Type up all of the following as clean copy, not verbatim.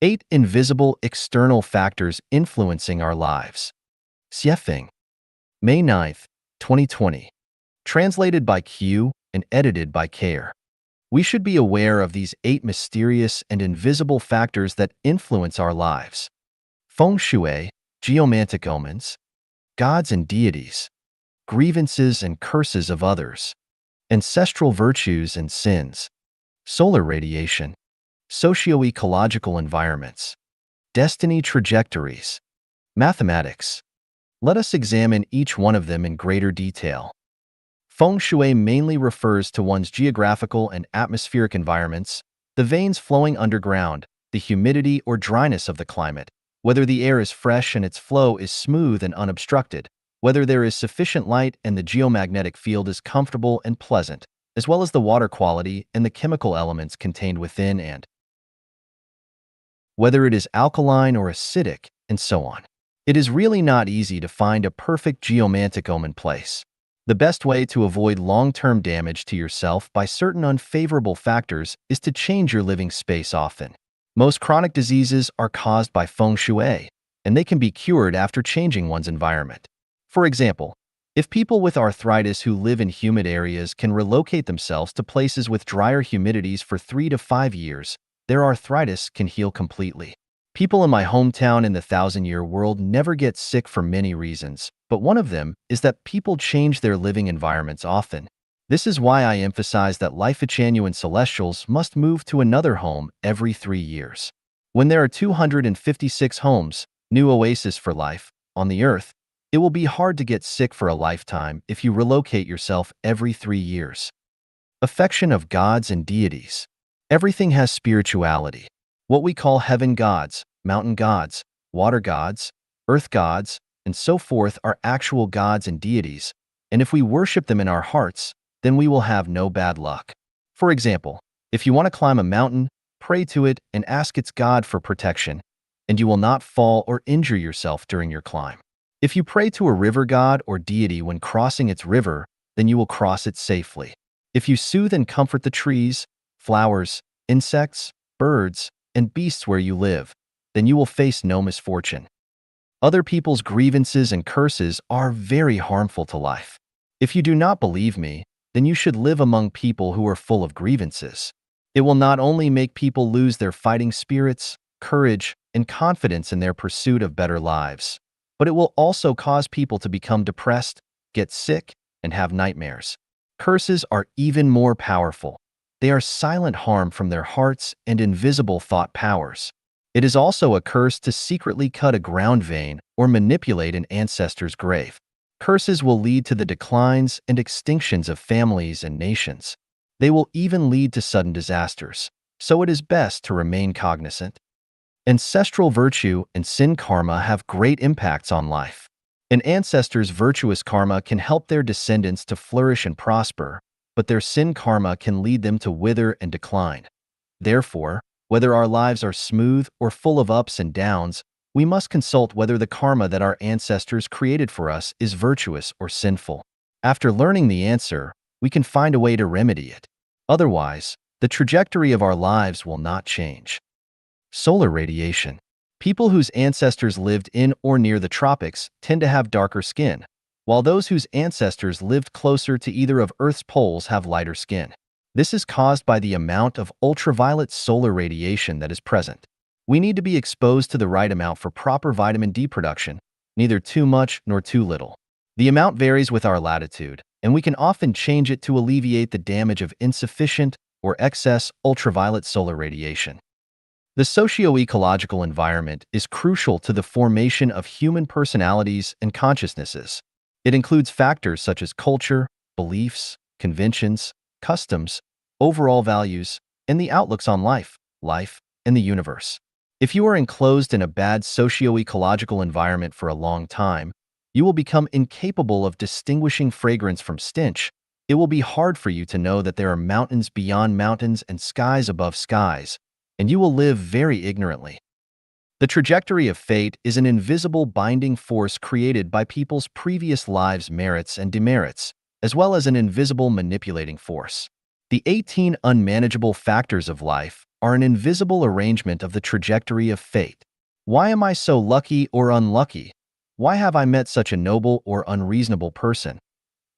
8 Invisible External Factors Influencing Our Lives. Xiefeng, May 9th, 2020. Translated by Q and edited by Care. We should be aware of these 8 mysterious and invisible factors that influence our lives. Feng Shui, geomantic omens, gods and deities, grievances and curses of others, ancestral virtues and sins, solar radiation, socio-ecological environments, destiny trajectories, mathematics. Let us examine each one of them in greater detail. Feng Shui mainly refers to one's geographical and atmospheric environments, the veins flowing underground, the humidity or dryness of the climate, whether the air is fresh and its flow is smooth and unobstructed, whether there is sufficient light and the geomagnetic field is comfortable and pleasant, as well as the water quality and the chemical elements contained within and whether it is alkaline or acidic, and so on. It is really not easy to find a perfect geomantic omen place. The best way to avoid long-term damage to yourself by certain unfavorable factors is to change your living space often. Most chronic diseases are caused by Feng Shui, and they can be cured after changing one's environment. For example, if people with arthritis who live in humid areas can relocate themselves to places with drier humidities for 3 to 5 years, their arthritis can heal completely. People in my hometown in the thousand-year world never get sick for many reasons, but one of them is that people change their living environments often. This is why I emphasize that Life-genuine Celestials must move to another home every 3 years. When there are 256 homes, new oasis for life, on the earth, it will be hard to get sick for a lifetime if you relocate yourself every 3 years. Affection of gods and deities. Everything has spirituality. What we call heaven gods, mountain gods, water gods, earth gods, and so forth are actual gods and deities, and if we worship them in our hearts, then we will have no bad luck. For example, if you want to climb a mountain, pray to it and ask its God for protection, and you will not fall or injure yourself during your climb. If you pray to a river god or deity when crossing its river, then you will cross it safely. If you soothe and comfort the trees, flowers, insects, birds, and beasts where you live, then you will face no misfortune. Other people's grievances and curses are very harmful to life. If you do not believe me, then you should live among people who are full of grievances. It will not only make people lose their fighting spirits, courage, and confidence in their pursuit of better lives, but it will also cause people to become depressed, get sick, and have nightmares. Curses are even more powerful. They are silent harm from their hearts and invisible thought powers. It is also a curse to secretly cut a ground vein or manipulate an ancestor's grave. Curses will lead to the declines and extinctions of families and nations. They will even lead to sudden disasters, so it is best to remain cognizant. Ancestral virtue and sin karma have great impacts on life. An ancestor's virtuous karma can help their descendants to flourish and prosper, but their sin karma can lead them to wither and decline. Therefore, whether our lives are smooth or full of ups and downs, we must consult whether the karma that our ancestors created for us is virtuous or sinful. After learning the answer, we can find a way to remedy it. Otherwise, the trajectory of our lives will not change. Solar radiation. People whose ancestors lived in or near the tropics tend to have darker skin, while those whose ancestors lived closer to either of Earth's poles have lighter skin. This is caused by the amount of ultraviolet solar radiation that is present. We need to be exposed to the right amount for proper vitamin D production, neither too much nor too little. The amount varies with our latitude, and we can often change it to alleviate the damage of insufficient or excess ultraviolet solar radiation. The socio-ecological environment is crucial to the formation of human personalities and consciousnesses. It includes factors such as culture, beliefs, conventions, customs, overall values, and the outlooks on life, and the universe. If you are enclosed in a bad socio-ecological environment for a long time, you will become incapable of distinguishing fragrance from stench. It will be hard for you to know that there are mountains beyond mountains and skies above skies, and you will live very ignorantly. The trajectory of fate is an invisible binding force created by people's previous lives' merits and demerits, as well as an invisible manipulating force. The 18 unmanageable factors of life are an invisible arrangement of the trajectory of fate. Why am I so lucky or unlucky? Why have I met such a noble or unreasonable person?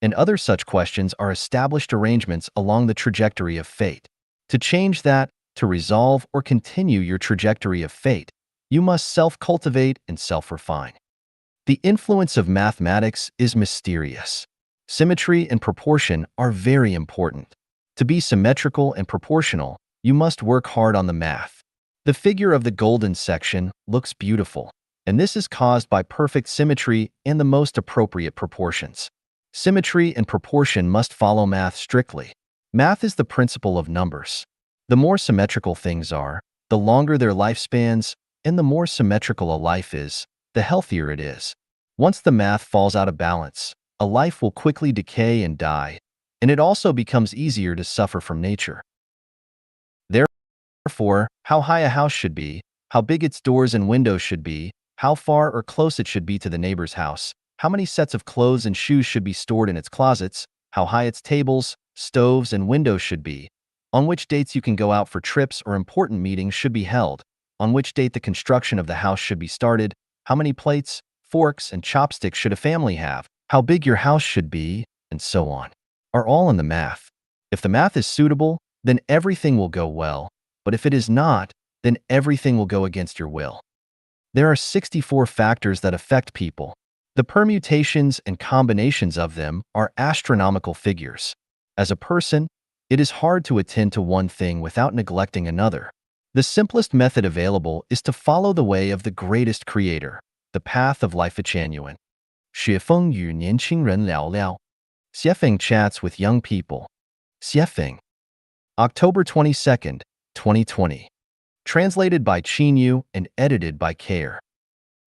And other such questions are established arrangements along the trajectory of fate. To change that, to resolve or continue your trajectory of fate, you must self-cultivate and self-refine. The influence of mathematics is mysterious. Symmetry and proportion are very important. To be symmetrical and proportional, you must work hard on the math. The figure of the golden section looks beautiful, and this is caused by perfect symmetry and the most appropriate proportions. Symmetry and proportion must follow math strictly. Math is the principle of numbers. The more symmetrical things are, the longer their lifespans, and the more symmetrical a life is, the healthier it is. Once the math falls out of balance, a life will quickly decay and die, and it also becomes easier to suffer from nature. Therefore, how high a house should be, how big its doors and windows should be, how far or close it should be to the neighbor's house, how many sets of clothes and shoes should be stored in its closets, how high its tables, stoves, and windows should be, on which dates you can go out for trips or important meetings should be held, on which date the construction of the house should be started, how many plates, forks, and chopsticks should a family have, how big your house should be, and so on, are all in the math. If the math is suitable, then everything will go well, but if it is not, then everything will go against your will. There are 64 factors that affect people. The permutations and combinations of them are astronomical figures. As a person, it is hard to attend to one thing without neglecting another. The simplest method available is to follow the way of the greatest creator, the path of life. 雪峰与年轻人聊聊. Xiefeng chats with young people. Xiefeng. October 22nd, 2020. Translated by Qinyu and edited by Care.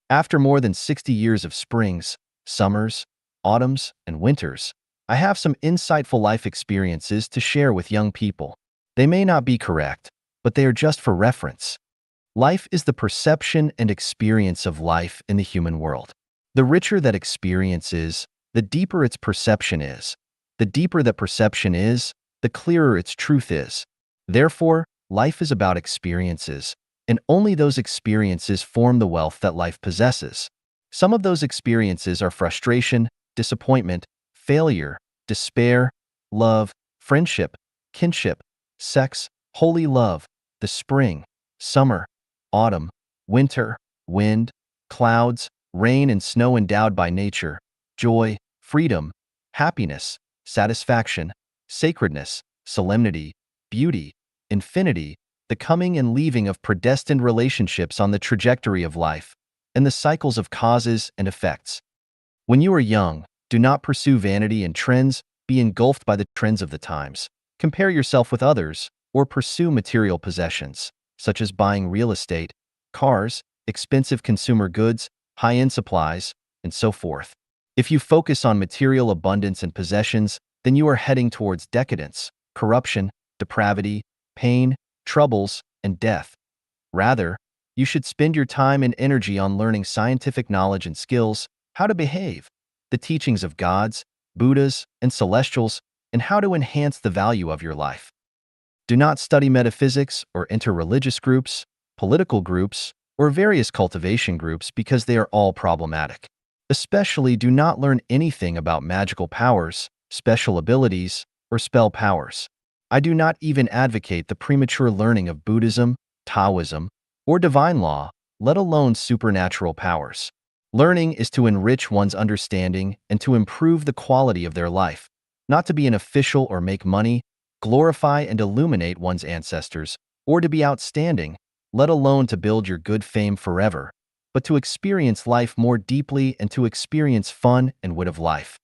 After more than 60 years of springs, summers, autumns, and winters, I have some insightful life experiences to share with young people. They may not be correct, but they are just for reference. Life is the perception and experience of life in the human world. The richer that experience is, the deeper its perception is. The deeper that perception is, the clearer its truth is. Therefore, life is about experiences, and only those experiences form the wealth that life possesses. Some of those experiences are frustration, disappointment, failure, despair, love, friendship, kinship, sex, holy love, the spring, summer, autumn, winter, wind, clouds, rain and snow endowed by nature, joy, freedom, happiness, satisfaction, sacredness, solemnity, beauty, infinity, the coming and leaving of predestined relationships on the trajectory of life, and the cycles of causes and effects. When you are young, do not pursue vanity and trends, be engulfed by the trends of the times. Compare yourself with others, or pursue material possessions, such as buying real estate, cars, expensive consumer goods, high-end supplies, and so forth. If you focus on material abundance and possessions, then you are heading towards decadence, corruption, depravity, pain, troubles, and death. Rather, you should spend your time and energy on learning scientific knowledge and skills, how to behave, the teachings of gods, Buddhas, and celestials, and how to enhance the value of your life. Do not study metaphysics or enter religious groups, political groups, or various cultivation groups because they are all problematic. Especially do not learn anything about magical powers, special abilities, or spell powers. I do not even advocate the premature learning of Buddhism, Taoism, or divine law, let alone supernatural powers. Learning is to enrich one's understanding and to improve the quality of their life, not to be an official or make money, glorify and illuminate one's ancestors, or to be outstanding, let alone to build your good fame forever, but to experience life more deeply and to experience fun and wit of life.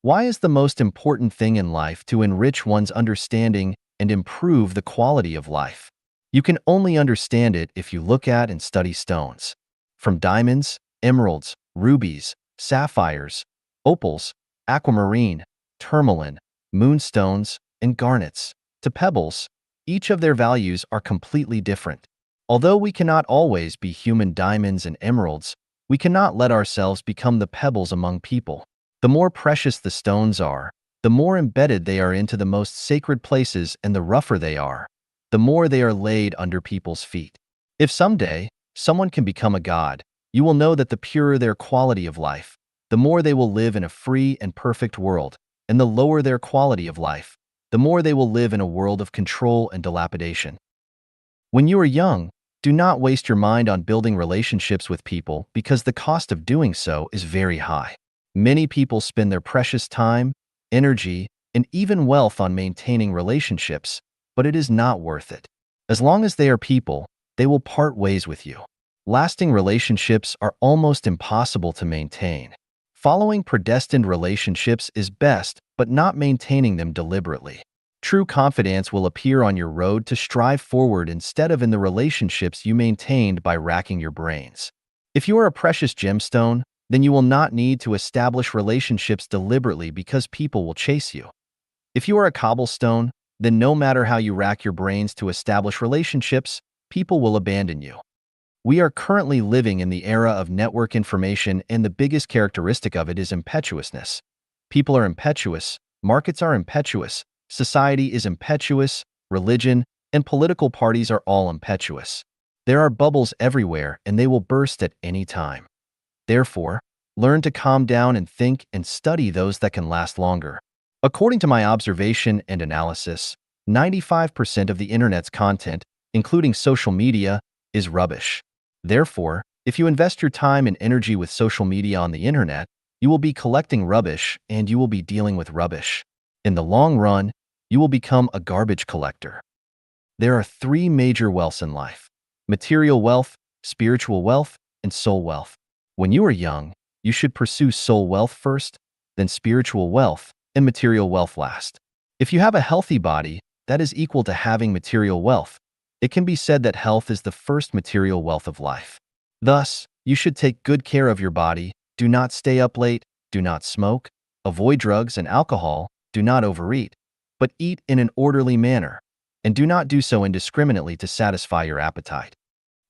Why is the most important thing in life to enrich one's understanding and improve the quality of life? You can only understand it if you look at and study stones. From diamonds, emeralds, rubies, sapphires, opals, aquamarine, tourmaline, moonstones, and garnets, to pebbles, each of their values are completely different. Although we cannot always be human diamonds and emeralds, we cannot let ourselves become the pebbles among people. The more precious the stones are, the more embedded they are into the most sacred places, and the rougher they are, the more they are laid under people's feet. If someday someone can become a god, you will know that the purer their quality of life, the more they will live in a free and perfect world, and the lower their quality of life, the more they will live in a world of control and dilapidation. When you are young, do not waste your mind on building relationships with people because the cost of doing so is very high. Many people spend their precious time, energy, and even wealth on maintaining relationships, but it is not worth it. As long as they are people, they will part ways with you. Lasting relationships are almost impossible to maintain. Following predestined relationships is best, but not maintaining them deliberately. True confidence will appear on your road to strive forward instead of in the relationships you maintained by racking your brains. If you are a precious gemstone, then you will not need to establish relationships deliberately because people will chase you. If you are a cobblestone, then no matter how you rack your brains to establish relationships, people will abandon you. We are currently living in the era of network information, and the biggest characteristic of it is impetuousness. People are impetuous, markets are impetuous, society is impetuous, religion and political parties are all impetuous. There are bubbles everywhere, and they will burst at any time. Therefore, learn to calm down and think and study those that can last longer. According to my observation and analysis, 95% of the internet's content, including social media, is rubbish. Therefore, if you invest your time and energy with social media on the internet, you will be collecting rubbish and you will be dealing with rubbish. In the long run, you will become a garbage collector. There are three major wealths in life: material wealth, spiritual wealth, and soul wealth. When you are young, you should pursue soul wealth first, then spiritual wealth, and material wealth last. If you have a healthy body, that is equal to having material wealth. It can be said that health is the first material wealth of life. Thus, you should take good care of your body, do not stay up late, do not smoke, avoid drugs and alcohol, do not overeat, but eat in an orderly manner, and do not do so indiscriminately to satisfy your appetite.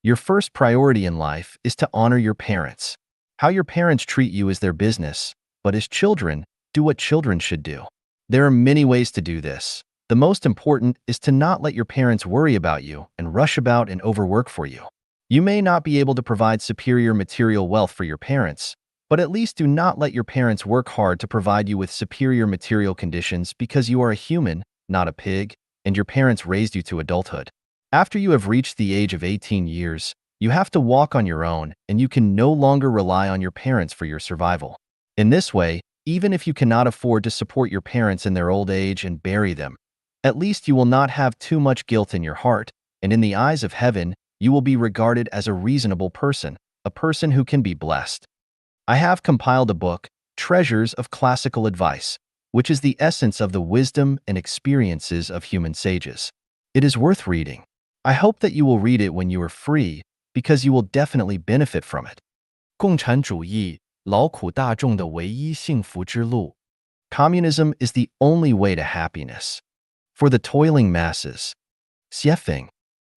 Your first priority in life is to honor your parents. How your parents treat you is their business, but as children, do what children should do. There are many ways to do this. The most important is to not let your parents worry about you and rush about and overwork for you. You may not be able to provide superior material wealth for your parents, but at least do not let your parents work hard to provide you with superior material conditions because you are a human, not a pig, and your parents raised you to adulthood. After you have reached the age of 18 years, you have to walk on your own, and you can no longer rely on your parents for your survival. In this way, even if you cannot afford to support your parents in their old age and bury them, at least you will not have too much guilt in your heart, and in the eyes of heaven, you will be regarded as a reasonable person, a person who can be blessed. I have compiled a book, Treasures of Classical Advice, which is the essence of the wisdom and experiences of human sages. It is worth reading. I hope that you will read it when you are free, because you will definitely benefit from it. 共产主义，劳苦大众的唯一幸福之路。 Communism is the only way to happiness. For the toiling masses. Xiefeng.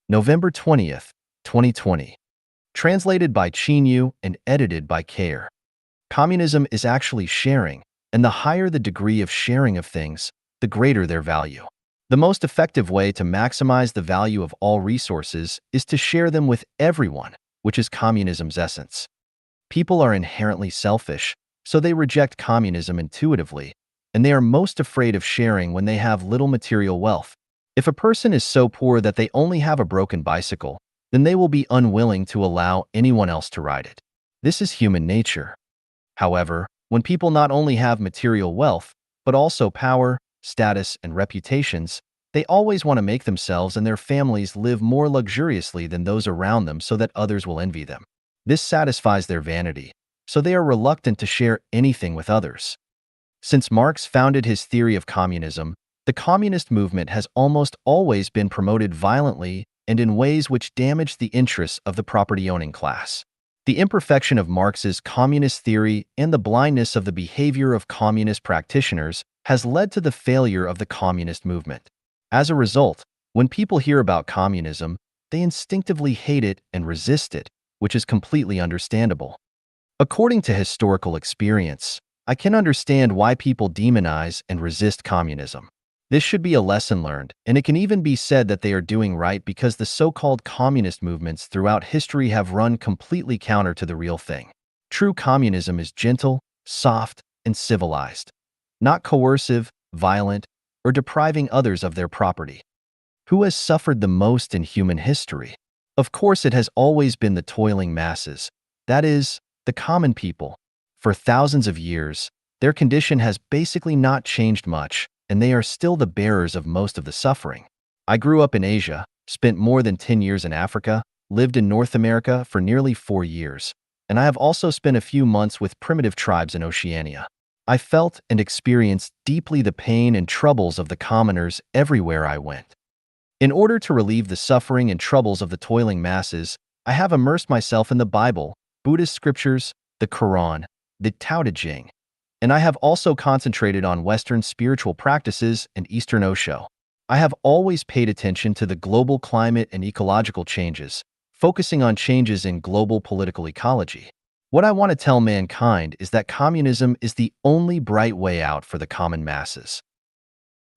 November 20th, 2020. Translated by Qinyu and edited by Care. Communism is actually sharing, and the higher the degree of sharing of things, the greater their value. The most effective way to maximize the value of all resources is to share them with everyone, which is communism's essence. People are inherently selfish, so they reject communism intuitively, and they are most afraid of sharing when they have little material wealth. If a person is so poor that they only have a broken bicycle, then they will be unwilling to allow anyone else to ride it. This is human nature. However, when people not only have material wealth, but also power, status, and reputations, they always want to make themselves and their families live more luxuriously than those around them so that others will envy them. This satisfies their vanity, so they are reluctant to share anything with others. Since Marx founded his theory of communism, the communist movement has almost always been promoted violently and in ways which damage the interests of the property-owning class. The imperfection of Marx's communist theory and the blindness of the behavior of communist practitioners has led to the failure of the communist movement. As a result, when people hear about communism, they instinctively hate it and resist it, which is completely understandable. According to historical experience, I can understand why people demonize and resist communism. This should be a lesson learned, and it can even be said that they are doing right because the so-called communist movements throughout history have run completely counter to the real thing. True communism is gentle, soft, and civilized, not coercive, violent, or depriving others of their property. Who has suffered the most in human history? Of course, it has always been the toiling masses, that is, the common people. For thousands of years, their condition has basically not changed much, and they are still the bearers of most of the suffering. I grew up in Asia, spent more than 10 years in Africa, lived in North America for nearly 4 years, and I have also spent a few months with primitive tribes in Oceania. I felt and experienced deeply the pain and troubles of the commoners everywhere I went. In order to relieve the suffering and troubles of the toiling masses, I have immersed myself in the Bible, Buddhist scriptures, the Quran, the Tao Te Ching, and I have also concentrated on Western spiritual practices and Eastern Osho. I have always paid attention to the global climate and ecological changes, focusing on changes in global political ecology. What I want to tell mankind is that communism is the only bright way out for the common masses.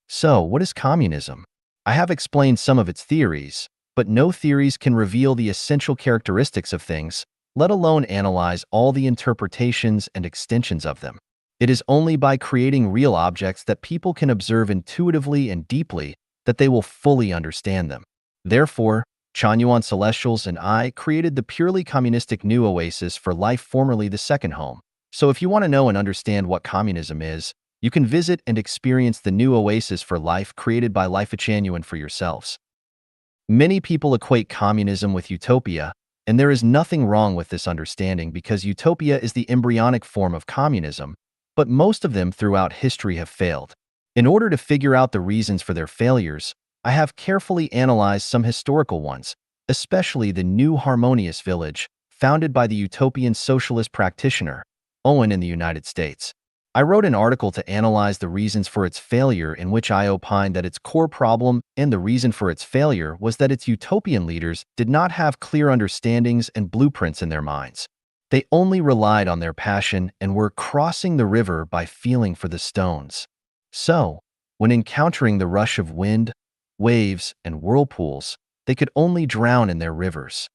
So, what is communism? I have explained some of its theories, but no theories can reveal the essential characteristics of things, let alone analyze all the interpretations and extensions of them. It is only by creating real objects that people can observe intuitively and deeply that they will fully understand them. Therefore, Chanyuan Celestials and I created the purely communistic New Oasis for Life, formerly the Second Home. So if you want to know and understand what communism is, you can visit and experience the New Oasis for Life created by Life Chanyuan for yourselves. Many people equate communism with utopia, and there is nothing wrong with this understanding because utopia is the embryonic form of communism, but most of them throughout history have failed. In order to figure out the reasons for their failures, I have carefully analyzed some historical ones, especially the New Harmonious Village, founded by the utopian socialist practitioner, Owen, in the United States. I wrote an article to analyze the reasons for its failure, in which I opined that its core problem and the reason for its failure was that its utopian leaders did not have clear understandings and blueprints in their minds. They only relied on their passion and were crossing the river by feeling for the stones. So, when encountering the rush of wind, waves, and whirlpools, they could only drown in their rivers.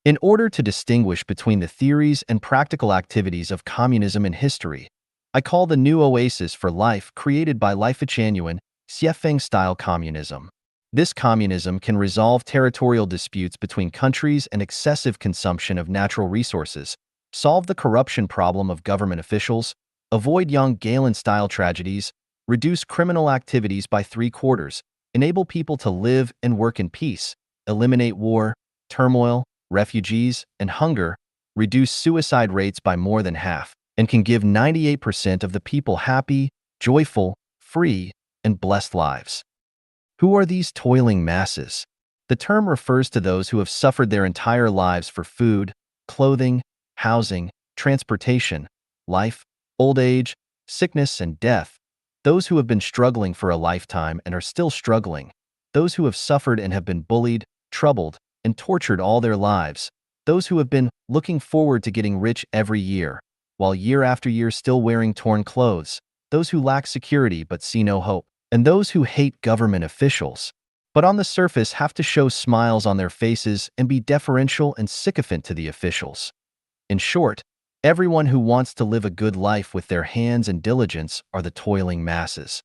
In order to distinguish between the theories and practical activities of communism in history, I call the New Oasis for Life created by Life Chanyuan Xiefeng-style communism. This communism can resolve territorial disputes between countries and excessive consumption of natural resources, solve the corruption problem of government officials, avoid Young Galen-style tragedies, reduce criminal activities by 3/4, enable people to live and work in peace, eliminate war, turmoil, refugees, and hunger, reduce suicide rates by more than half, and can give 98% of the people happy, joyful, free, and blessed lives. Who are these toiling masses? The term refers to those who have suffered their entire lives for food, clothing, housing, transportation, life, old age, sickness, and death. Those who have been struggling for a lifetime and are still struggling. Those who have suffered and have been bullied, troubled, and tortured all their lives. Those who have been looking forward to getting rich every year, while year after year still wearing torn clothes. Those who lack security but see no hope. And those who hate government officials, but on the surface have to show smiles on their faces and be deferential and sycophant to the officials. In short, everyone who wants to live a good life with their hands and diligence are the toiling masses.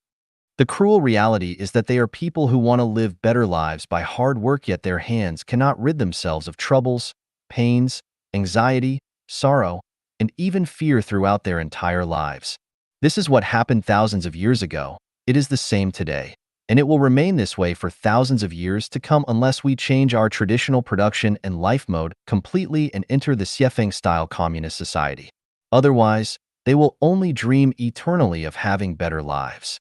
The cruel reality is that they are people who want to live better lives by hard work, yet their hands cannot rid themselves of troubles, pains, anxiety, sorrow, and even fear throughout their entire lives. This is what happened thousands of years ago. It is the same today, and it will remain this way for thousands of years to come unless we change our traditional production and life mode completely and enter the Xiefeng-style communist society. Otherwise, they will only dream eternally of having better lives.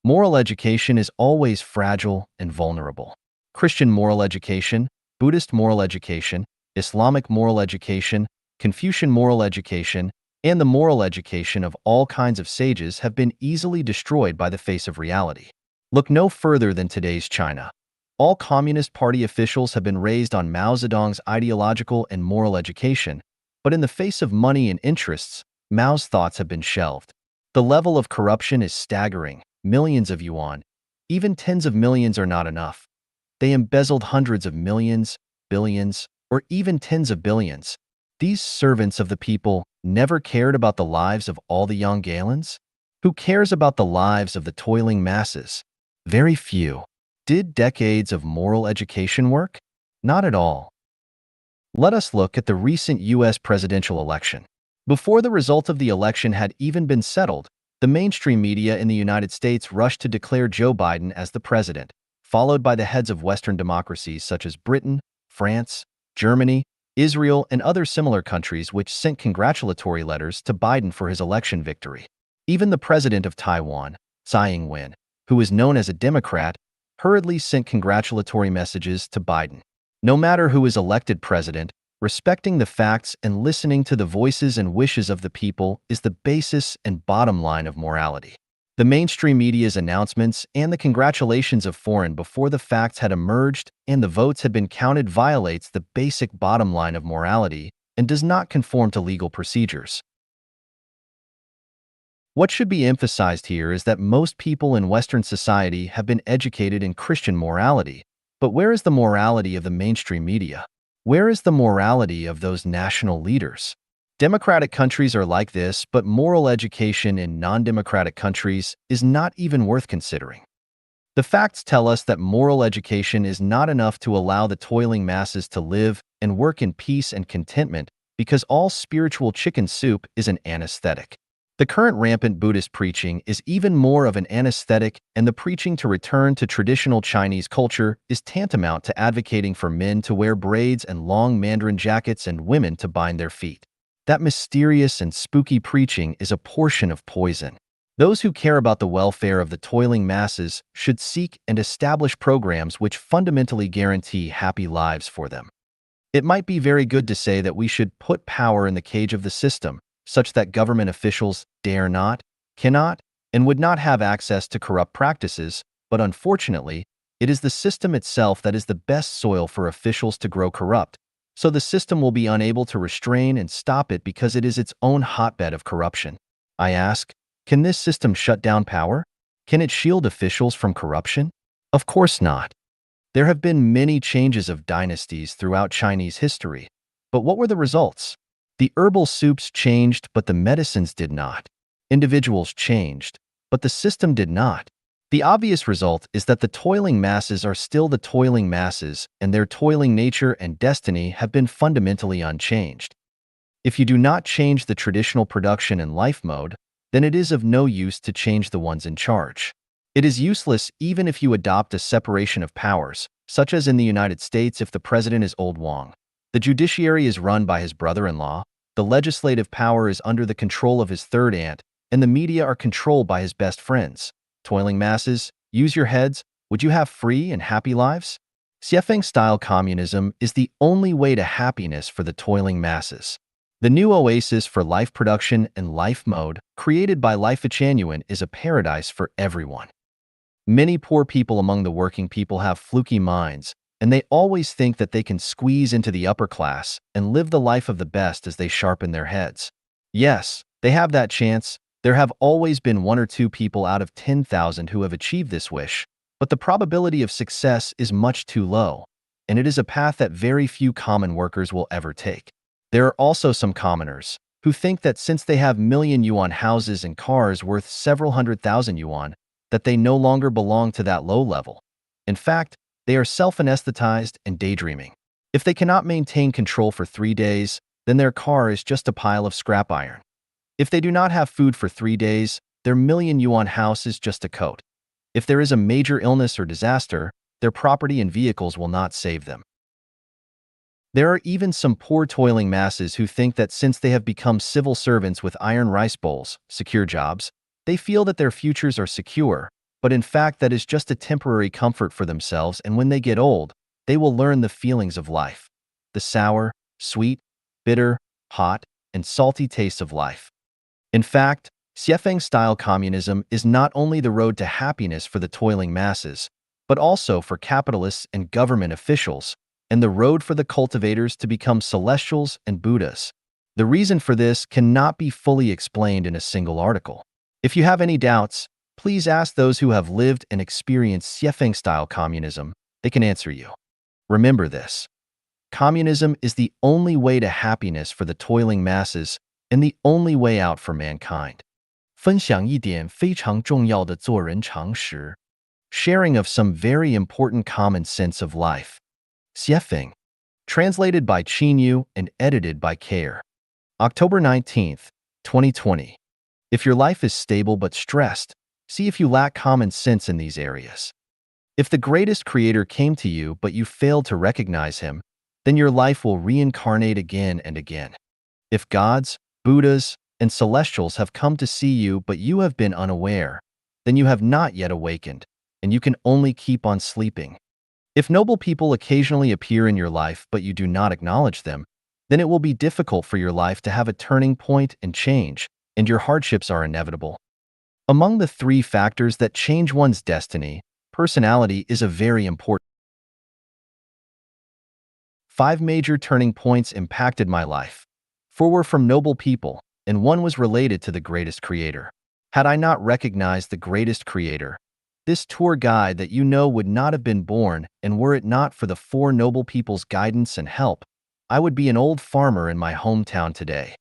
Moral education is always fragile and vulnerable. Christian moral education, Buddhist moral education, Islamic moral education, Confucian moral education, and the moral education of all kinds of sages have been easily destroyed by the face of reality. Look no further than today's China. All Communist Party officials have been raised on Mao Zedong's ideological and moral education, but in the face of money and interests, Mao's thoughts have been shelved. The level of corruption is staggering, millions of yuan. Even tens of millions are not enough. They embezzled hundreds of millions, billions, or even tens of billions. These servants of the people never cared about the lives of all the young Galens? Who cares about the lives of the toiling masses? Very few. Did decades of moral education work? Not at all. Let us look at the recent U.S. presidential election. Before the result of the election had even been settled, the mainstream media in the United States rushed to declare Joe Biden as the president, followed by the heads of Western democracies such as Britain, France, Germany, Israel, and other similar countries which sent congratulatory letters to Biden for his election victory. Even the president of Taiwan, Tsai Ing-wen, who is known as a Democrat, hurriedly sent congratulatory messages to Biden. No matter who is elected president, respecting the facts and listening to the voices and wishes of the people is the basis and bottom line of morality. The mainstream media's announcements and the congratulations of foreign before the facts had emerged and the votes had been counted violates the basic bottom line of morality and does not conform to legal procedures. What should be emphasized here is that most people in Western society have been educated in Christian morality. But where is the morality of the mainstream media? Where is the morality of those national leaders? Democratic countries are like this, but moral education in non-democratic countries is not even worth considering. The facts tell us that moral education is not enough to allow the toiling masses to live and work in peace and contentment because all spiritual chicken soup is an anesthetic. The current rampant Buddhist preaching is even more of an anesthetic, and the preaching to return to traditional Chinese culture is tantamount to advocating for men to wear braids and long mandarin jackets and women to bind their feet. That mysterious and spooky preaching is a portion of poison. Those who care about the welfare of the toiling masses should seek and establish programs which fundamentally guarantee happy lives for them. It might be very good to say that we should put power in the cage of the system, such that government officials dare not, cannot, and would not have access to corrupt practices, but unfortunately, it is the system itself that is the best soil for officials to grow corrupt, so the system will be unable to restrain and stop it because it is its own hotbed of corruption. I ask, can this system shut down power? Can it shield officials from corruption? Of course not. There have been many changes of dynasties throughout Chinese history, but what were the results? The herbal soups changed, but the medicines did not. Individuals changed, but the system did not. The obvious result is that the toiling masses are still the toiling masses, and their toiling nature and destiny have been fundamentally unchanged. If you do not change the traditional production and life mode, then it is of no use to change the ones in charge. It is useless even if you adopt a separation of powers, such as in the United States if the president is Old Wang. The judiciary is run by his brother-in-law, the legislative power is under the control of his third aunt, and the media are controlled by his best friends. Toiling masses, use your heads. Would you have free and happy lives? Xiafeng-style communism is the only way to happiness for the toiling masses. The new oasis for life production and life mode, created by Life-Chanuan, is a paradise for everyone. Many poor people among the working people have fluky minds, and they always think that they can squeeze into the upper class and live the life of the best as they sharpen their heads. Yes, they have that chance. There have always been 1 or 2 people out of 10,000 who have achieved this wish, but the probability of success is much too low, and it is a path that very few common workers will ever take. There are also some commoners who think that since they have million yuan houses and cars worth several 100,000 yuan, that they no longer belong to that low level. In fact, they are self-anesthetized and daydreaming. If they cannot maintain control for 3 days, then their car is just a pile of scrap iron. If they do not have food for 3 days, their million yuan house is just a coat. If there is a major illness or disaster, their property and vehicles will not save them. There are even some poor toiling masses who think that since they have become civil servants with iron rice bowls, secure jobs, they feel that their futures are secure, but in fact that is just a temporary comfort for themselves, and when they get old, they will learn the feelings of life, the sour, sweet, bitter, hot, and salty tastes of life. In fact, Xiafeng-style communism is not only the road to happiness for the toiling masses, but also for capitalists and government officials, and the road for the cultivators to become celestials and Buddhas. The reason for this cannot be fully explained in a single article. If you have any doubts, Please ask those who have lived and experienced Xiefeng-style communism. They can answer you. Remember this. Communism is the only way to happiness for the toiling masses and the only way out for mankind. 分享一点非常重要的做人常识。Sharing of some very important common sense of life. Xiefeng. Translated by Qinyu and edited by Care. October 19th, 2020. If your life is stable but stressed, see if you lack common sense in these areas. If the greatest creator came to you but you failed to recognize him, then your life will reincarnate again and again. If gods, Buddhas, and celestials have come to see you but you have been unaware, then you have not yet awakened, and you can only keep on sleeping. If noble people occasionally appear in your life but you do not acknowledge them, then it will be difficult for your life to have a turning point and change, and your hardships are inevitable. Among the 3 factors that change one's destiny, personality is a very important. 5 major turning points impacted my life. 4 were from noble people, and 1 was related to the greatest creator. Had I not recognized the greatest creator, this tour guide that you know would not have been born, and were it not for the 4 noble people's guidance and help, I would be an old farmer in my hometown today.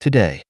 Today,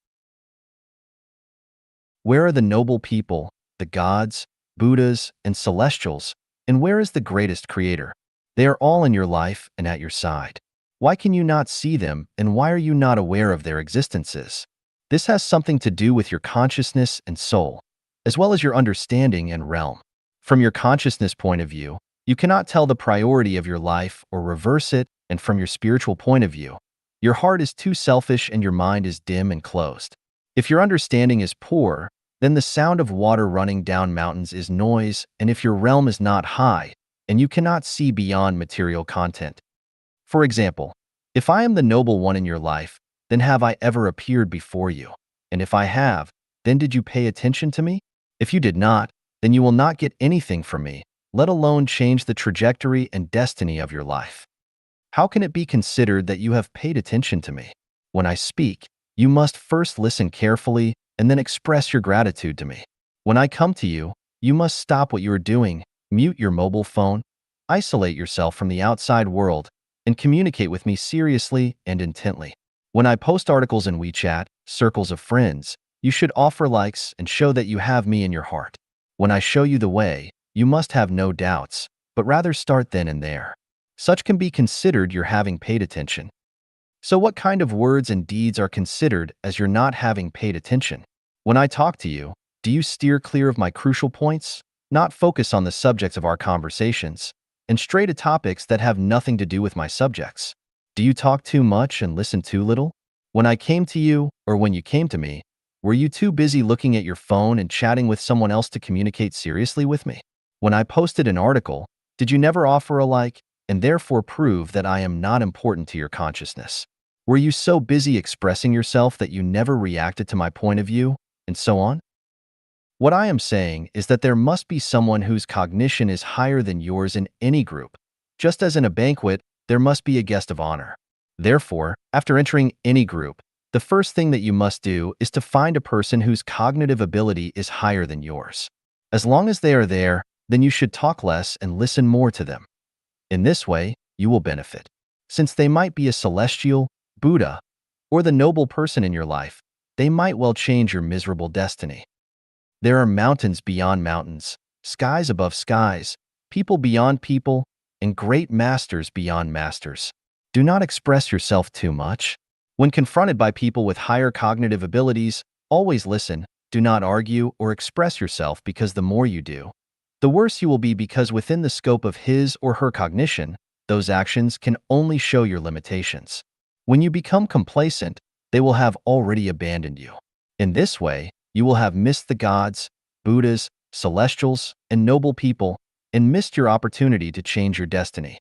where are the noble people, the gods, Buddhas, and celestials, and where is the greatest creator? They are all in your life and at your side. Why can you not see them, and why are you not aware of their existences? This has something to do with your consciousness and soul, as well as your understanding and realm. From your consciousness point of view, you cannot tell the priority of your life or reverse it, and from your spiritual point of view, your heart is too selfish and your mind is dim and closed. If your understanding is poor, then the sound of water running down mountains is noise, and if your realm is not high, and you cannot see beyond material content. For example, if I am the noble one in your life, then have I ever appeared before you? And if I have, then did you pay attention to me? If you did not, then you will not get anything from me, let alone change the trajectory and destiny of your life. How can it be considered that you have paid attention to me? When I speak, you must first listen carefully and then express your gratitude to me. When I come to you, you must stop what you are doing, mute your mobile phone, isolate yourself from the outside world, and communicate with me seriously and intently. When I post articles in WeChat, circles of friends, you should offer likes and show that you have me in your heart. When I show you the way, you must have no doubts, but rather start then and there. Such can be considered your having paid attention. So what kind of words and deeds are considered as your not having paid attention? When I talk to you, do you steer clear of my crucial points, not focus on the subjects of our conversations, and stray to topics that have nothing to do with my subjects? Do you talk too much and listen too little? When I came to you, or when you came to me, were you too busy looking at your phone and chatting with someone else to communicate seriously with me? When I posted an article, did you never offer a like, and therefore prove that I am not important to your consciousness? Were you so busy expressing yourself that you never reacted to my point of view, and so on? What I am saying is that there must be someone whose cognition is higher than yours in any group. Just as in a banquet, there must be a guest of honor. Therefore, after entering any group, the first thing that you must do is to find a person whose cognitive ability is higher than yours. As long as they are there, then you should talk less and listen more to them. In this way, you will benefit. Since they might be a celestial, Buddha, or the noble person in your life, they might well change your miserable destiny. There are mountains beyond mountains, skies above skies, people beyond people, and great masters beyond masters. Do not express yourself too much. When confronted by people with higher cognitive abilities, always listen, do not argue or express yourself, because the more you do, the worse you will be, because within the scope of his or her cognition, those actions can only show your limitations. When you become complacent, they will have already abandoned you. In this way, you will have missed the gods, Buddhas, celestials, and noble people, and missed your opportunity to change your destiny.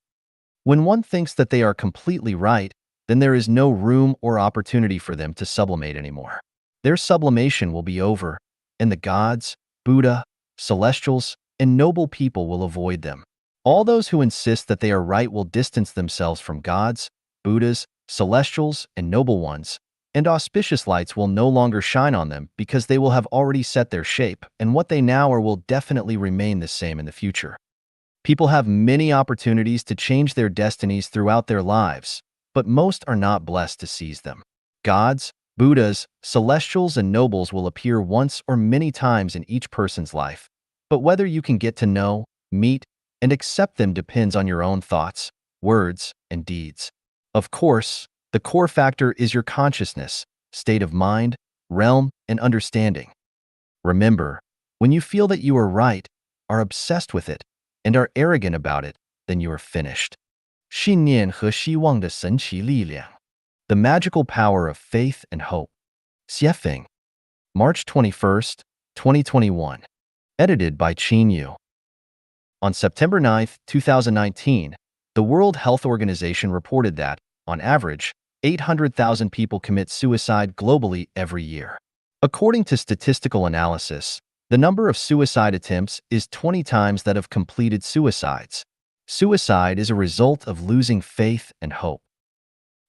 When one thinks that they are completely right, then there is no room or opportunity for them to sublimate anymore. Their sublimation will be over, and the gods, Buddha, celestials, and noble people will avoid them. All those who insist that they are right will distance themselves from gods, Buddhas, celestials, and noble ones, and auspicious lights will no longer shine on them, because they will have already set their shape, and what they now are will definitely remain the same in the future. People have many opportunities to change their destinies throughout their lives, but most are not blessed to seize them. Gods, Buddhas, celestials, and nobles will appear once or many times in each person's life, but whether you can get to know, meet, and accept them depends on your own thoughts, words, and deeds. Of course, the core factor is your consciousness, state of mind, realm, and understanding. Remember, when you feel that you are right, are obsessed with it, and are arrogant about it, then you are finished. 信念和希望的神奇力量. The magical power of faith and hope. Xiefeng. March 21st, 2021. Edited by Qin Yu. On September 9, 2019, the World Health Organization reported that, on average, 800,000 people commit suicide globally every year. According to statistical analysis, the number of suicide attempts is 20 times that of completed suicides. Suicide is a result of losing faith and hope.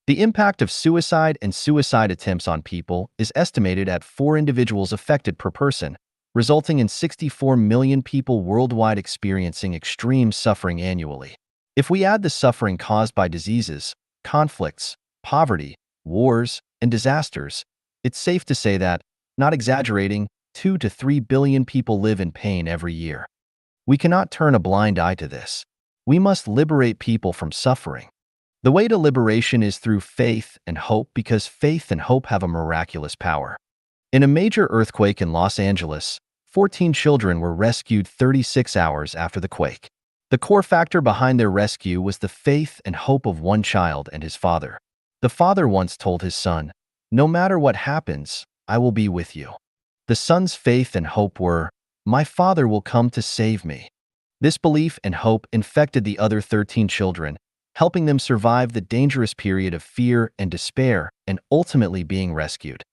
The impact of suicide and suicide attempts on people is estimated at 4 individuals affected per person, resulting in 64 million people worldwide experiencing extreme suffering annually. If we add the suffering caused by diseases, conflicts, poverty, wars, and disasters, It's safe to say that, not exaggerating, 2 to 3 billion people live in pain every year. We cannot turn a blind eye to this. We must liberate people from suffering. The way to liberation is through faith and hope, because faith and hope have a miraculous power. In a major earthquake in Los Angeles, 14 children were rescued 36 hours after the quake. The core factor behind their rescue was the faith and hope of one child and his father. The father once told his son, "No matter what happens, I will be with you." The son's faith and hope were, "My father will come to save me." This belief and hope infected the other 13 children, helping them survive the dangerous period of fear and despair and ultimately being rescued.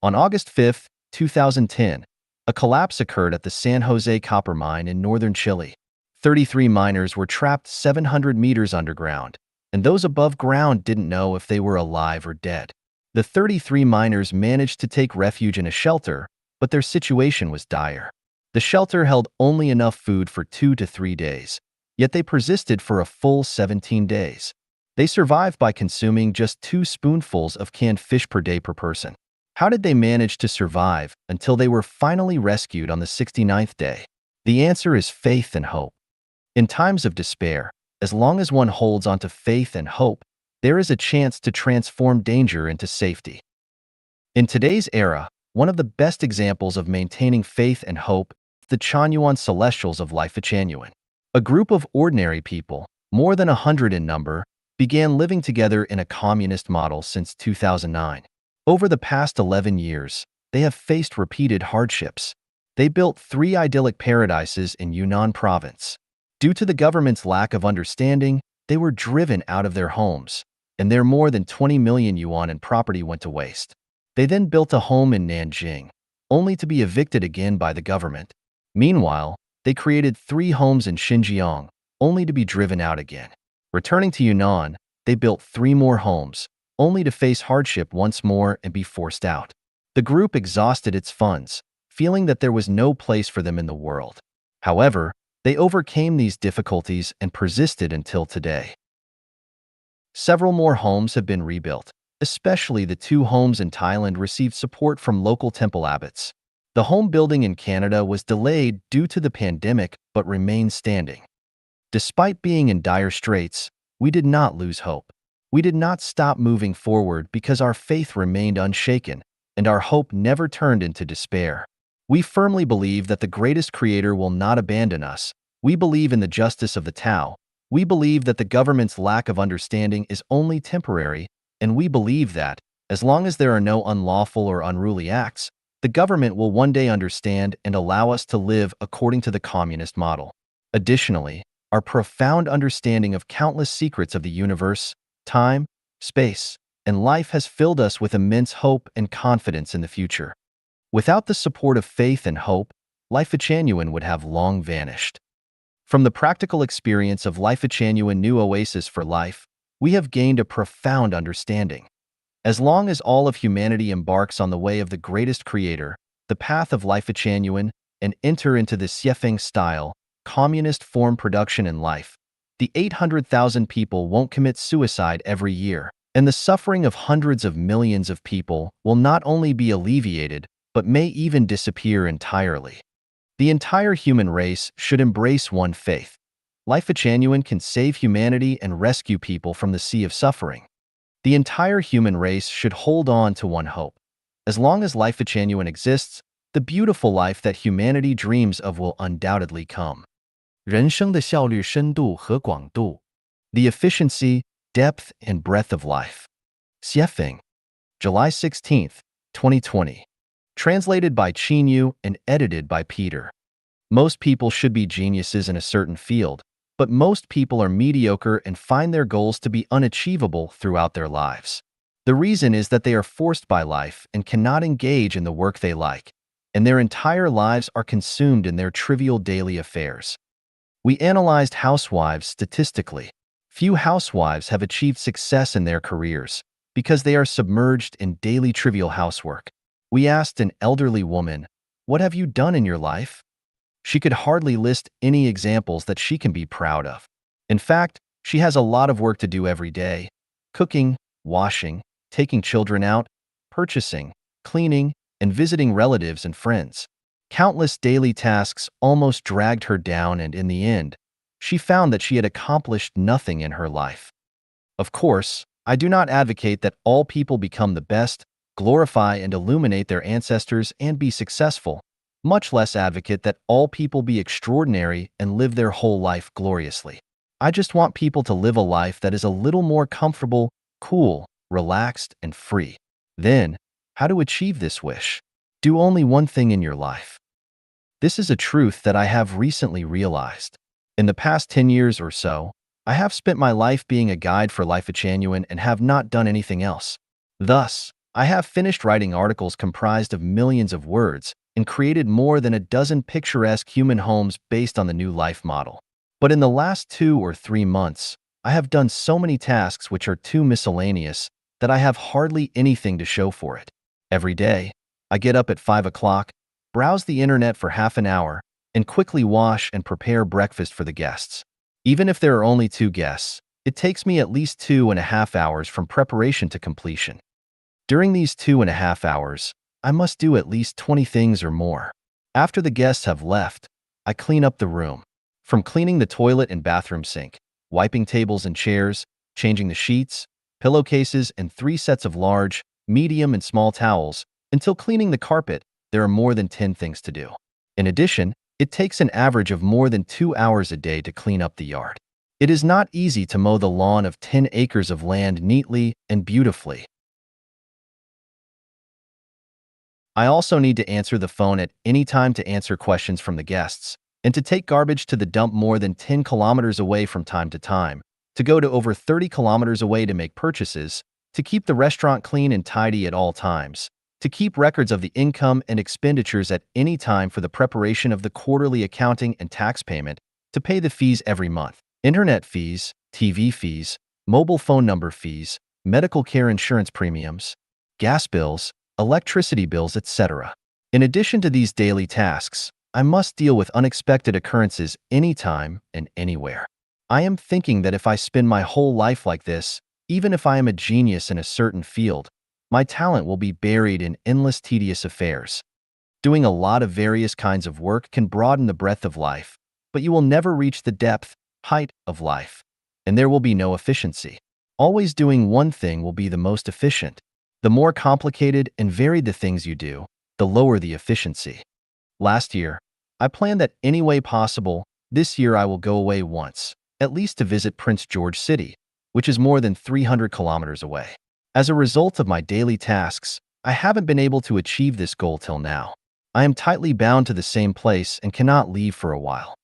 On August 5, 2010, a collapse occurred at the San Jose copper mine in northern Chile. 33 miners were trapped 700 meters underground, and those above ground didn't know if they were alive or dead. The 33 miners managed to take refuge in a shelter, but their situation was dire. The shelter held only enough food for 2 to 3 days, yet they persisted for a full 17 days. They survived by consuming just 2 spoonfuls of canned fish per day per person. How did they manage to survive until they were finally rescued on the 69th day? The answer is faith and hope. In times of despair, as long as one holds onto faith and hope, there is a chance to transform danger into safety. In today's era, one of the best examples of maintaining faith and hope is the Chanyuan Celestials of Life-Chanyuan. A group of ordinary people, more than 100 in number, began living together in a communist model since 2009. Over the past 11 years, they have faced repeated hardships. They built 3 idyllic paradises in Yunnan province. Due to the government's lack of understanding, they were driven out of their homes, and their more than 20 million yuan in property went to waste. They then built a home in Nanjing, only to be evicted again by the government. Meanwhile, they created 3 homes in Xinjiang, only to be driven out again. Returning to Yunnan, they built 3 more homes, only to face hardship once more and be forced out. The group exhausted its funds, feeling that there was no place for them in the world. However, they overcame these difficulties and persisted until today. Several more homes have been rebuilt, especially the 2 homes in Thailand received support from local temple abbots. The home building in Canada was delayed due to the pandemic but remains standing. Despite being in dire straits, we did not lose hope. We did not stop moving forward because our faith remained unshaken and our hope never turned into despair. We firmly believe that the greatest creator will not abandon us. We believe in the justice of the Tao. We believe that the government's lack of understanding is only temporary, and we believe that, as long as there are no unlawful or unruly acts, the government will one day understand and allow us to live according to the communist model. Additionally, our profound understanding of countless secrets of the universe, time, space, and life has filled us with immense hope and confidence in the future. Without the support of faith and hope, Life-Chanyuan would have long vanished. From the practical experience of Life-Chanyuan New Oasis for Life, we have gained a profound understanding. As long as all of humanity embarks on the way of the greatest creator, the path of Life-Chanyuan, and enter into the Xiefeng style, communist form production in life, the 800,000 people won't commit suicide every year, and the suffering of hundreds of millions of people will not only be alleviated, but may even disappear entirely. The entire human race should embrace one faith. Life-Chanyuan can save humanity and rescue people from the sea of suffering. The entire human race should hold on to one hope. As long as Life-Chanyuan exists, the beautiful life that humanity dreams of will undoubtedly come. 人生的效率、深度和广度。 The efficiency, depth, and breadth of life. Xiefeng, July 16, 2020. Translated by Qinyu and edited by Peter. Most people should be geniuses in a certain field, but most people are mediocre and find their goals to be unachievable throughout their lives. The reason is that they are forced by life and cannot engage in the work they like, and their entire lives are consumed in their trivial daily affairs. We analyzed housewives statistically. Few housewives have achieved success in their careers because they are submerged in daily trivial housework. We asked an elderly woman, "What have you done in your life?" She could hardly list any examples that she can be proud of. In fact, she has a lot of work to do every day: cooking, washing, taking children out, purchasing, cleaning, and visiting relatives and friends. Countless daily tasks almost dragged her down, and in the end, she found that she had accomplished nothing in her life. Of course, I do not advocate that all people become the best, glorify and illuminate their ancestors, and be successful, much less advocate that all people be extraordinary and live their whole life gloriously. I just want people to live a life that is a little more comfortable, cool, relaxed, and free. Then, how to achieve this wish? Do only one thing in your life. This is a truth that I have recently realized. In the past 10 years or so, I have spent my life being a guide for Life Genuine and have not done anything else. Thus, I have finished writing articles comprised of millions of words and created more than a dozen picturesque human homes based on the new life model. But in the last 2 or 3 months, I have done so many tasks which are too miscellaneous that I have hardly anything to show for it. Every day, I get up at 5 o'clock, browse the internet for half an hour, and quickly wash and prepare breakfast for the guests. Even if there are only 2 guests, it takes me at least 2.5 hours from preparation to completion. During these 2.5 hours, I must do at least 20 things or more. After the guests have left, I clean up the room. From cleaning the toilet and bathroom sink, wiping tables and chairs, changing the sheets, pillowcases, and 3 sets of large, medium, and small towels, until cleaning the carpet, there are more than 10 things to do. In addition, it takes an average of more than 2 hours a day to clean up the yard. It is not easy to mow the lawn of 10 acres of land neatly and beautifully. I also need to answer the phone at any time to answer questions from the guests, and to take garbage to the dump more than 10 kilometers away from time to time, to go to over 30 kilometers away to make purchases, to keep the restaurant clean and tidy at all times, to keep records of the income and expenditures at any time for the preparation of the quarterly accounting and tax payment, to pay the fees every month, internet fees, TV fees, mobile phone number fees, medical care insurance premiums, gas bills, electricity bills, etc. In addition to these daily tasks, I must deal with unexpected occurrences anytime and anywhere. I am thinking that if I spend my whole life like this, even if I am a genius in a certain field, my talent will be buried in endless tedious affairs. Doing a lot of various kinds of work can broaden the breadth of life, but you will never reach the depth, height of life, and there will be no efficiency. Always doing one thing will be the most efficient. The more complicated and varied the things you do, the lower the efficiency. Last year, I planned that any way possible, this year I will go away once, at least to visit Prince George City, which is more than 300 kilometers away. As a result of my daily tasks, I haven't been able to achieve this goal till now. I am tightly bound to the same place and cannot leave for a while.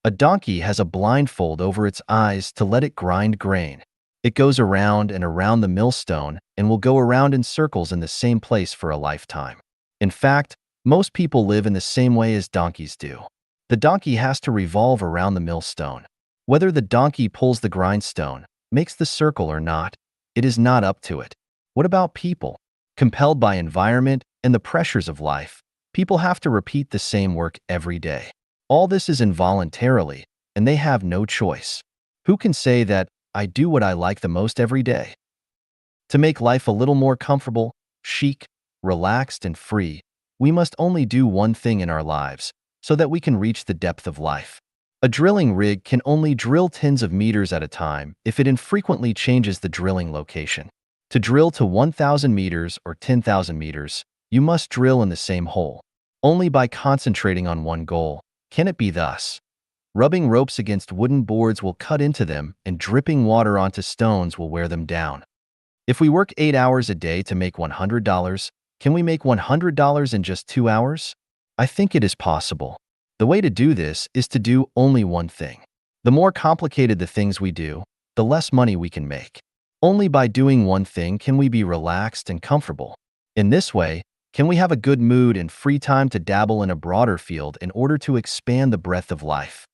A donkey has a blindfold over its eyes to let it grind grain. It goes around and around the millstone and will go around in circles in the same place for a lifetime. In fact, most people live in the same way as donkeys do. The donkey has to revolve around the millstone. Whether the donkey pulls the grindstone, makes the circle or not, it is not up to it. What about people? Compelled by environment and the pressures of life, people have to repeat the same work every day. All this is involuntarily, and they have no choice. Who can say that I do what I like the most every day? To make life a little more comfortable, chic, relaxed, and free, we must only do one thing in our lives so that we can reach the depth of life. A drilling rig can only drill tens of meters at a time if it infrequently changes the drilling location. To drill to 1,000 meters or 10,000 meters, you must drill in the same hole. Only by concentrating on one goal can it be thus. Rubbing ropes against wooden boards will cut into them, and dripping water onto stones will wear them down. If we work 8 hours a day to make $100, can we make $100 in just 2 hours? I think it is possible. The way to do this is to do only one thing. The more complicated the things we do, the less money we can make. Only by doing one thing can we be relaxed and comfortable. In this way, can we have a good mood and free time to dabble in a broader field in order to expand the breadth of life.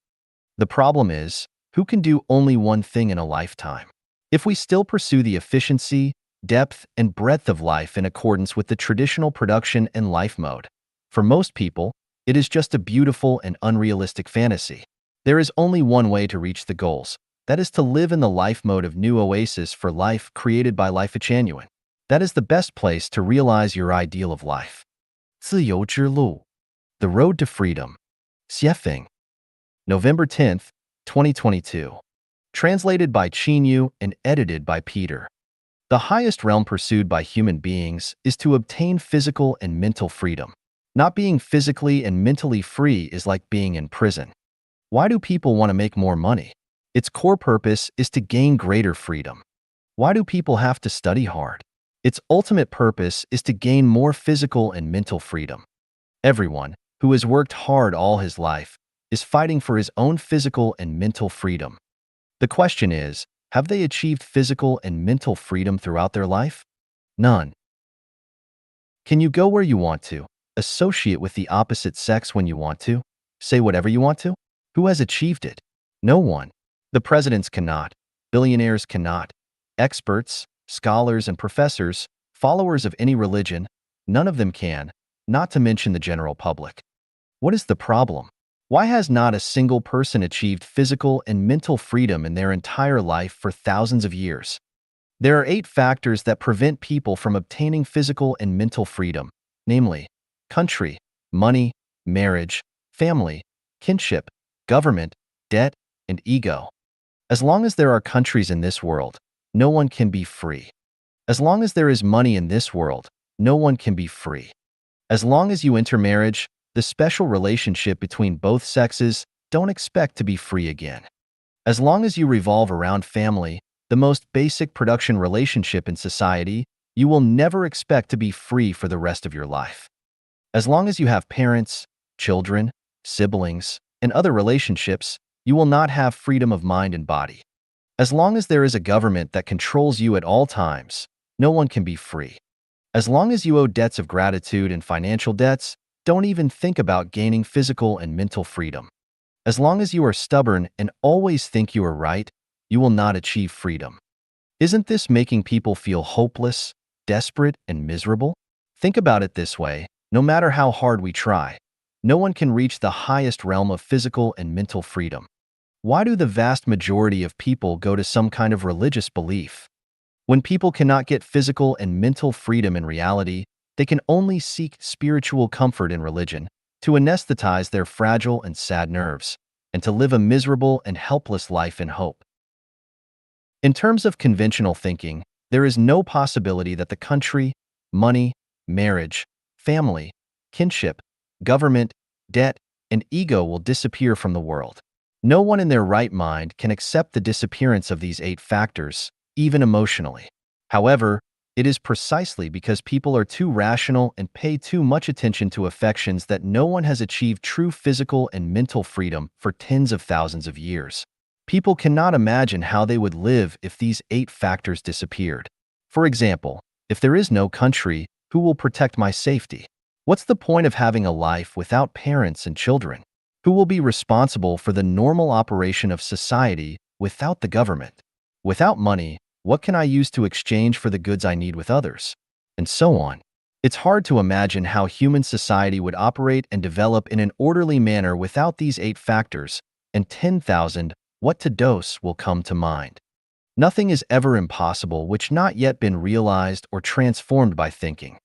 The problem is, who can do only one thing in a lifetime? If we still pursue the efficiency, depth, and breadth of life in accordance with the traditional production and life mode, for most people, it is just a beautiful and unrealistic fantasy. There is only one way to reach the goals, that is to live in the life mode of New Oasis for Life created by Life Genuine. That is the best place to realize your ideal of life. 自由之路 The Road to Freedom. Xiefeng. November 10th, 2022. Translated by Qinyu and edited by Peter. The highest realm pursued by human beings is to obtain physical and mental freedom. Not being physically and mentally free is like being in prison. Why do people want to make more money? Its core purpose is to gain greater freedom. Why do people have to study hard? Its ultimate purpose is to gain more physical and mental freedom. Everyone who has worked hard all his life is fighting for his own physical and mental freedom. The question is, have they achieved physical and mental freedom throughout their life? None. Can you go where you want to, associate with the opposite sex when you want to, say whatever you want to? Who has achieved it? No one. The presidents cannot, billionaires cannot, experts, scholars and professors, followers of any religion, none of them can, not to mention the general public. What is the problem? Why has not a single person achieved physical and mental freedom in their entire life for thousands of years? There are 8 factors that prevent people from obtaining physical and mental freedom, namely, country, money, marriage, family, kinship, government, debt, and ego. As long as there are countries in this world, no one can be free. As long as there is money in this world, no one can be free. As long as you enter marriage, the special relationship between both sexes, don't expect to be free again. As long as you revolve around family, the most basic production relationship in society, you will never expect to be free for the rest of your life. As long as you have parents, children, siblings, and other relationships, you will not have freedom of mind and body. As long as there is a government that controls you at all times, no one can be free. As long as you owe debts of gratitude and financial debts, don't even think about gaining physical and mental freedom. As long as you are stubborn and always think you are right, you will not achieve freedom. Isn't this making people feel hopeless, desperate, and miserable? Think about it this way, no matter how hard we try, no one can reach the highest realm of physical and mental freedom. Why do the vast majority of people go to some kind of religious belief? When people cannot get physical and mental freedom in reality, they can only seek spiritual comfort in religion to anesthetize their fragile and sad nerves, and to live a miserable and helpless life in hope. In terms of conventional thinking, there is no possibility that the country, money, marriage, family, kinship, government, debt, and ego will disappear from the world. No one in their right mind can accept the disappearance of these 8 factors, even emotionally. However, it is precisely because people are too rational and pay too much attention to affections that no one has achieved true physical and mental freedom for tens of thousands of years. People cannot imagine how they would live if these 8 factors disappeared. For example, if there is no country, who will protect my safety? What's the point of having a life without parents and children? Who will be responsible for the normal operation of society without the government? Without money, what can I use to exchange for the goods I need with others? And so on. It's hard to imagine how human society would operate and develop in an orderly manner without these 8 factors, and 10,000 what to dose will come to mind. Nothing is ever impossible which not yet been realized or transformed by thinking.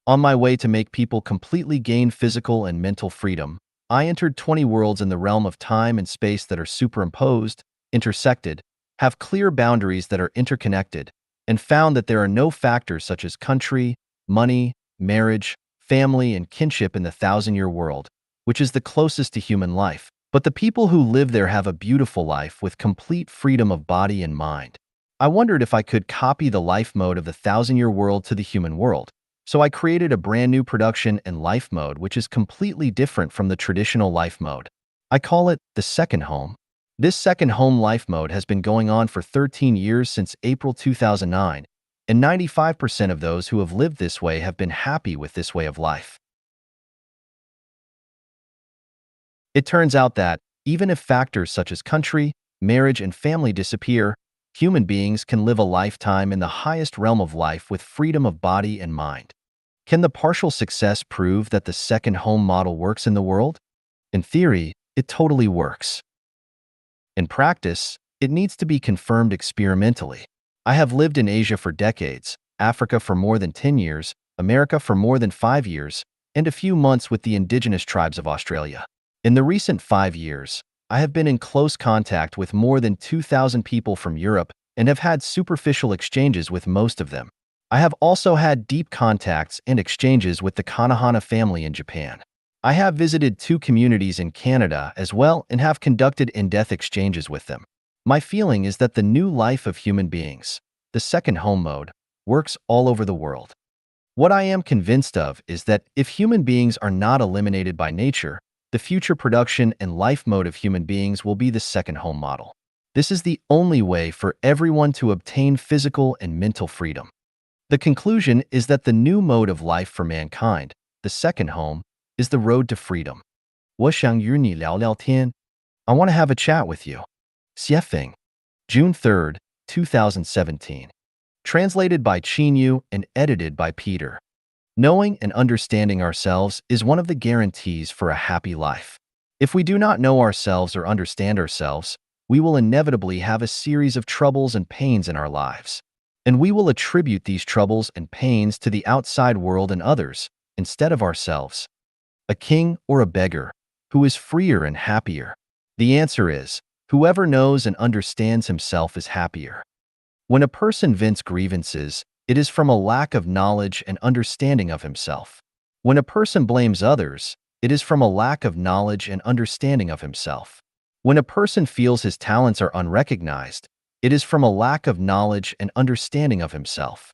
On my way to make people completely gain physical and mental freedom, I entered 20 worlds in the realm of time and space that are superimposed, intersected, have clear boundaries that are interconnected, and found that there are no factors such as country, money, marriage, family, and kinship in the 1,000-year world, which is the closest to human life. But the people who live there have a beautiful life with complete freedom of body and mind. I wondered if I could copy the life mode of the 1,000-year world to the human world, so I created a brand new production and life mode which is completely different from the traditional life mode. I call it the second home. This second home life mode has been going on for 13 years since April 2009, and 95% of those who have lived this way have been happy with this way of life. It turns out that, even if factors such as country, marriage, and family disappear, human beings can live a lifetime in the highest realm of life with freedom of body and mind. Can the partial success prove that the second home model works in the world? In theory, it totally works. In practice, it needs to be confirmed experimentally. I have lived in Asia for decades, Africa for more than 10 years, America for more than 5 years, and a few months with the indigenous tribes of Australia. In the recent 5 years, I have been in close contact with more than 2,000 people from Europe and have had superficial exchanges with most of them. I have also had deep contacts and exchanges with the Kanahana family in Japan. I have visited 2 communities in Canada as well and have conducted in-depth exchanges with them. My feeling is that the new life of human beings, the second home mode, works all over the world. What I am convinced of is that if human beings are not eliminated by nature, the future production and life mode of human beings will be the second home model. This is the only way for everyone to obtain physical and mental freedom. The conclusion is that the new mode of life for mankind, the second home, is the road to freedom. 我想与你聊聊天. I want to have a chat with you. Xiefeng, June 3rd, 2017. Translated by Qinyu and edited by Peter. Knowing and understanding ourselves is one of the guarantees for a happy life. If we do not know ourselves or understand ourselves, we will inevitably have a series of troubles and pains in our lives. And we will attribute these troubles and pains to the outside world and others, instead of ourselves. A king or a beggar, who is freer and happier? The answer is, whoever knows and understands himself is happier. When a person vents grievances, it is from a lack of knowledge and understanding of himself. When a person blames others, it is from a lack of knowledge and understanding of himself. When a person feels his talents are unrecognized, it is from a lack of knowledge and understanding of himself.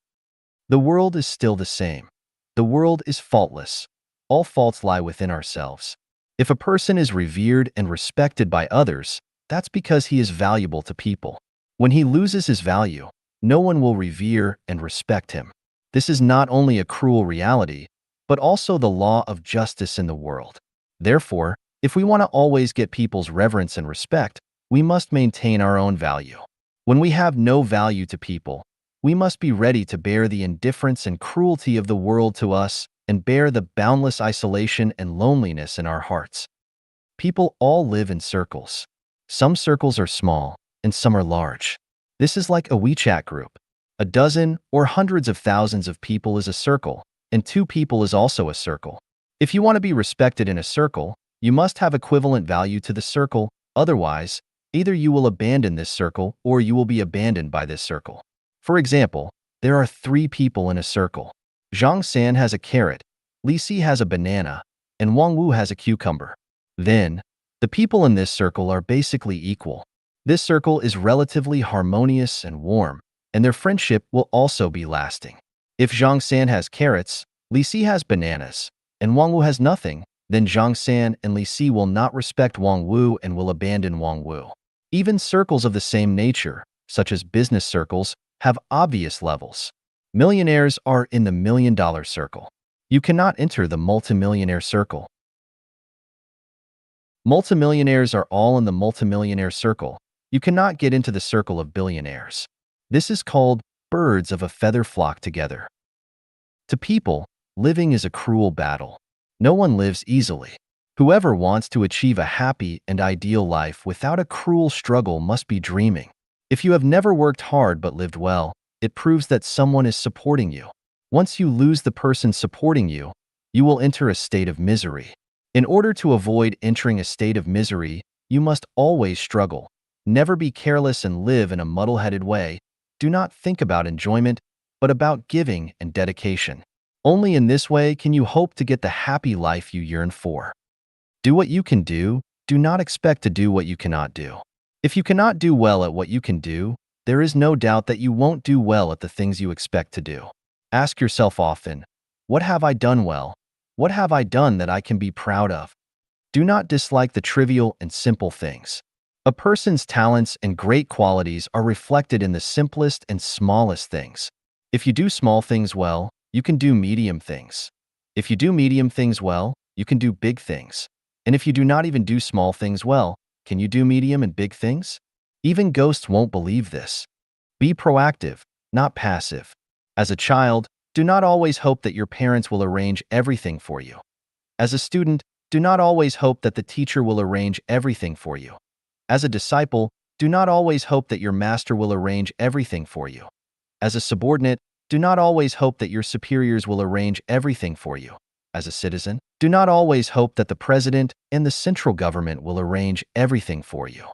The world is still the same. The world is faultless. All faults lie within ourselves. If a person is revered and respected by others, that's because he is valuable to people. When he loses his value, no one will revere and respect him. This is not only a cruel reality, but also the law of justice in the world. Therefore, if we want to always get people's reverence and respect, we must maintain our own value. When we have no value to people, we must be ready to bear the indifference and cruelty of the world to us and bear the boundless isolation and loneliness in our hearts. People all live in circles. Some circles are small, and some are large. This is like a WeChat group. A dozen or hundreds of thousands of people is a circle, and 2 people is also a circle. If you want to be respected in a circle, you must have equivalent value to the circle, otherwise, either you will abandon this circle or you will be abandoned by this circle. For example, there are 3 people in a circle. Zhang San has a carrot, Li Si has a banana, and Wang Wu has a cucumber. Then, the people in this circle are basically equal. This circle is relatively harmonious and warm, and their friendship will also be lasting. If Zhang San has carrots, Li Si has bananas, and Wang Wu has nothing, then Zhang San and Li Si will not respect Wang Wu and will abandon Wang Wu. Even circles of the same nature, such as business circles, have obvious levels. Millionaires are in the $1,000,000 circle. You cannot enter the multimillionaire circle. Multimillionaires are all in the multimillionaire circle. You cannot get into the circle of billionaires. This is called birds of a feather flock together. To people, living is a cruel battle. No one lives easily. Whoever wants to achieve a happy and ideal life without a cruel struggle must be dreaming. If you have never worked hard but lived well, it proves that someone is supporting you. Once you lose the person supporting you, you will enter a state of misery. In order to avoid entering a state of misery, you must always struggle. Never be careless and live in a muddle-headed way. Do not think about enjoyment, but about giving and dedication. Only in this way can you hope to get the happy life you yearn for. Do what you can do. Do not expect to do what you cannot do. If you cannot do well at what you can do, there is no doubt that you won't do well at the things you expect to do. Ask yourself often, what have I done well? What have I done that I can be proud of? Do not dislike the trivial and simple things. A person's talents and great qualities are reflected in the simplest and smallest things. If you do small things well, you can do medium things. If you do medium things well, you can do big things. And if you do not even do small things well, can you do medium and big things? Even ghosts won't believe this. Be proactive, not passive. As a child, do not always hope that your parents will arrange everything for you. As a student, do not always hope that the teacher will arrange everything for you. As a disciple, do not always hope that your master will arrange everything for you. As a subordinate, Do not always hope that your superiors will arrange everything for you. As a citizen, do not always hope that the president and the central government will arrange everything for you.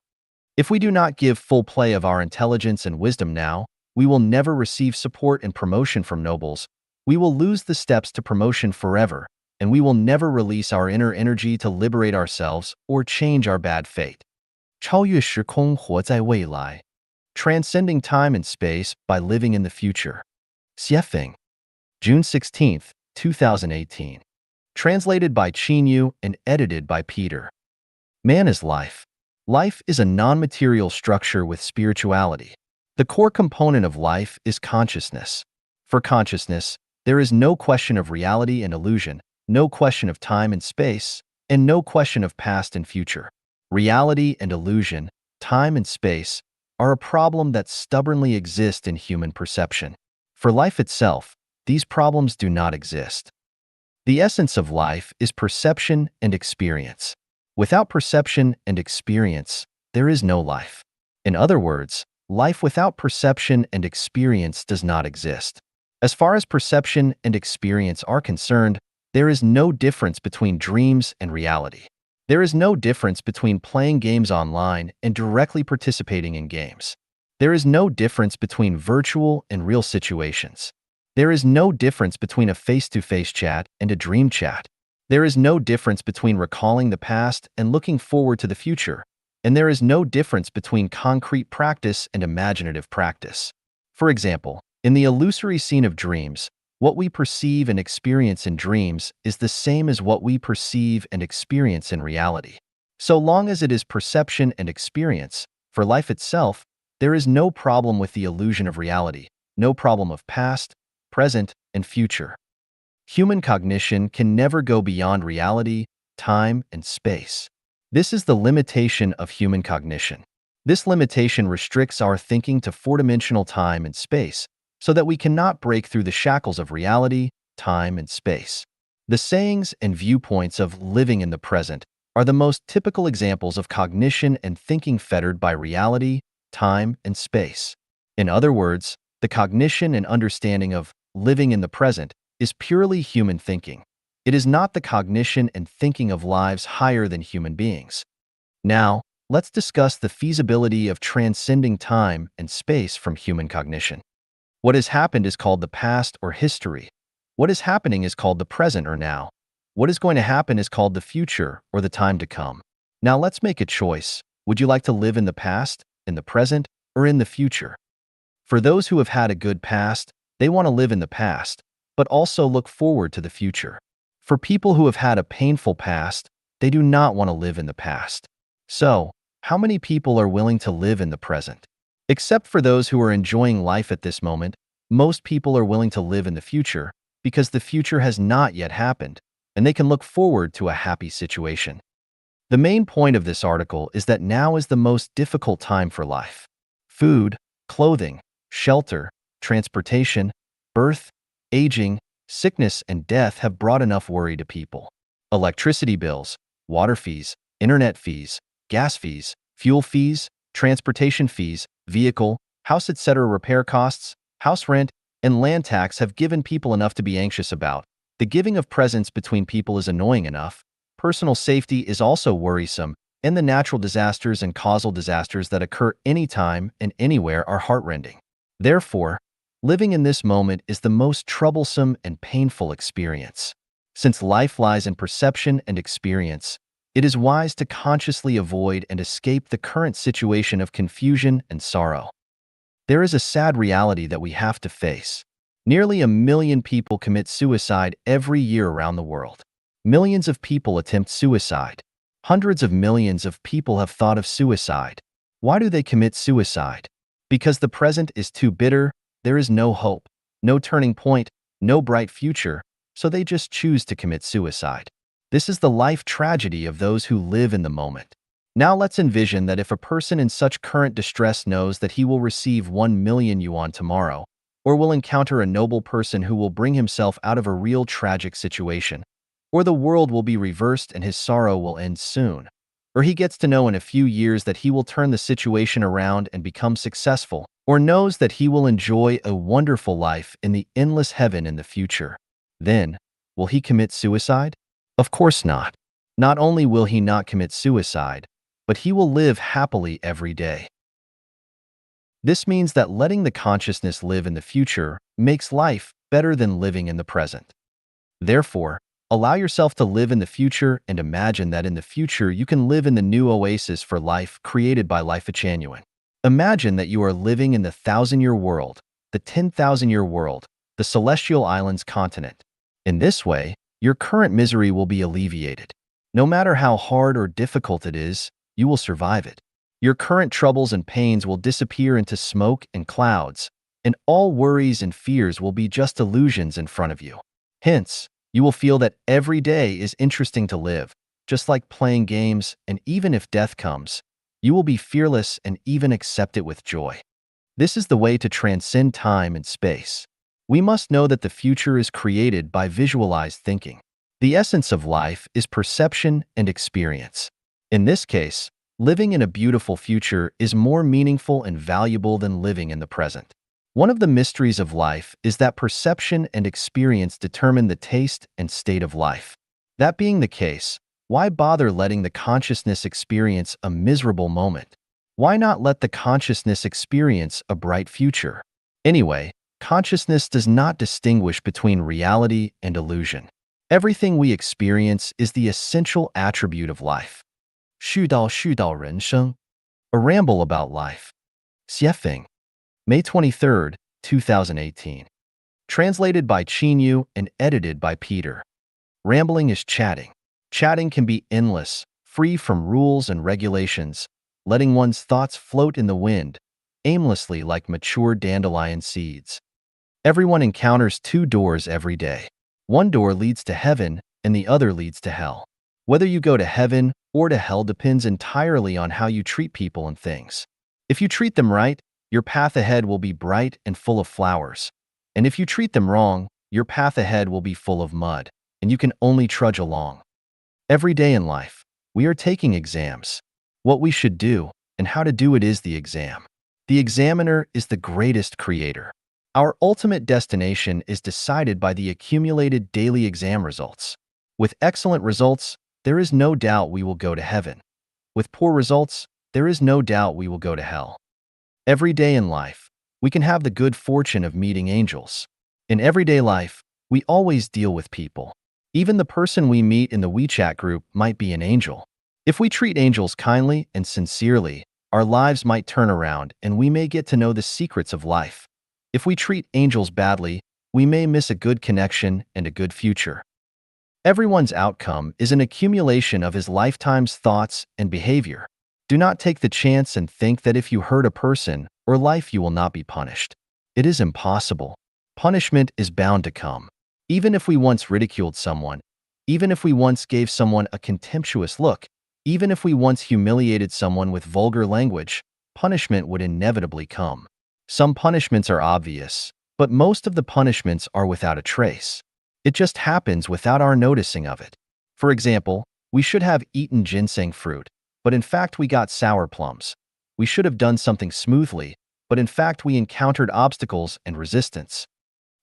If we do not give full play of our intelligence and wisdom now, we will never receive support and promotion from nobles. We will lose the steps to promotion forever, and we will never release our inner energy to liberate ourselves or change our bad fate. 超越时空，活在未来。 Transcending time and space by living in the future. Xiefeng, June 16th, 2018. Translated by Qinyu and edited by Peter. Man is life. Life is a non-material structure with spirituality. The core component of life is consciousness. For consciousness, there is no question of reality and illusion, no question of time and space, and no question of past and future. Reality and illusion, time and space, are a problem that stubbornly exist in human perception. For life itself, these problems do not exist. The essence of life is perception and experience. Without perception and experience, there is no life. In other words, life without perception and experience does not exist. As far as perception and experience are concerned, there is no difference between dreams and reality. There is no difference between playing games online and directly participating in games. There is no difference between virtual and real situations. There is no difference between a face-to-face chat and a dream chat. There is no difference between recalling the past and looking forward to the future. And there is no difference between concrete practice and imaginative practice. For example, in the illusory scene of dreams, what we perceive and experience in dreams is the same as what we perceive and experience in reality. So long as it is perception and experience, for life itself, there is no problem with the illusion of reality, no problem of past, present, and future. Human cognition can never go beyond reality, time, and space. This is the limitation of human cognition. This limitation restricts our thinking to four-dimensional time and space, so that we cannot break through the shackles of reality, time, and space. The sayings and viewpoints of living in the present are the most typical examples of cognition and thinking fettered by reality, time, and space. In other words, the cognition and understanding of living in the present is purely human thinking. It is not the cognition and thinking of lives higher than human beings. Now, let's discuss the feasibility of transcending time and space from human cognition. What has happened is called the past or history. What is happening is called the present or now. What is going to happen is called the future or the time to come. Now let's make a choice. Would you like to live in the past, in the present, or in the future? For those who have had a good past, they want to live in the past, but also look forward to the future. For people who have had a painful past, they do not want to live in the past. So, how many people are willing to live in the present? Except for those who are enjoying life at this moment, most people are willing to live in the future because the future has not yet happened, and they can look forward to a happy situation. The main point of this article is that now is the most difficult time for life. Food, clothing, shelter, transportation, birth, aging, sickness, and death have brought enough worry to people. Electricity bills, water fees, internet fees, gas fees, fuel fees, transportation fees, vehicle, house etc. repair costs, house rent, and land tax have given people enough to be anxious about. The giving of presents between people is annoying enough. Personal safety is also worrisome, and the natural disasters and causal disasters that occur anytime and anywhere are heartrending. Therefore, living in this moment is the most troublesome and painful experience. Since life lies in perception and experience, it is wise to consciously avoid and escape the current situation of confusion and sorrow. There is a sad reality that we have to face. Nearly 1 million people commit suicide every year around the world. Millions of people attempt suicide. Hundreds of millions of people have thought of suicide. Why do they commit suicide? Because the present is too bitter, there is no hope, no turning point, no bright future, so they just choose to commit suicide. This is the life tragedy of those who live in the moment. Now let's envision that if a person in such current distress knows that he will receive 1 million yuan tomorrow, or will encounter a noble person who will bring himself out of a real tragic situation, or the world will be reversed and his sorrow will end soon. or he gets to know in a few years that he will turn the situation around and become successful, or knows that he will enjoy a wonderful life in the endless heaven in the future. Then, will he commit suicide? Of course not. Not only will he not commit suicide, but he will live happily every day. This means that letting the consciousness live in the future makes life better than living in the present. Therefore, allow yourself to live in the future and imagine that in the future you can live in the new oasis for life created by Life Genuine. Imagine that you are living in the 1,000-year world, the 10,000-year world, the Celestial Islands continent. In this way, your current misery will be alleviated. No matter how hard or difficult it is, you will survive it. Your current troubles and pains will disappear into smoke and clouds, and all worries and fears will be just illusions in front of you. Hence, you will feel that every day is interesting to live, just like playing games, and even if death comes, you will be fearless and even accept it with joy. This is the way to transcend time and space. We must know that the future is created by visualized thinking. The essence of life is perception and experience. In this case, living in a beautiful future is more meaningful and valuable than living in the present. One of the mysteries of life is that perception and experience determine the taste and state of life. That being the case, why bother letting the consciousness experience a miserable moment? Why not let the consciousness experience a bright future? Anyway, consciousness does not distinguish between reality and illusion. Everything we experience is the essential attribute of life. 絮叨人生 A ramble about life. Xiefeng. May 23, 2018. Translated by Qinyu and edited by Peter. Rambling is chatting. Chatting can be endless, free from rules and regulations, letting one's thoughts float in the wind, aimlessly like mature dandelion seeds. Everyone encounters two doors every day. One door leads to heaven, and the other leads to hell. Whether you go to heaven or to hell depends entirely on how you treat people and things. If you treat them right, your path ahead will be bright and full of flowers. And if you treat them wrong, your path ahead will be full of mud, and you can only trudge along. Every day in life, we are taking exams. What we should do and how to do it is the exam. The examiner is the greatest creator. Our ultimate destination is decided by the accumulated daily exam results. With excellent results, there is no doubt we will go to heaven. With poor results, there is no doubt we will go to hell. Every day in life, we can have the good fortune of meeting angels. In everyday life, we always deal with people. Even the person we meet in the WeChat group might be an angel. If we treat angels kindly and sincerely, our lives might turn around and we may get to know the secrets of life. If we treat angels badly, we may miss a good connection and a good future. Everyone's outcome is an accumulation of his lifetime's thoughts and behavior. Do not take the chance and think that if you hurt a person or life you will not be punished. It is impossible. Punishment is bound to come. Even if we once ridiculed someone, even if we once gave someone a contemptuous look, even if we once humiliated someone with vulgar language, punishment would inevitably come. Some punishments are obvious, but most of the punishments are without a trace. It just happens without our noticing of it. For example, we should have eaten ginseng fruit, but in fact we got sour plums. We should have done something smoothly, but in fact we encountered obstacles and resistance.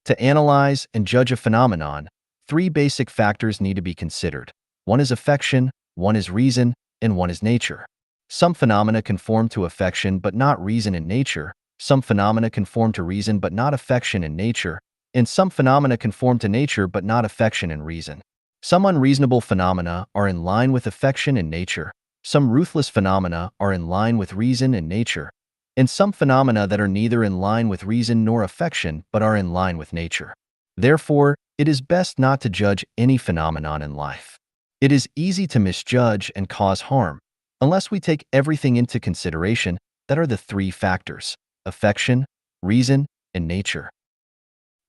To analyze and judge a phenomenon, three basic factors need to be considered. One is affection, one is reason, and one is nature. Some phenomena conform to affection but not reason in nature. Some phenomena conform to reason but not affection in nature. And some phenomena conform to nature but not affection and reason. Some unreasonable phenomena are in line with affection and nature. Some ruthless phenomena are in line with reason and nature. And some phenomena that are neither in line with reason nor affection but are in line with nature. Therefore, it is best not to judge any phenomenon in life. It is easy to misjudge and cause harm, unless we take everything into consideration that are the three factors: affection, reason, and nature.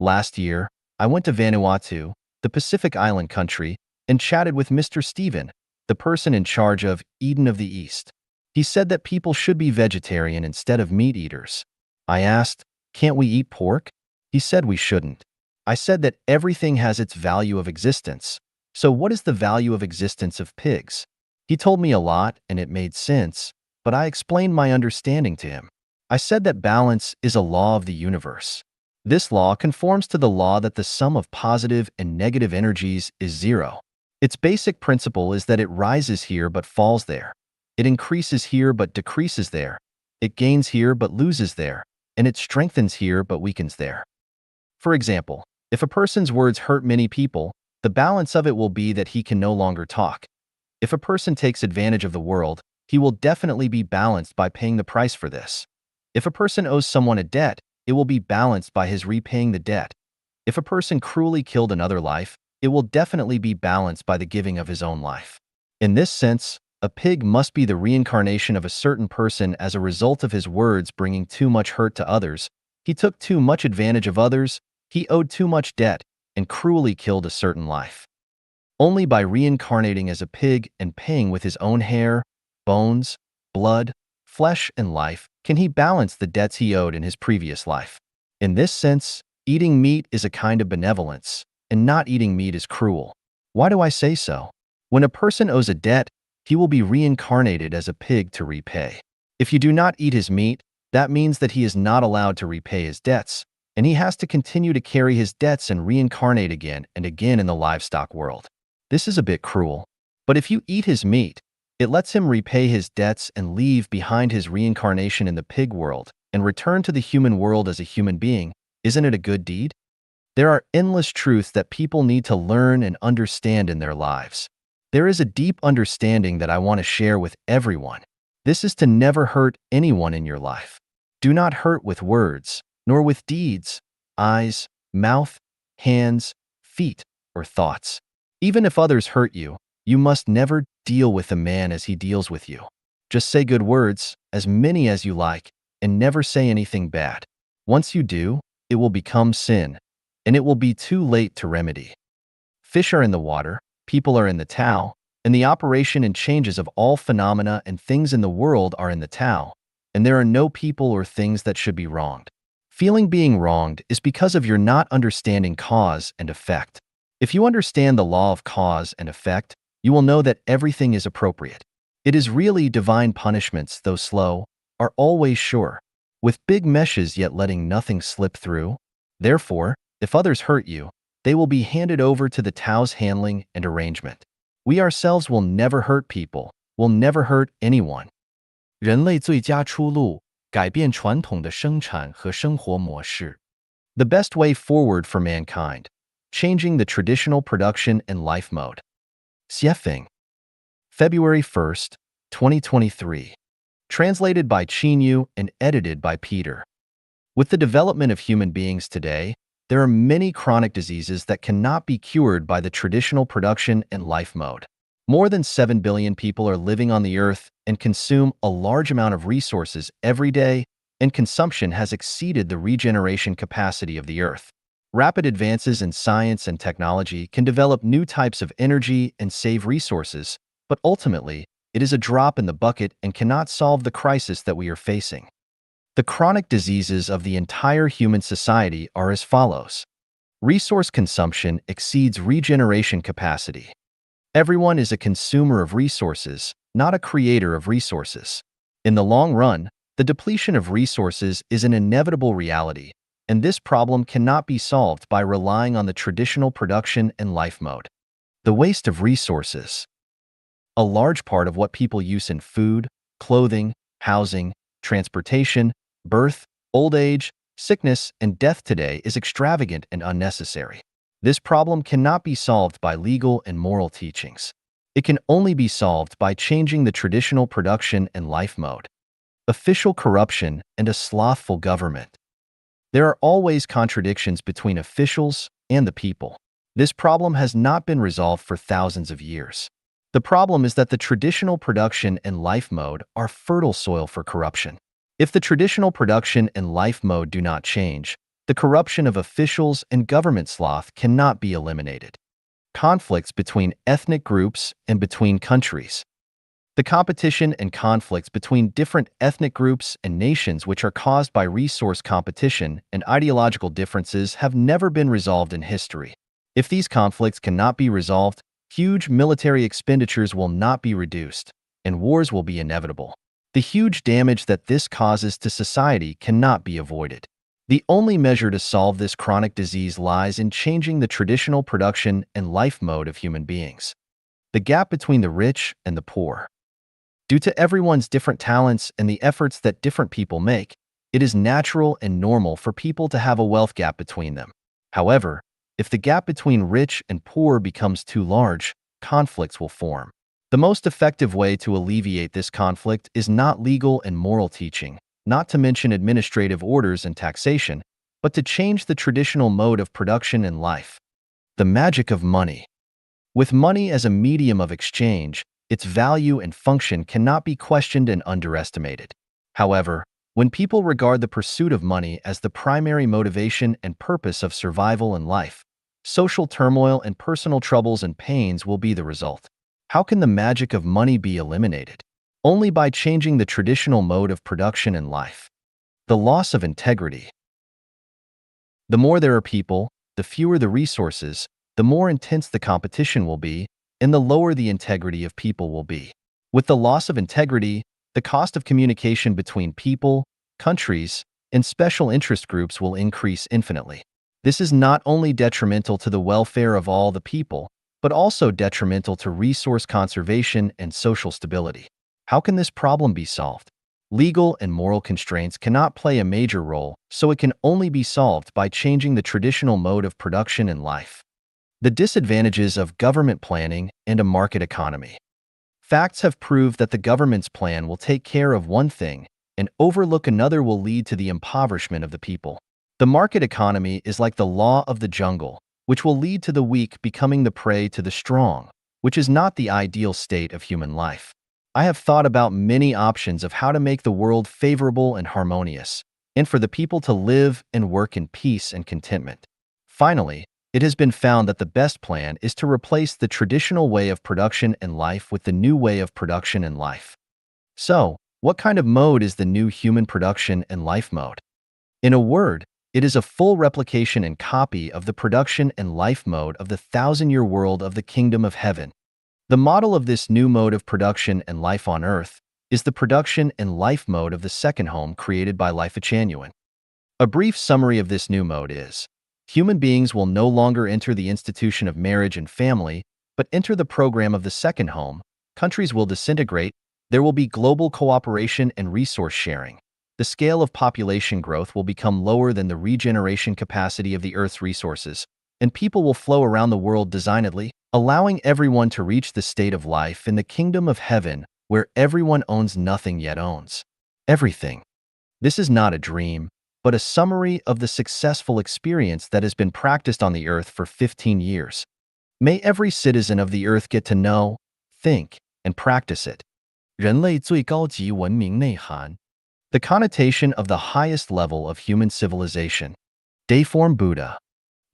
Last year, I went to Vanuatu, the Pacific Island country, and chatted with Mr. Steven, the person in charge of Eden of the East. He said that people should be vegetarian instead of meat eaters. I asked, "Can't we eat pork?" He said we shouldn't. I said that everything has its value of existence. So what is the value of existence of pigs? He told me a lot and it made sense, but I explained my understanding to him. I said that balance is a law of the universe. This law conforms to the law that the sum of positive and negative energies is zero. Its basic principle is that it rises here but falls there. It increases here but decreases there. It gains here but loses there. And it strengthens here but weakens there. For example, if a person's words hurt many people, the balance of it will be that he can no longer talk. If a person takes advantage of the world, he will definitely be balanced by paying the price for this. If a person owes someone a debt, it will be balanced by his repaying the debt. If a person cruelly killed another life, it will definitely be balanced by the giving of his own life. In this sense, a pig must be the reincarnation of a certain person as a result of his words bringing too much hurt to others. He took too much advantage of others, he owed too much debt, and cruelly killed a certain life. Only by reincarnating as a pig and paying with his own hair, bones, blood, flesh, and life can he balance the debts he owed in his previous life. In this sense, eating meat is a kind of benevolence, and not eating meat is cruel. Why do I say so? When a person owes a debt, he will be reincarnated as a pig to repay. If you do not eat his meat, that means that he is not allowed to repay his debts, and he has to continue to carry his debts and reincarnate again and again in the livestock world. This is a bit cruel, but if you eat his meat, it lets him repay his debts and leave behind his reincarnation in the pig world and return to the human world as a human being. Isn't it a good deed? There are endless truths that people need to learn and understand in their lives. There is a deep understanding that I want to share with everyone. This is to never hurt anyone in your life. Do not hurt with words, nor with deeds, eyes, mouth, hands, feet, or thoughts. Even if others hurt you, you must never deal with a man as he deals with you. Just say good words, as many as you like, and never say anything bad. Once you do, it will become sin, and it will be too late to remedy. Fish are in the water, people are in the Tao, and the operation and changes of all phenomena and things in the world are in the Tao, and there are no people or things that should be wronged. Feeling being wronged is because of your not understanding cause and effect. If you understand the law of cause and effect, you will know that everything is appropriate. It is really divine punishments, though slow, are always sure, with big meshes yet letting nothing slip through. Therefore, if others hurt you, they will be handed over to the Tao's handling and arrangement. We ourselves will never hurt people, will never hurt anyone. 人类最佳出路，改变传统的生产和生活模式。 The best way forward for mankind, changing the traditional production and life mode. Xiefeng. February 1st, 2023. Translated by Qinyu and edited by Peter. With the development of human beings today, there are many chronic diseases that cannot be cured by the traditional production and life mode. More than 7 billion people are living on the earth and consume a large amount of resources every day, and consumption has exceeded the regeneration capacity of the earth. Rapid advances in science and technology can develop new types of energy and save resources, but ultimately, it is a drop in the bucket and cannot solve the crisis that we are facing. The chronic diseases of the entire human society are as follows. Resource consumption exceeds regeneration capacity. Everyone is a consumer of resources, not a creator of resources. In the long run, the depletion of resources is an inevitable reality, and this problem cannot be solved by relying on the traditional production and life mode. The waste of resources. A large part of what people use in food, clothing, housing, transportation, birth, old age, sickness, and death today is extravagant and unnecessary. This problem cannot be solved by legal and moral teachings. It can only be solved by changing the traditional production and life mode. Official corruption and a slothful government. There are always contradictions between officials and the people. This problem has not been resolved for thousands of years. The problem is that the traditional production and life mode are fertile soil for corruption. If the traditional production and life mode do not change, the corruption of officials and government sloth cannot be eliminated. Conflicts between ethnic groups and between countries. The competition and conflicts between different ethnic groups and nations which are caused by resource competition and ideological differences have never been resolved in history. If these conflicts cannot be resolved, Huge military expenditures will not be reduced, and wars will be inevitable. The huge damage that this causes to society cannot be avoided. The only measure to solve this chronic disease lies in changing the traditional production and life mode of human beings. The gap between the rich and the poor. Due to everyone's different talents and the efforts that different people make, it is natural and normal for people to have a wealth gap between them. However, if the gap between rich and poor becomes too large, conflicts will form. The most effective way to alleviate this conflict is not legal and moral teaching, not to mention administrative orders and taxation, but to change the traditional mode of production and life. The magic of money. With money as a medium of exchange, its value and function cannot be questioned and underestimated. However, when people regard the pursuit of money as the primary motivation and purpose of survival and life, social turmoil and personal troubles and pains will be the result. How can the magic of money be eliminated? Only by changing the traditional mode of production and life. The loss of integrity. The more there are people, the fewer the resources, the more intense the competition will be, and the lower the integrity of people will be. With the loss of integrity, the cost of communication between people, countries, and special interest groups will increase infinitely. This is not only detrimental to the welfare of all the people, but also detrimental to resource conservation and social stability. How can this problem be solved? Legal and moral constraints cannot play a major role, so it can only be solved by changing the traditional mode of production and life. The disadvantages of government planning and a market economy. Facts have proved that the government's plan will take care of one thing and overlook another will lead to the impoverishment of the people. The market economy is like the law of the jungle, which will lead to the weak becoming the prey to the strong, which is not the ideal state of human life. I have thought about many options of how to make the world favorable and harmonious, and for the people to live and work in peace and contentment. Finally, it has been found that the best plan is to replace the traditional way of production and life with the new way of production and life. So, what kind of mode is the new human production and life mode? In a word, it is a full replication and copy of the production and life mode of the thousand-year world of the kingdom of heaven. The model of this new mode of production and life on earth is the production and life mode of the second home created by Life Echanuan. A brief summary of this new mode is: human beings will no longer enter the institution of marriage and family, but enter the program of the second home. Countries will disintegrate. There will be global cooperation and resource sharing. The scale of population growth will become lower than the regeneration capacity of the Earth's resources, and people will flow around the world designedly, allowing everyone to reach the state of life in the kingdom of heaven, where everyone owns nothing yet owns everything. This is not a dream, but a summary of the successful experience that has been practiced on the earth for 15 years. May every citizen of the earth get to know, think, and practice it. 人类最高级文明内涵 The connotation of the highest level of human civilization. Dayform Buddha.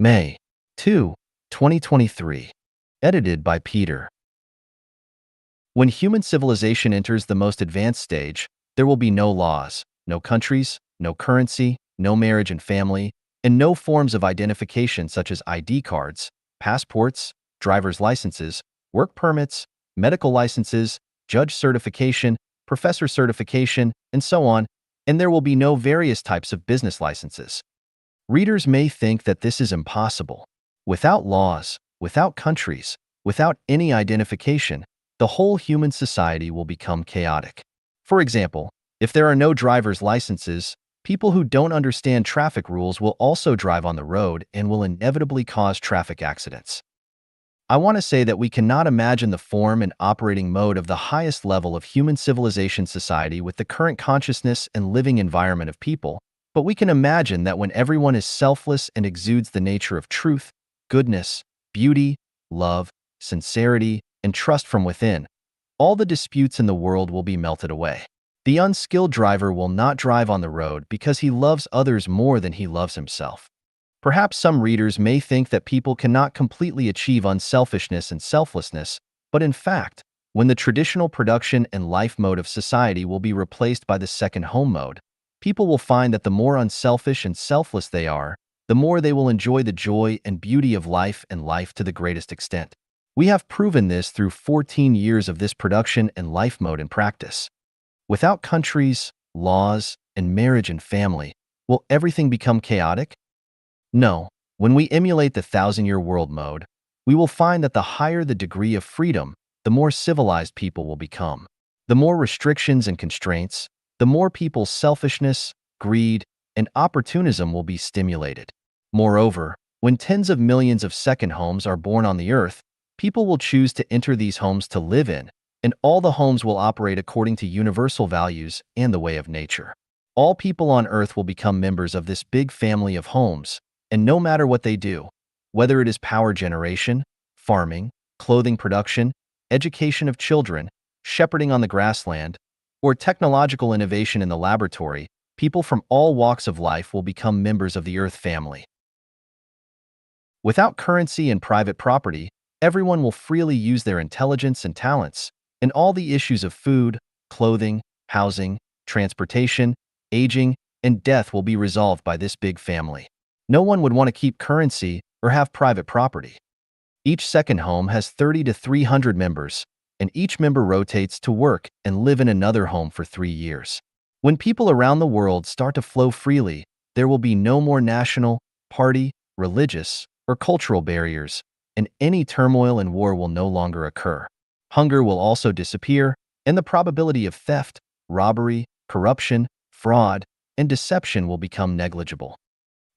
May 2, 2023. Edited by Peter. When human civilization enters the most advanced stage, there will be no laws, no countries, no currency, no marriage and family, and no forms of identification such as ID cards, passports, driver's licenses, work permits, medical licenses, judge certification, professor certification, and so on, and there will be no various types of business licenses. Readers may think that this is impossible. Without laws, without countries, without any identification, the whole human society will become chaotic. For example, if there are no driver's licenses, people who don't understand traffic rules will also drive on the road and will inevitably cause traffic accidents. I want to say that we cannot imagine the form and operating mode of the highest level of human civilization society with the current consciousness and living environment of people, but we can imagine that when everyone is selfless and exudes the nature of truth, goodness, beauty, love, sincerity, and trust from within, all the disputes in the world will be melted away. The unskilled driver will not drive on the road because he loves others more than he loves himself. Perhaps some readers may think that people cannot completely achieve unselfishness and selflessness, but in fact, when the traditional production and life mode of society will be replaced by the second home mode, people will find that the more unselfish and selfless they are, the more they will enjoy the joy and beauty of life and life to the greatest extent. We have proven this through 14 years of this production and life mode in practice. Without countries, laws, and marriage and family, will everything become chaotic? No. When we emulate the thousand-year world mode, we will find that the higher the degree of freedom, the more civilized people will become. The more restrictions and constraints, the more people's selfishness, greed, and opportunism will be stimulated. Moreover, when tens of millions of second homes are born on the earth, people will choose to enter these homes to live in, and all the homes will operate according to universal values and the way of nature. All people on earth will become members of this big family of homes, and no matter what they do, whether it is power generation, farming, clothing production, education of children, shepherding on the grassland, or technological innovation in the laboratory, people from all walks of life will become members of the Earth family. Without currency and private property, everyone will freely use their intelligence and talents, and all the issues of food, clothing, housing, transportation, aging, and death will be resolved by this big family. No one would want to keep currency or have private property. Each second home has 30 to 300 members, and each member rotates to work and live in another home for 3 years. When people around the world start to flow freely, there will be no more national, party, religious, or cultural barriers, and any turmoil and war will no longer occur. Hunger will also disappear, and the probability of theft, robbery, corruption, fraud, and deception will become negligible.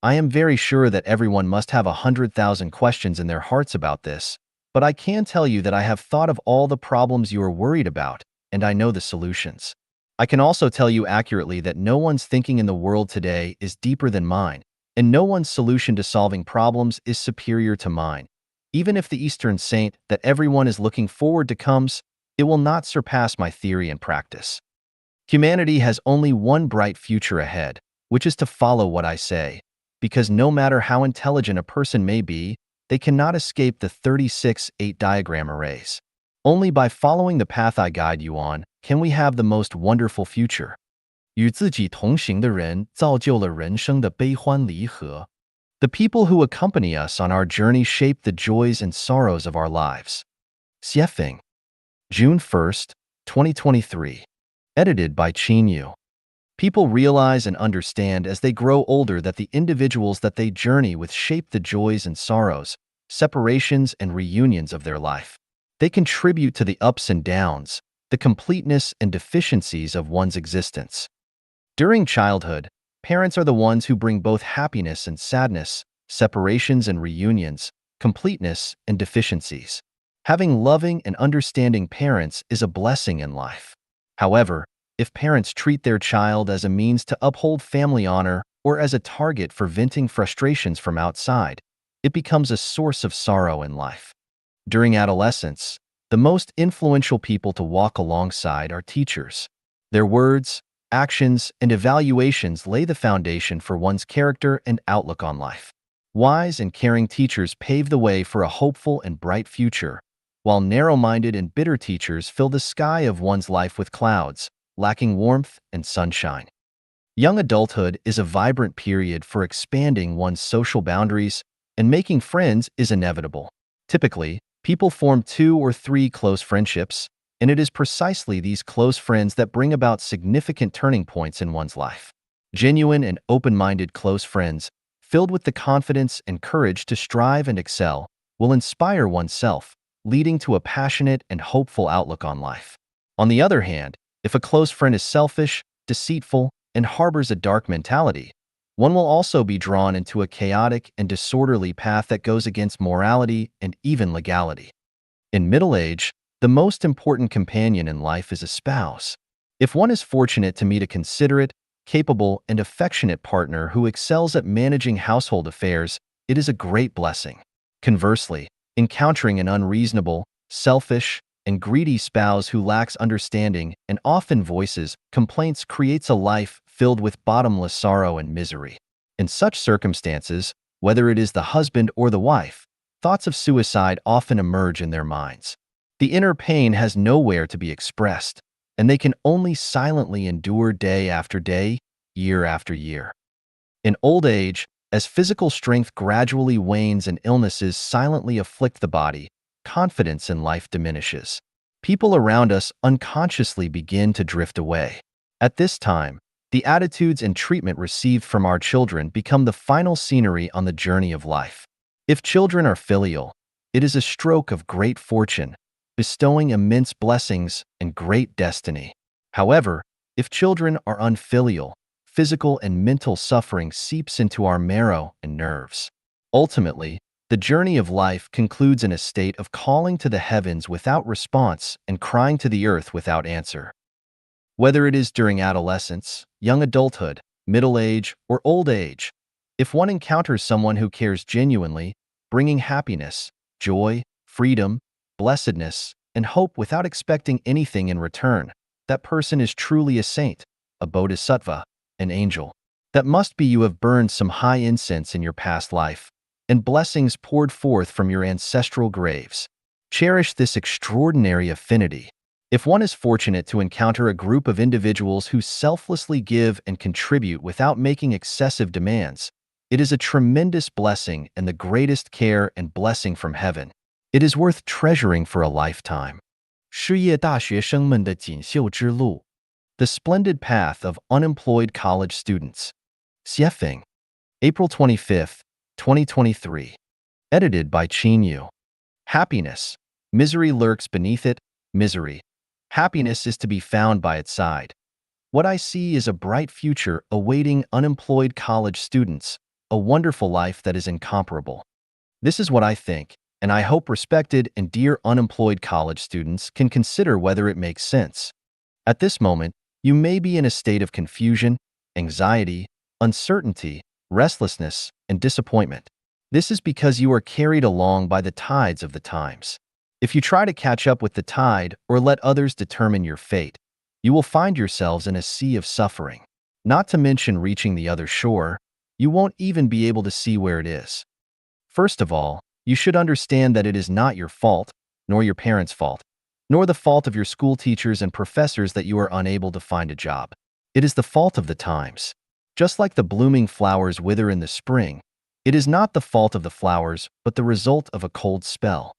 I am very sure that everyone must have 100,000 questions in their hearts about this, but I can tell you that I have thought of all the problems you are worried about, and I know the solutions. I can also tell you accurately that no one's thinking in the world today is deeper than mine, and no one's solution to solving problems is superior to mine. Even if the Eastern saint that everyone is looking forward to comes, it will not surpass my theory and practice. Humanity has only one bright future ahead, which is to follow what I say, because no matter how intelligent a person may be, they cannot escape the 36-8 diagram arrays. Only by following the path I guide you on can we have the most wonderful future. 与自己同行的人造就了人生的悲欢离合。The people who accompany us on our journey shape the joys and sorrows of our lives. Xiefeng. June 1st, 2023. Edited by Qin Yu. People realize and understand as they grow older that the individuals that they journey with shape the joys and sorrows, separations and reunions of their life. They contribute to the ups and downs, the completeness and deficiencies of one's existence. During childhood, parents are the ones who bring both happiness and sadness, separations and reunions, completeness and deficiencies. Having loving and understanding parents is a blessing in life. However, if parents treat their child as a means to uphold family honor or as a target for venting frustrations from outside, it becomes a source of sorrow in life. During adolescence, the most influential people to walk alongside are teachers. Their words, actions, and evaluations lay the foundation for one's character and outlook on life. Wise and caring teachers pave the way for a hopeful and bright future, while narrow-minded and bitter teachers fill the sky of one's life with clouds, lacking warmth and sunshine. Young adulthood is a vibrant period for expanding one's social boundaries, and making friends is inevitable. Typically, people form 2 or 3 close friendships, and it is precisely these close friends that bring about significant turning points in one's life. Genuine and open-minded close friends, filled with the confidence and courage to strive and excel, will inspire oneself, leading to a passionate and hopeful outlook on life. On the other hand, if a close friend is selfish, deceitful, and harbors a dark mentality, one will also be drawn into a chaotic and disorderly path that goes against morality and even legality. In middle age, the most important companion in life is a spouse. If one is fortunate to meet a considerate, capable, and affectionate partner who excels at managing household affairs, it is a great blessing. Conversely, encountering an unreasonable, selfish, and greedy spouse who lacks understanding and often voices complaints creates a life filled with bottomless sorrow and misery. In such circumstances, whether it is the husband or the wife, thoughts of suicide often emerge in their minds. The inner pain has nowhere to be expressed, and they can only silently endure day after day, year after year. In old age, as physical strength gradually wanes and illnesses silently afflict the body, confidence in life diminishes. People around us unconsciously begin to drift away. At this time, the attitudes and treatment received from our children become the final scenery on the journey of life. If children are filial, it is a stroke of great fortune, bestowing immense blessings and great destiny. However, if children are unfilial, physical and mental suffering seeps into our marrow and nerves. Ultimately, the journey of life concludes in a state of calling to the heavens without response and crying to the earth without answer. Whether it is during adolescence, young adulthood, middle age, or old age, if one encounters someone who cares genuinely, bringing happiness, joy, freedom, blessedness, and hope without expecting anything in return, that person is truly a saint, a bodhisattva, an angel. That must be you have burned some high incense in your past life, and blessings poured forth from your ancestral graves. Cherish this extraordinary affinity. If one is fortunate to encounter a group of individuals who selflessly give and contribute without making excessive demands, it is a tremendous blessing and the greatest care and blessing from heaven. It is worth treasuring for a lifetime. 失业大学生们的锦绣之路 The Splendid Path of Unemployed College Students. Xiefeng. April 25, 2023. Edited by Qin Yu. Happiness. Misery lurks beneath it. Misery. Happiness is to be found by its side. What I see is a bright future awaiting unemployed college students, a wonderful life that is incomparable. This is what I think, and I hope respected and dear unemployed college students can consider whether it makes sense. At this moment, you may be in a state of confusion, anxiety, uncertainty, restlessness, and disappointment. This is because you are carried along by the tides of the times. If you try to catch up with the tide or let others determine your fate, you will find yourselves in a sea of suffering. Not to mention reaching the other shore, you won't even be able to see where it is. First of all, you should understand that it is not your fault, nor your parents' fault, nor the fault of your school teachers and professors that you are unable to find a job. It is the fault of the times. Just like the blooming flowers wither in the spring, it is not the fault of the flowers, but the result of a cold spell.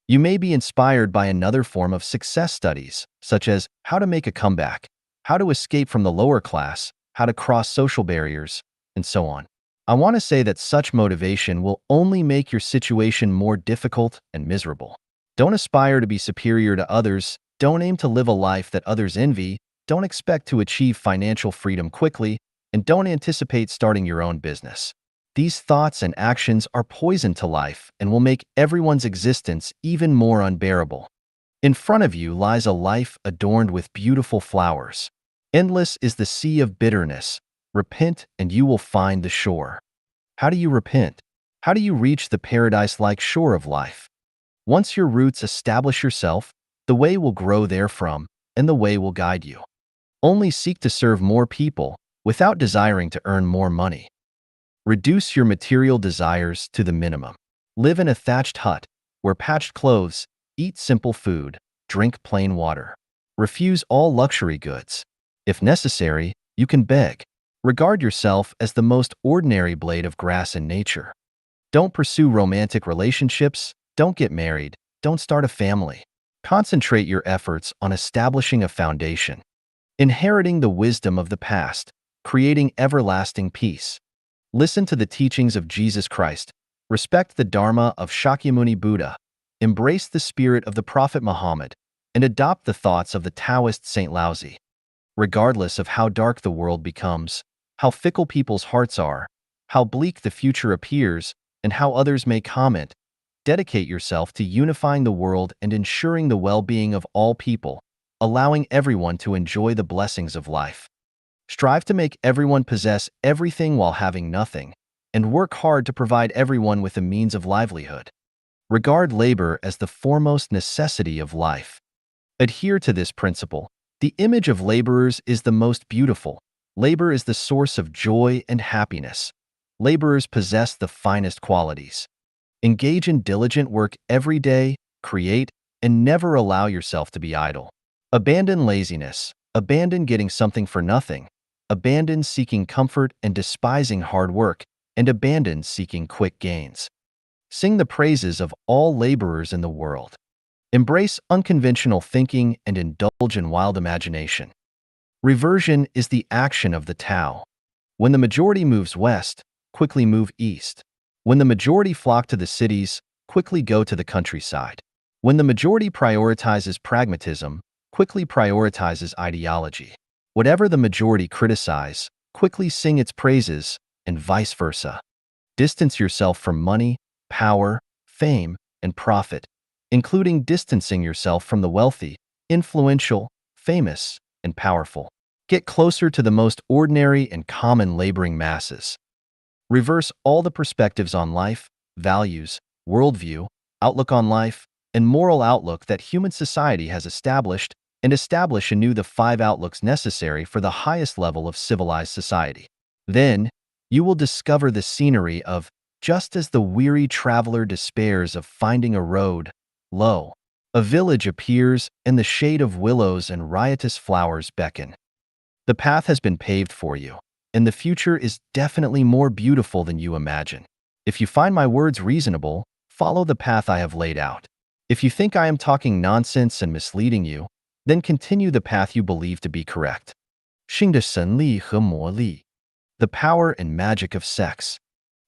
You may be inspired by another form of success studies, such as how to make a comeback, how to escape from the lower class, how to cross social barriers, and so on. I want to say that such motivation will only make your situation more difficult and miserable. Don't aspire to be superior to others, don't aim to live a life that others envy, don't expect to achieve financial freedom quickly, and don't anticipate starting your own business. These thoughts and actions are poison to life and will make everyone's existence even more unbearable. In front of you lies a life adorned with beautiful flowers. Endless is the sea of bitterness. Repent and you will find the shore. How do you repent? How do you reach the paradise-like shore of life? Once your roots establish yourself, the way will grow therefrom, and the way will guide you. Only seek to serve more people without desiring to earn more money. Reduce your material desires to the minimum. Live in a thatched hut, wear patched clothes, eat simple food, drink plain water. Refuse all luxury goods. If necessary, you can beg. Regard yourself as the most ordinary blade of grass in nature. Don't pursue romantic relationships, don't get married, don't start a family. Concentrate your efforts on establishing a foundation, inheriting the wisdom of the past, creating everlasting peace. Listen to the teachings of Jesus Christ, respect the Dharma of Shakyamuni Buddha, embrace the spirit of the Prophet Muhammad, and adopt the thoughts of the Taoist Saint Laozi. Regardless of how dark the world becomes, how fickle people's hearts are, how bleak the future appears, and how others may comment, dedicate yourself to unifying the world and ensuring the well-being of all people, allowing everyone to enjoy the blessings of life. Strive to make everyone possess everything while having nothing, and work hard to provide everyone with a means of livelihood. Regard labor as the foremost necessity of life. Adhere to this principle. The image of laborers is the most beautiful. Labor is the source of joy and happiness. Laborers possess the finest qualities. Engage in diligent work every day, create, and never allow yourself to be idle. Abandon laziness. Abandon getting something for nothing. Abandon seeking comfort and despising hard work, and abandon seeking quick gains. Sing the praises of all laborers in the world. Embrace unconventional thinking and indulge in wild imagination. Reversion is the action of the Tao. When the majority moves west, quickly move east. When the majority flock to the cities, quickly go to the countryside. When the majority prioritizes pragmatism, quickly prioritizes ideology. Whatever the majority criticize, quickly sing its praises, and vice versa. Distance yourself from money, power, fame, and profit, including distancing yourself from the wealthy, influential, famous, and powerful. Get closer to the most ordinary and common laboring masses. Reverse all the perspectives on life, values, worldview, outlook on life, and moral outlook that human society has established, and establish anew the 5 outlooks necessary for the highest level of civilized society. Then, you will discover the scenery of, just as the weary traveler despairs of finding a road, lo, a village appears, and the shade of willows and riotous flowers beckon. The path has been paved for you, and the future is definitely more beautiful than you imagine. If you find my words reasonable, follow the path I have laid out. If you think I am talking nonsense and misleading you, then continue the path you believe to be correct. 性的神力和魔力 The Power and Magic of Sex.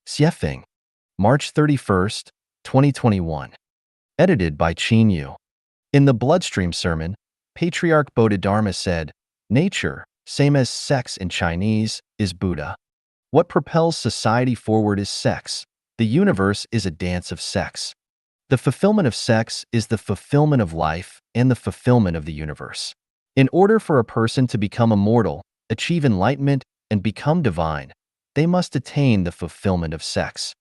Xiefeng, March 31st, 2021. Edited by Qin Yu. In the Bloodstream Sermon, Patriarch Bodhidharma said, "Nature, same as sex in Chinese, is Buddha. What propels society forward is sex. The universe is a dance of sex. The fulfillment of sex is the fulfillment of life and the fulfillment of the universe. In order for a person to become immortal, achieve enlightenment, and become divine, they must attain the fulfillment of sex."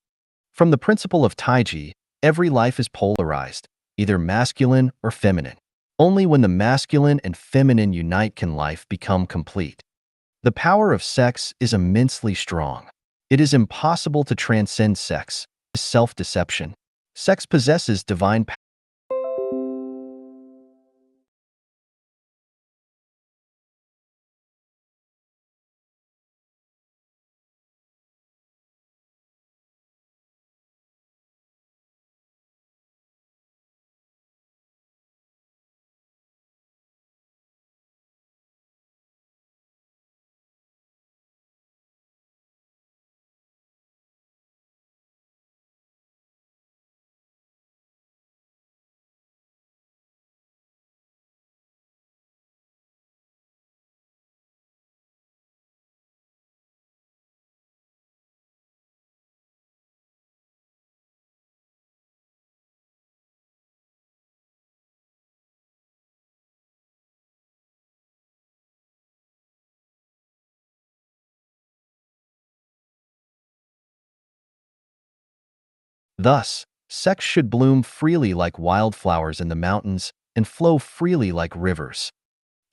From the principle of Taiji, every life is polarized, either masculine or feminine. Only when the masculine and feminine unite can life become complete. The power of sex is immensely strong. It is impossible to transcend sex, self-deception. Sex possesses divine power. Thus, sex should bloom freely like wildflowers in the mountains and flow freely like rivers.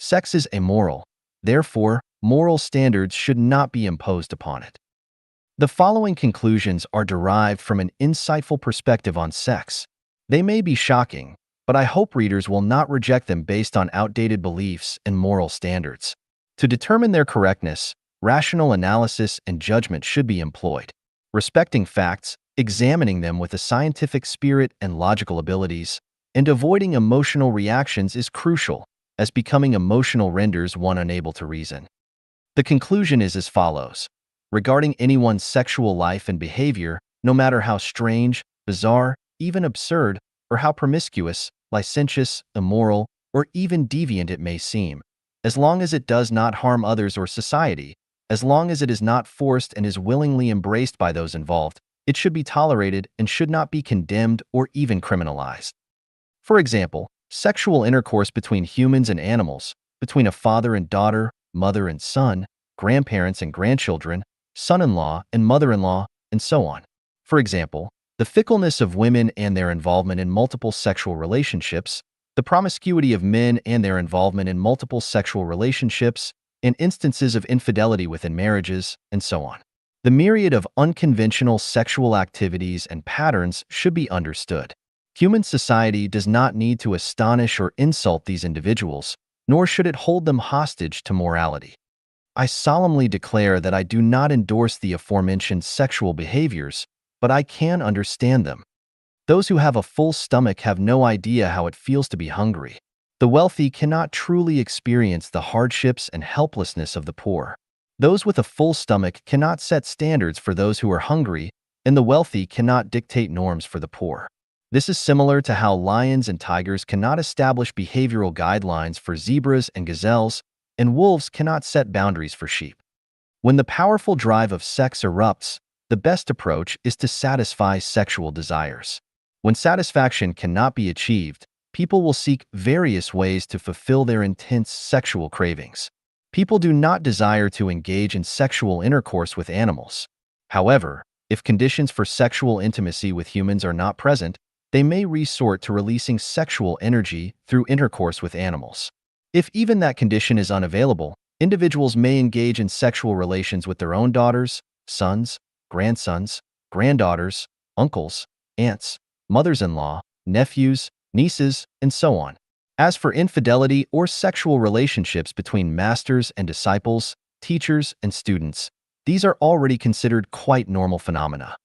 Sex is amoral, therefore, moral standards should not be imposed upon it. The following conclusions are derived from an insightful perspective on sex. They may be shocking, but I hope readers will not reject them based on outdated beliefs and moral standards. To determine their correctness, rational analysis and judgment should be employed. Respecting facts, examining them with a scientific spirit and logical abilities, and avoiding emotional reactions is crucial, as becoming emotional renders one unable to reason. The conclusion is as follows. Regarding anyone's sexual life and behavior, no matter how strange, bizarre, even absurd, or how promiscuous, licentious, immoral, or even deviant it may seem, as long as it does not harm others or society, as long as it is not forced and is willingly embraced by those involved, it should be tolerated and should not be condemned or even criminalized. For example, sexual intercourse between humans and animals, between a father and daughter, mother and son, grandparents and grandchildren, son-in-law and mother-in-law, and so on. For example, the fickleness of women and their involvement in multiple sexual relationships, the promiscuity of men and their involvement in multiple sexual relationships, and instances of infidelity within marriages, and so on. The myriad of unconventional sexual activities and patterns should be understood. Human society does not need to astonish or insult these individuals, nor should it hold them hostage to morality. I solemnly declare that I do not endorse the aforementioned sexual behaviors, but I can understand them. Those who have a full stomach have no idea how it feels to be hungry. The wealthy cannot truly experience the hardships and helplessness of the poor. Those with a full stomach cannot set standards for those who are hungry, and the wealthy cannot dictate norms for the poor. This is similar to how lions and tigers cannot establish behavioral guidelines for zebras and gazelles, and wolves cannot set boundaries for sheep. When the powerful drive of sex erupts, the best approach is to satisfy sexual desires. When satisfaction cannot be achieved, people will seek various ways to fulfill their intense sexual cravings. People do not desire to engage in sexual intercourse with animals. However, if conditions for sexual intimacy with humans are not present, they may resort to releasing sexual energy through intercourse with animals. If even that condition is unavailable, individuals may engage in sexual relations with their own daughters, sons, grandsons, granddaughters, uncles, aunts, mothers-in-law, nephews, nieces, and so on. As for infidelity or sexual relationships between masters and disciples, teachers and students, these are already considered quite normal phenomena.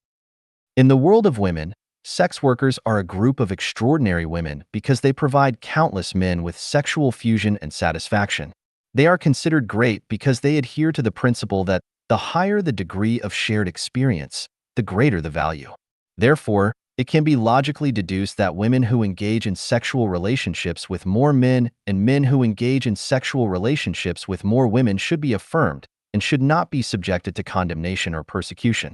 In the world of women, sex workers are a group of extraordinary women because they provide countless men with sexual fusion and satisfaction. They are considered great because they adhere to the principle that the higher the degree of shared experience, the greater the value. Therefore, it can be logically deduced that women who engage in sexual relationships with more men and men who engage in sexual relationships with more women should be affirmed and should not be subjected to condemnation or persecution.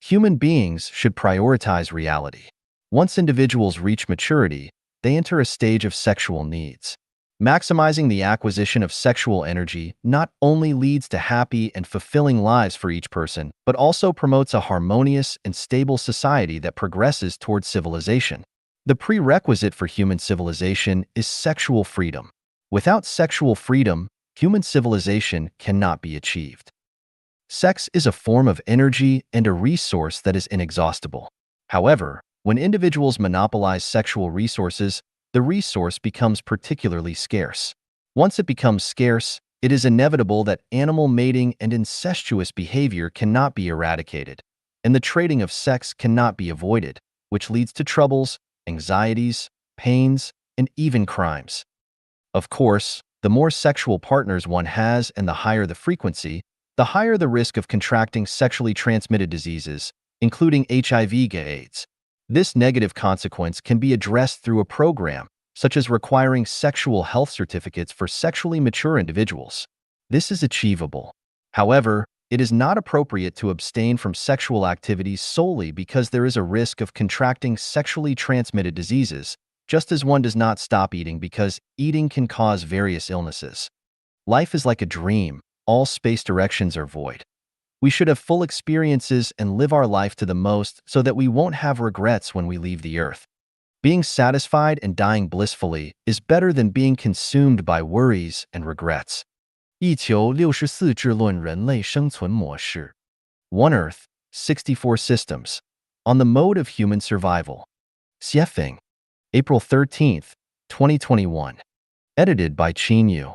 Human beings should prioritize reality. Once individuals reach maturity, they enter a stage of sexual needs. Maximizing the acquisition of sexual energy not only leads to happy and fulfilling lives for each person, but also promotes a harmonious and stable society that progresses towards civilization. The prerequisite for human civilization is sexual freedom. Without sexual freedom, human civilization cannot be achieved. Sex is a form of energy and a resource that is inexhaustible. However, when individuals monopolize sexual resources, the resource becomes particularly scarce. Once it becomes scarce, it is inevitable that animal mating and incestuous behavior cannot be eradicated, and the trading of sex cannot be avoided, which leads to troubles, anxieties, pains, and even crimes. Of course, the more sexual partners one has and the higher the frequency, the higher the risk of contracting sexually transmitted diseases, including HIV/AIDS. This negative consequence can be addressed through a program, such as requiring sexual health certificates for sexually mature individuals. This is achievable. However, it is not appropriate to abstain from sexual activities solely because there is a risk of contracting sexually transmitted diseases, just as one does not stop eating because eating can cause various illnesses. Life is like a dream. All space directions are void. We should have full experiences and live our life to the most so that we won't have regrets when we leave the earth. Being satisfied and dying blissfully is better than being consumed by worries and regrets. 一球64智论人类生存模式 One Earth, 64 Systems. On the Mode of Human Survival. Xiefeng. April 13th, 2021. Edited by Qin Yu.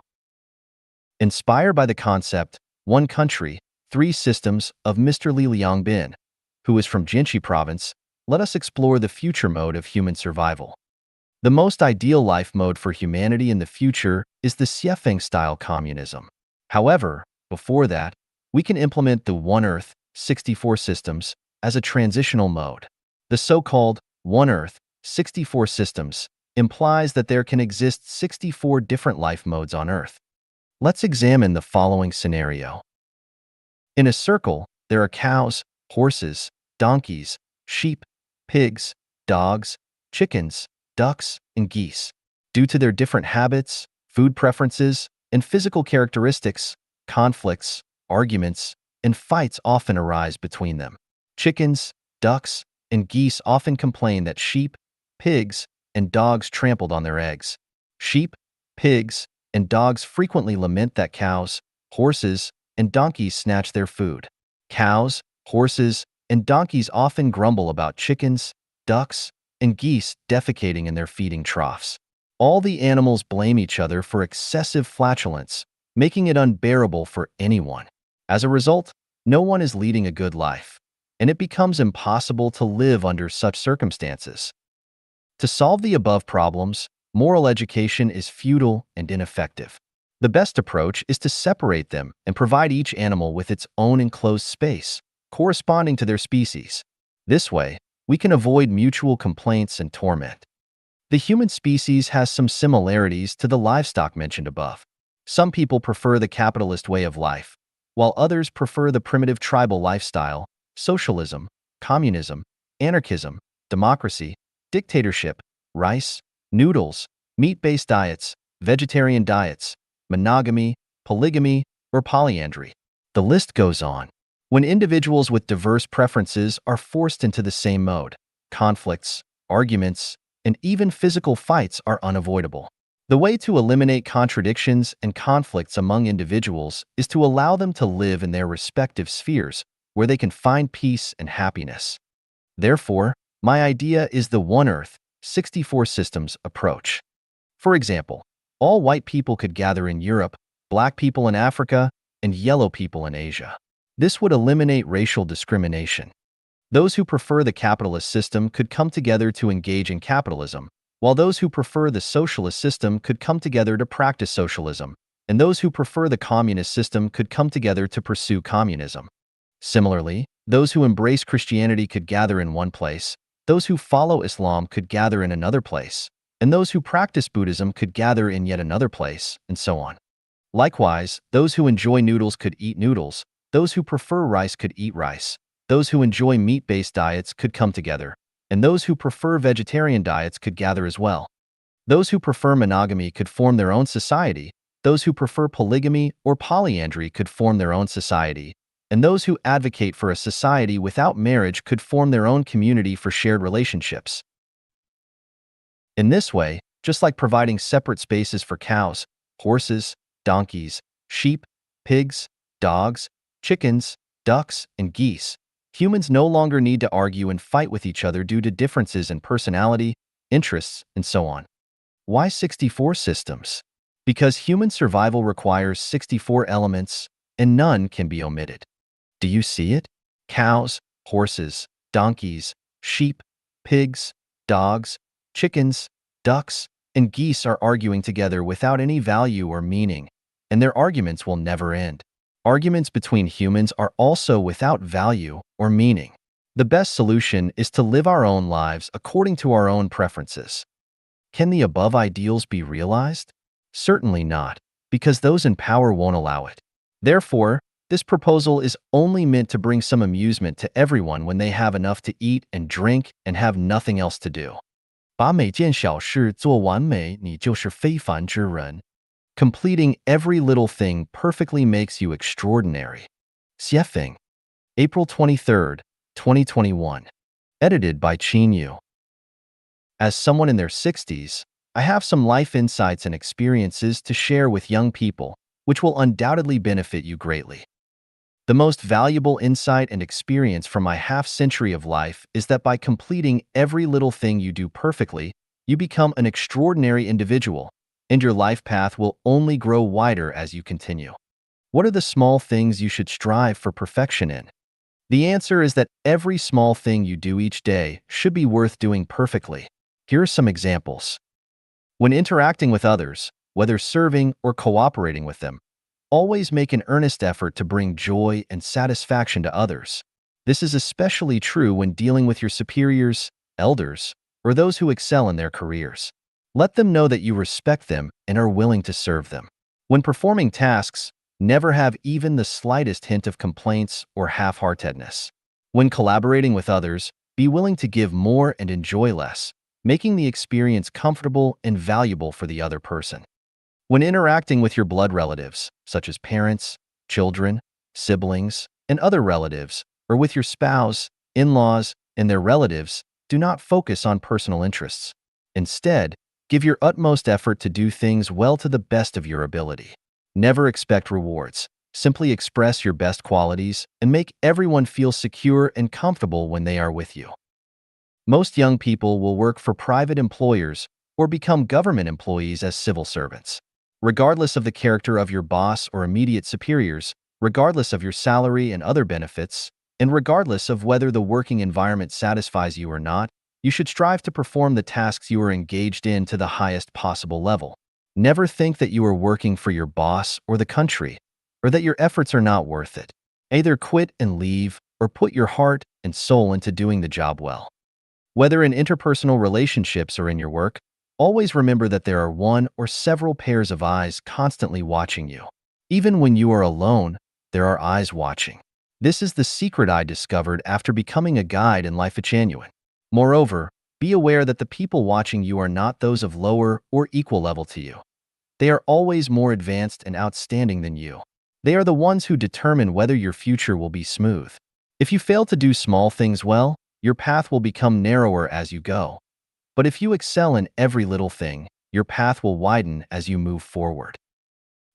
Inspired by the concept, One Country, Three Systems of Mr. Li Liangbin, who is from Jinshi Province, let us explore the future mode of human survival. The most ideal life mode for humanity in the future is the Xiefeng-style communism. However, before that, we can implement the One Earth, 64 Systems as a transitional mode. The so-called One Earth, 64 Systems implies that there can exist 64 different life modes on Earth. Let's examine the following scenario. In a circle, there are cows, horses, donkeys, sheep, pigs, dogs, chickens, ducks, and geese. Due to their different habits, food preferences, and physical characteristics, conflicts, arguments, and fights often arise between them. Chickens, ducks, and geese often complain that sheep, pigs, and dogs trampled on their eggs. Sheep, pigs, and dogs frequently lament that cows, horses, and donkeys snatch their food. Cows, horses, and donkeys often grumble about chickens, ducks, and geese defecating in their feeding troughs. All the animals blame each other for excessive flatulence, making it unbearable for anyone. As a result, no one is leading a good life, and it becomes impossible to live under such circumstances. To solve the above problems, moral education is futile and ineffective. The best approach is to separate them and provide each animal with its own enclosed space, corresponding to their species. This way, we can avoid mutual complaints and torment. The human species has some similarities to the livestock mentioned above. Some people prefer the capitalist way of life, while others prefer the primitive tribal lifestyle, socialism, communism, anarchism, democracy, dictatorship, rice, noodles, meat-based diets, vegetarian diets, monogamy, polygamy, or polyandry. The list goes on. When individuals with diverse preferences are forced into the same mode, conflicts, arguments, and even physical fights are unavoidable. The way to eliminate contradictions and conflicts among individuals is to allow them to live in their respective spheres where they can find peace and happiness. Therefore, my idea is the One Earth, 64 Systems approach. For example, all white people could gather in Europe, black people in Africa, and yellow people in Asia. This would eliminate racial discrimination. Those who prefer the capitalist system could come together to engage in capitalism, while those who prefer the socialist system could come together to practice socialism, and those who prefer the communist system could come together to pursue communism. Similarly, those who embrace Christianity could gather in one place, those who follow Islam could gather in another place, and those who practice Buddhism could gather in yet another place, and so on. Likewise, those who enjoy noodles could eat noodles, those who prefer rice could eat rice, those who enjoy meat-based diets could come together, and those who prefer vegetarian diets could gather as well. Those who prefer monogamy could form their own society, those who prefer polygamy or polyandry could form their own society, and those who advocate for a society without marriage could form their own community for shared relationships. In this way, just like providing separate spaces for cows, horses, donkeys, sheep, pigs, dogs, chickens, ducks, and geese, humans no longer need to argue and fight with each other due to differences in personality, interests, and so on. Why 64 systems? Because human survival requires 64 elements, and none can be omitted. Do you see it? Cows, horses, donkeys, sheep, pigs, dogs, chickens, ducks, and geese are arguing together without any value or meaning, and their arguments will never end. Arguments between humans are also without value or meaning. The best solution is to live our own lives according to our own preferences. Can the above ideals be realized? Certainly not, because those in power won't allow it. Therefore, this proposal is only meant to bring some amusement to everyone when they have enough to eat and drink and have nothing else to do. 把每件小事做完美，你就是非凡之人。 Completing every little thing perfectly makes you extraordinary. Xiefeng, April 23, 2021. Edited by Qin Yu. As someone in their 60s, I have some life insights and experiences to share with young people, which will undoubtedly benefit you greatly. The most valuable insight and experience from my half-century of life is that by completing every little thing you do perfectly, you become an extraordinary individual, and your life path will only grow wider as you continue. What are the small things you should strive for perfection in? The answer is that every small thing you do each day should be worth doing perfectly. Here are some examples. When interacting with others, whether serving or cooperating with them, always make an earnest effort to bring joy and satisfaction to others. This is especially true when dealing with your superiors, elders, or those who excel in their careers. Let them know that you respect them and are willing to serve them. When performing tasks, never have even the slightest hint of complaints or half-heartedness. When collaborating with others, be willing to give more and enjoy less, making the experience comfortable and valuable for the other person. When interacting with your blood relatives, such as parents, children, siblings, and other relatives, or with your spouse, in-laws, and their relatives, do not focus on personal interests. Instead, give your utmost effort to do things well to the best of your ability. Never expect rewards. Simply express your best qualities and make everyone feel secure and comfortable when they are with you. Most young people will work for private employers or become government employees as civil servants. Regardless of the character of your boss or immediate superiors, regardless of your salary and other benefits, and regardless of whether the working environment satisfies you or not, You should strive to perform the tasks you are engaged in to the highest possible level. Never think that you are working for your boss or the country, or that your efforts are not worth it. Either quit and leave, or put your heart and soul into doing the job well. Whether in interpersonal relationships or in your work, always remember that there are one or several pairs of eyes constantly watching you. Even when you are alone, there are eyes watching. This is the secret I discovered after becoming a guide in Life Genuine. Moreover, be aware that the people watching you are not those of lower or equal level to you. They are always more advanced and outstanding than you. They are the ones who determine whether your future will be smooth. If you fail to do small things well, your path will become narrower as you go. But if you excel in every little thing, your path will widen as you move forward.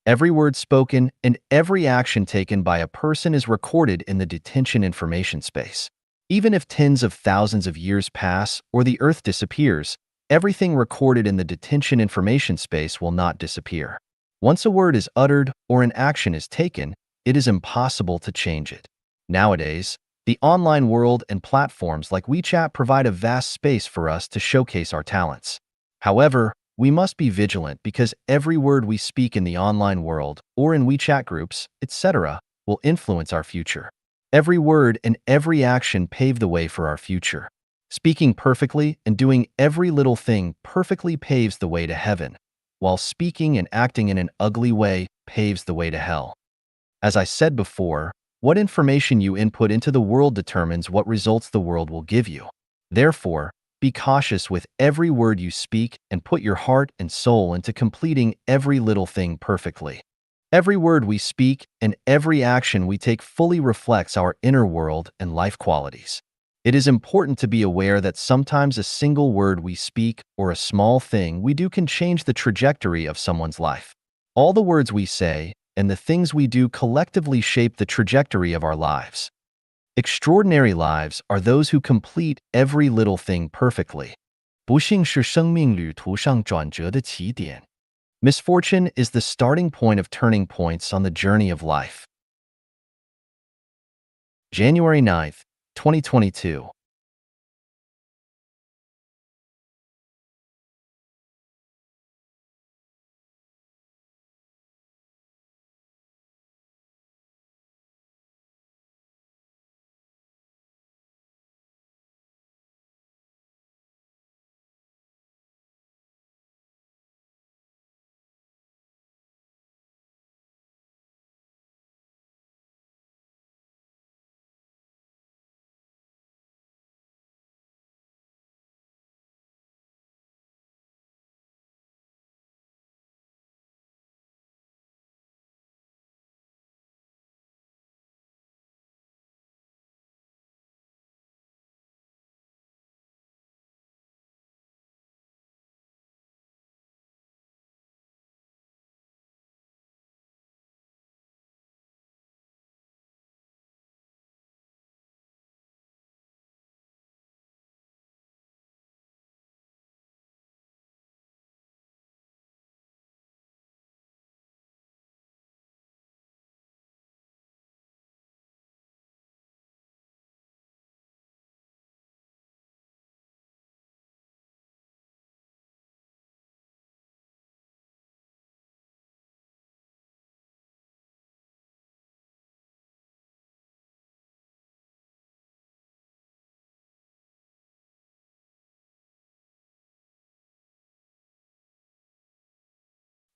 Every word spoken and every action taken by a person is recorded in the detention information space. Even if tens of thousands of years pass or the Earth disappears, everything recorded in the detention information space will not disappear. Once a word is uttered or an action is taken, it is impossible to change it. Nowadays, the online world and platforms like WeChat provide a vast space for us to showcase our talents. However, we must be vigilant because every word we speak in the online world or in WeChat groups, etc., will influence our future. Every word and every action pave the way for our future. Speaking perfectly and doing every little thing perfectly paves the way to heaven, while speaking and acting in an ugly way paves the way to hell. As I said before, what information you input into the world determines what results the world will give you. Therefore, be cautious with every word you speak and put your heart and soul into completing every little thing perfectly. Every word we speak and every action we take fully reflects our inner world and life qualities. It is important to be aware that sometimes a single word we speak or a small thing we do can change the trajectory of someone's life. All the words we say and the things we do collectively shape the trajectory of our lives. Extraordinary lives are those who complete every little thing perfectly. 不幸是生命旅途上转折的起点。Misfortune is the starting point of turning points on the journey of life. January 9th, 2022.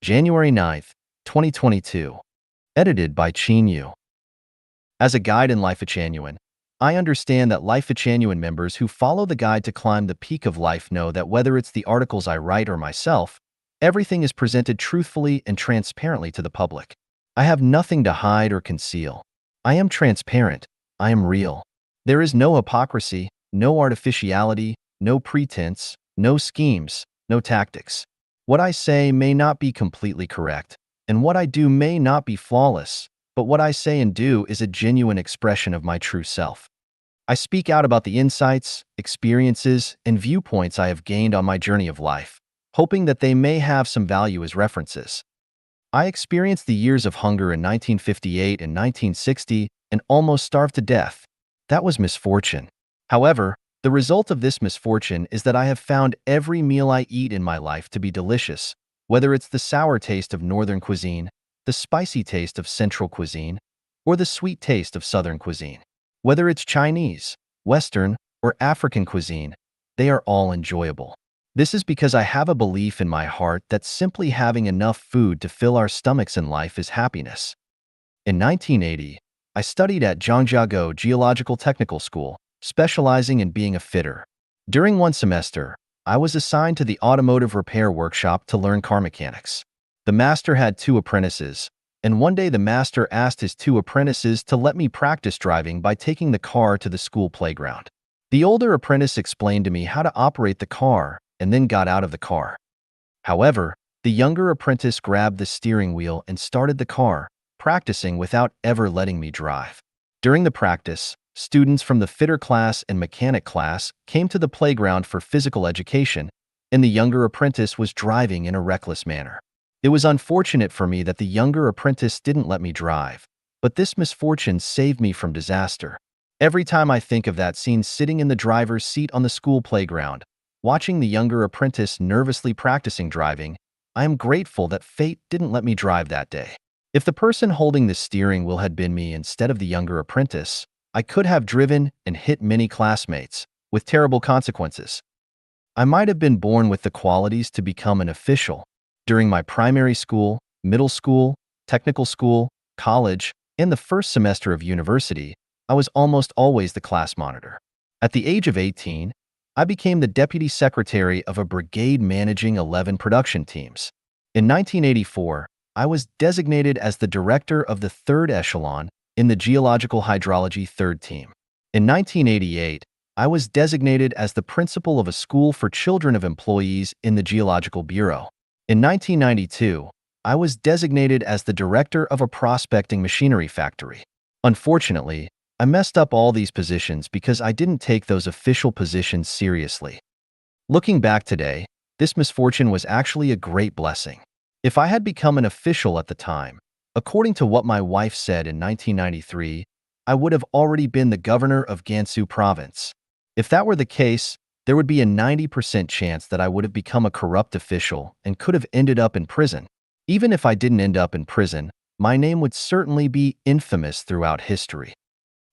January 9th, 2022. Edited by Qin Yu. As a guide in Life Genuine, I understand that Life Genuine members who follow the guide to climb the peak of life know that whether it's the articles I write or myself, everything is presented truthfully and transparently to the public. I have nothing to hide or conceal. I am transparent. I am real. There is no hypocrisy, no artificiality, no pretense, no schemes, no tactics. What I say may not be completely correct, and what I do may not be flawless, but what I say and do is a genuine expression of my true self. I speak out about the insights, experiences, and viewpoints I have gained on my journey of life, hoping that they may have some value as references. I experienced the years of hunger in 1958 and 1960 and almost starved to death. That was misfortune. However, The result of this misfortune is that I have found every meal I eat in my life to be delicious, whether it's the sour taste of Northern cuisine, the spicy taste of Central cuisine, or the sweet taste of Southern cuisine. Whether it's Chinese, Western, or African cuisine, they are all enjoyable. This is because I have a belief in my heart that simply having enough food to fill our stomachs in life is happiness. In 1980, I studied at Zhangjiago Geological Technical School, specializing in being a fitter. During one semester, I was assigned to the automotive repair workshop to learn car mechanics. The master had 2 apprentices, and one day the master asked his 2 apprentices to let me practice driving by taking the car to the school playground. The older apprentice explained to me how to operate the car and then got out of the car. However, the younger apprentice grabbed the steering wheel and started the car, practicing without ever letting me drive. During the practice, students from the fitter class and mechanic class came to the playground for physical education, and the younger apprentice was driving in a reckless manner. It was unfortunate for me that the younger apprentice didn't let me drive, but this misfortune saved me from disaster. Every time I think of that scene sitting in the driver's seat on the school playground, watching the younger apprentice nervously practicing driving, I am grateful that fate didn't let me drive that day. If the person holding the steering wheel had been me instead of the younger apprentice, I could have driven and hit many classmates, with terrible consequences. I might have been born with the qualities to become an official. During my primary school, middle school, technical school, college, and the first semester of university, I was almost always the class monitor. At the age of 18, I became the deputy secretary of a brigade managing 11 production teams. In 1984, I was designated as the director of the 3rd echelon in the Geological Hydrology 3rd team. In 1988, I was designated as the principal of a school for children of employees in the Geological Bureau. In 1992, I was designated as the director of a prospecting machinery factory. Unfortunately, I messed up all these positions because I didn't take those official positions seriously. Looking back today, this misfortune was actually a great blessing. If I had become an official at the time, according to what my wife said in 1993, I would have already been the governor of Gansu province. If that were the case, there would be a 90% chance that I would have become a corrupt official and could have ended up in prison. Even if I didn't end up in prison, my name would certainly be infamous throughout history.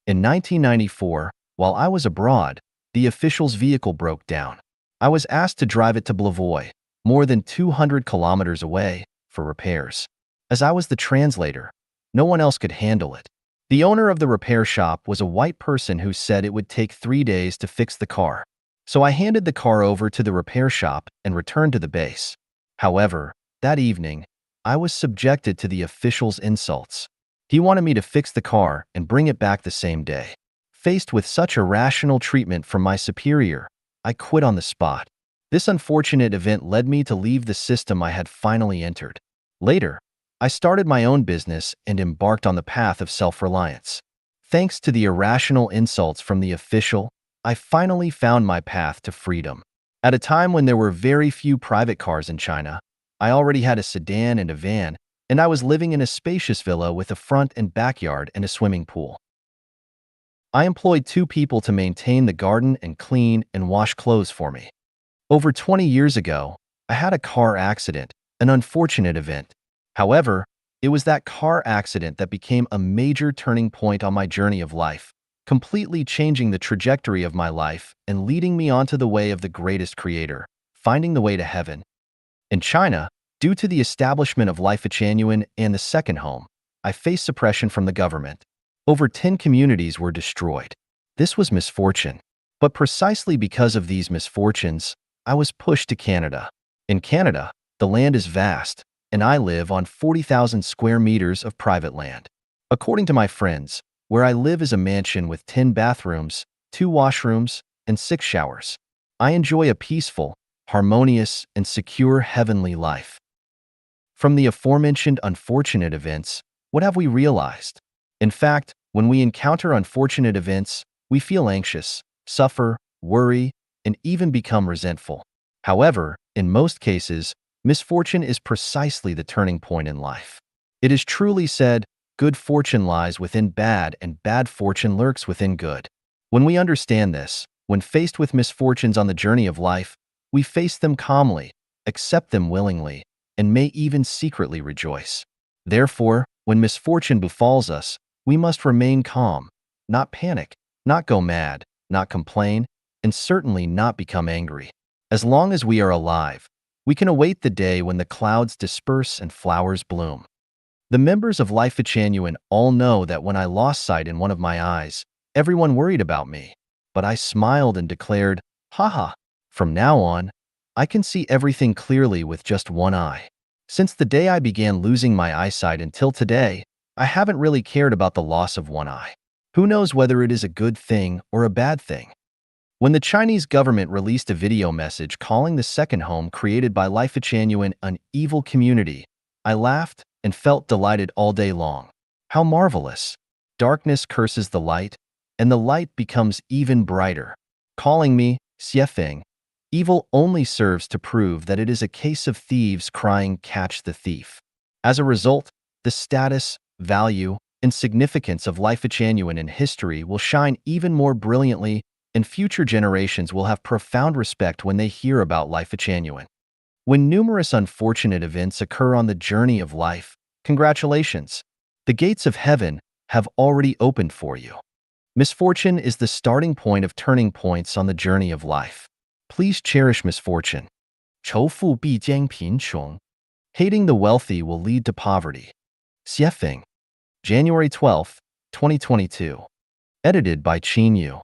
In 1994, while I was abroad, the official's vehicle broke down. I was asked to drive it to Blavoy, more than 200 kilometers away, for repairs. As I was the translator, no one else could handle it. The owner of the repair shop was a white person who said it would take 3 days to fix the car. So I handed the car over to the repair shop and returned to the base. However, that evening, I was subjected to the official's insults. He wanted me to fix the car and bring it back the same day. Faced with such irrational treatment from my superior, I quit on the spot. This unfortunate event led me to leave the system I had finally entered. Later, I started my own business and embarked on the path of self-reliance. Thanks to the irrational insults from the official, I finally found my path to freedom. At a time when there were very few private cars in China, I already had a sedan and a van, and I was living in a spacious villa with a front and backyard and a swimming pool. I employed 2 people to maintain the garden and clean and wash clothes for me. Over 20 years ago, I had a car accident, an unfortunate event. However, it was that car accident that became a major turning point on my journey of life, completely changing the trajectory of my life and leading me onto the way of the greatest creator, finding the way to heaven. In China, due to the establishment of Life Genuine and the Second Home, I faced suppression from the government. Over 10 communities were destroyed. This was misfortune. But precisely because of these misfortunes, I was pushed to Canada. In Canada, the land is vast, and I live on 40,000 square meters of private land. According to my friends, where I live is a mansion with 10 bathrooms, 2 washrooms, and 6 showers. I enjoy a peaceful, harmonious, and secure heavenly life. From the aforementioned unfortunate events, what have we realized? In fact, when we encounter unfortunate events, we feel anxious, suffer, worry, and even become resentful. However, in most cases, misfortune is precisely the turning point in life. It is truly said, good fortune lies within bad and bad fortune lurks within good. When we understand this, When faced with misfortunes on the journey of life, we face them calmly, accept them willingly, and may even secretly rejoice. Therefore, when misfortune befalls us, we must remain calm, not panic, not go mad, not complain, and certainly not become angry. As long as we are alive, we can await the day when the clouds disperse and flowers bloom. The members of Life Genuine all know that when I lost sight in one of my eyes, everyone worried about me. But I smiled and declared, haha, from now on, I can see everything clearly with just one eye. Since the day I began losing my eyesight until today, I haven't really cared about the loss of one eye. Who knows whether it is a good thing or a bad thing? When the Chinese government released a video message calling the second home created by Life Genuine an evil community, I laughed and felt delighted all day long. How marvelous! Darkness curses the light, and the light becomes even brighter. Calling me Xiefeng, evil only serves to prove that it is a case of thieves crying, "Catch the thief." As a result, the status, value, and significance of Life Genuine in history will shine even more brilliantly, and future generations will have profound respect when they hear about Life Genuine. When numerous unfortunate events occur on the journey of life, congratulations! The gates of heaven have already opened for you. Misfortune is the starting point of turning points on the journey of life. Please cherish misfortune. 仇富必将贫穷. Hating the wealthy will lead to poverty. Xiefeng. January 12, 2022. Edited by Qin Yu.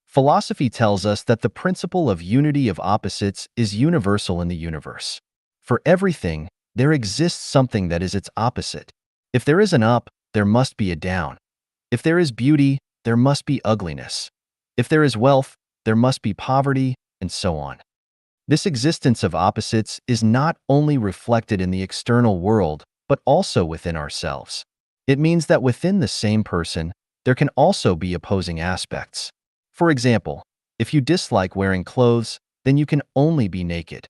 Philosophy tells us that the principle of unity of opposites is universal in the universe. For everything, there exists something that is its opposite. If there is an up, there must be a down. If there is beauty, there must be ugliness. If there is wealth, there must be poverty, and so on. This existence of opposites is not only reflected in the external world, but also within ourselves. It means that within the same person, there can also be opposing aspects. For example, if you dislike wearing clothes, then you can only be naked.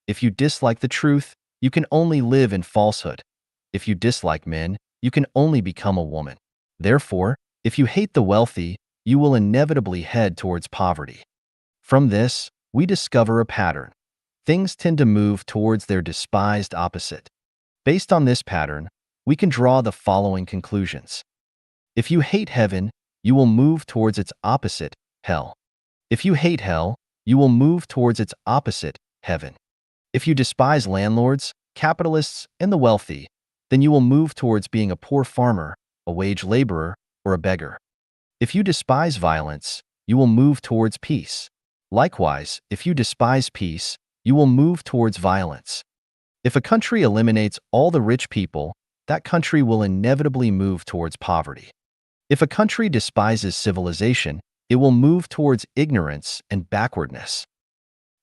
If you dislike the truth, you can only live in falsehood. If you dislike men, you can only become a woman. Therefore, if you hate the wealthy, you will inevitably head towards poverty. From this, we discover a pattern. Things tend to move towards their despised opposite. Based on this pattern, we can draw the following conclusions. If you hate heaven, you will move towards its opposite, hell. If you hate hell, you will move towards its opposite, heaven. If you despise landlords, capitalists, and the wealthy, then you will move towards being a poor farmer, a wage laborer, or a beggar. If you despise violence, you will move towards peace. Likewise, if you despise peace, you will move towards violence. If a country eliminates all the rich people, that country will inevitably move towards poverty. If a country despises civilization, it will move towards ignorance and backwardness.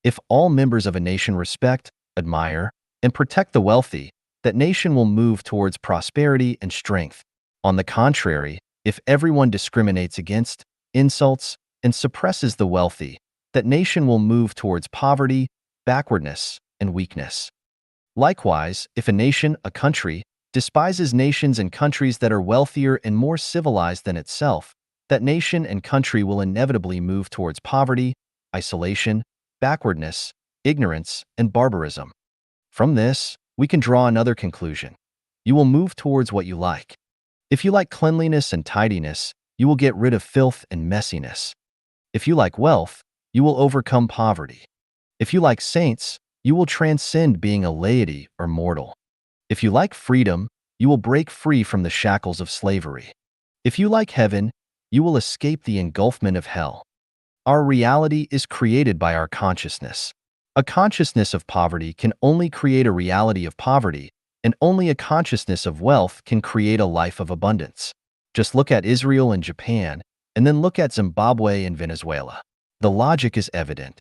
If all members of a nation respect, admire, and protect the wealthy, that nation will move towards prosperity and strength. On the contrary, if everyone discriminates against, insults, and suppresses the wealthy, that nation will move towards poverty, backwardness, and weakness. Likewise, if a nation, a country, despises nations and countries that are wealthier and more civilized than itself, that nation and country will inevitably move towards poverty, isolation, backwardness, ignorance, and barbarism. From this, we can draw another conclusion. You will move towards what you like. If you like cleanliness and tidiness, you will get rid of filth and messiness. If you like wealth, you will overcome poverty. If you like saints, you will transcend being a laity or mortal. If you like freedom, you will break free from the shackles of slavery. If you like heaven, you will escape the engulfment of hell. Our reality is created by our consciousness. A consciousness of poverty can only create a reality of poverty, and only a consciousness of wealth can create a life of abundance. Just look at Israel and Japan, and then look at Zimbabwe and Venezuela. The logic is evident.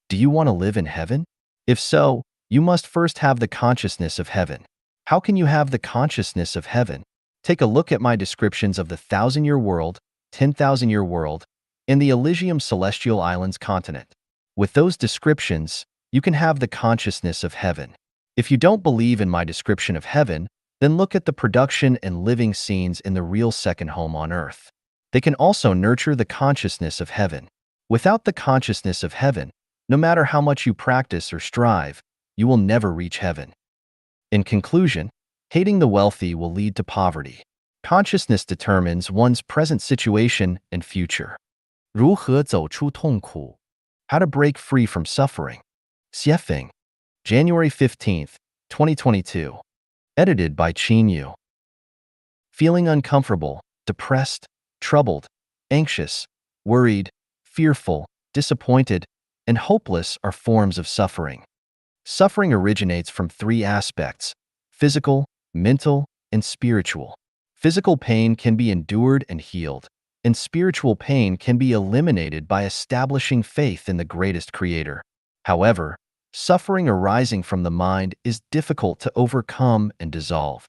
Do you want to live in heaven? If so, you must first have the consciousness of heaven. How can you have the consciousness of heaven? Take a look at my descriptions of the 1,000-year world, 10,000-year world, and the Elysium Celestial Islands continent. With those descriptions, you can have the consciousness of heaven. If you don't believe in my description of heaven, then look at the production and living scenes in the real second home on earth. They can also nurture the consciousness of heaven. Without the consciousness of heaven, no matter how much you practice or strive, you will never reach heaven. In conclusion, hating the wealthy will lead to poverty. Consciousness determines one's present situation and future. 如何走出痛苦？ How to break free from suffering. Xiefeng, January 15th, 2022. Edited by Qin Yu. Feeling uncomfortable, depressed, troubled, anxious, worried, fearful, disappointed, and hopeless are forms of suffering. Suffering originates from three aspects: physical, mental, and spiritual. Physical pain can be endured and healed, and spiritual pain can be eliminated by establishing faith in the greatest creator. However, suffering arising from the mind is difficult to overcome and dissolve.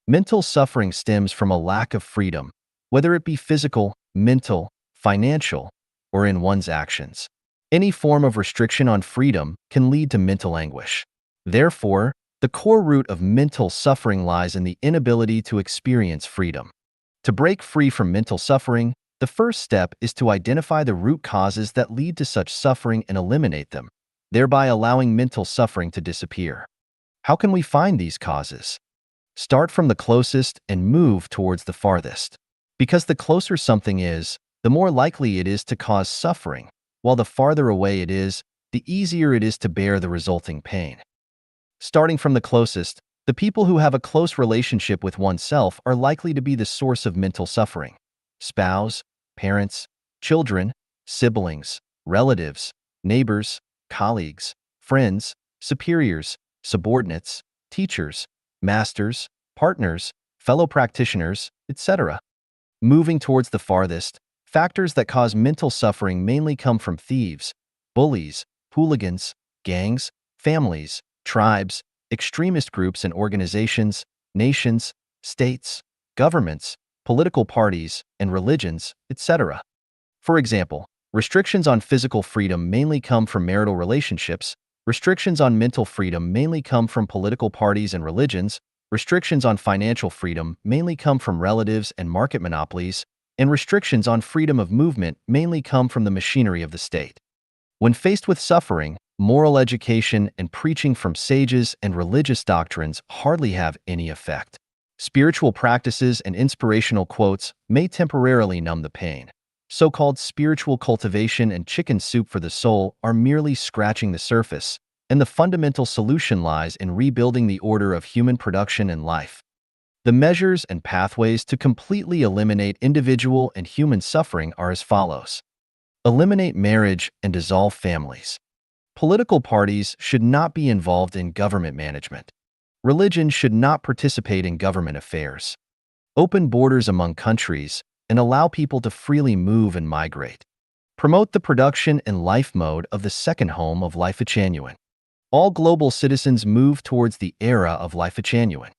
Mental suffering stems from a lack of freedom, whether it be physical, mental, financial, or in one's actions. Any form of restriction on freedom can lead to mental anguish. Therefore, the core root of mental suffering lies in the inability to experience freedom. To break free from mental suffering, the first step is to identify the root causes that lead to such suffering and eliminate them, thereby allowing mental suffering to disappear. How can we find these causes? Start from the closest and move towards the farthest. Because the closer something is, the more likely it is to cause suffering, while the farther away it is, the easier it is to bear the resulting pain. Starting from the closest, the people who have a close relationship with oneself are likely to be the source of mental suffering. Spouse, parents, children, siblings, relatives, neighbors, colleagues, friends, superiors, subordinates, teachers, masters, partners, fellow practitioners, etc. Moving towards the farthest, factors that cause mental suffering mainly come from thieves, bullies, hooligans, gangs, families, tribes, extremist groups and organizations, nations, states, governments, political parties, and religions, etc. For example, restrictions on physical freedom mainly come from marital relationships, restrictions on mental freedom mainly come from political parties and religions, restrictions on financial freedom mainly come from relatives and market monopolies, and restrictions on freedom of movement mainly come from the machinery of the state. When faced with suffering, moral education and preaching from sages and religious doctrines hardly have any effect. Spiritual practices and inspirational quotes may temporarily numb the pain. So-called spiritual cultivation and chicken soup for the soul are merely scratching the surface, and the fundamental solution lies in rebuilding the order of human production and life. The measures and pathways to completely eliminate individual and human suffering are as follows. Eliminate marriage and dissolve families. Political parties should not be involved in government management. Religion should not participate in government affairs. Open borders among countries and allow people to freely move and migrate. Promote the production and life mode of the second home of Life Genuine. All global citizens move towards the era of Life Genuine.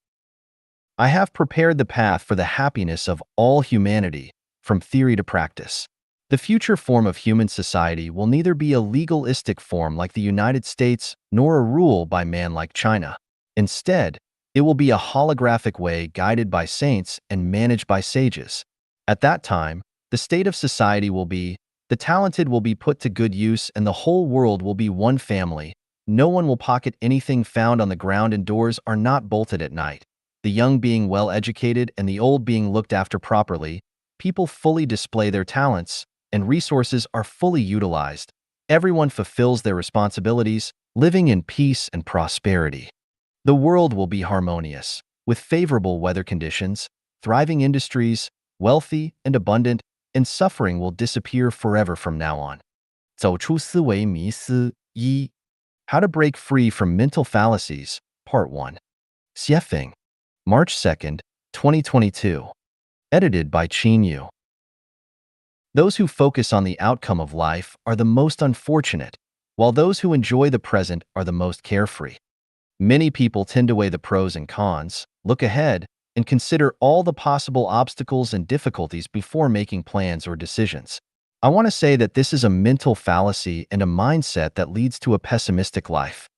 I have prepared the path for the happiness of all humanity, from theory to practice. The future form of human society will neither be a legalistic form like the United States nor a rule by man like China. Instead, it will be a holographic way guided by saints and managed by sages. At that time, the state of society will be, the talented will be put to good use and the whole world will be one family. No one will pocket anything found on the ground and doors are not bolted at night. The young being well educated and the old being looked after properly, people fully display their talents, and resources are fully utilized. Everyone fulfills their responsibilities, living in peace and prosperity. The world will be harmonious, with favorable weather conditions, thriving industries, wealthy and abundant, and suffering will disappear forever from now on. 走出思维迷思一 How to break free from mental fallacies, Part 1. Xiefeng, March 2nd, 2022. Edited by Qin Yu. Those who focus on the outcome of life are the most unfortunate, while those who enjoy the present are the most carefree. Many people tend to weigh the pros and cons, look ahead, and consider all the possible obstacles and difficulties before making plans or decisions. I want to say that this is a mental fallacy and a mindset that leads to a pessimistic life.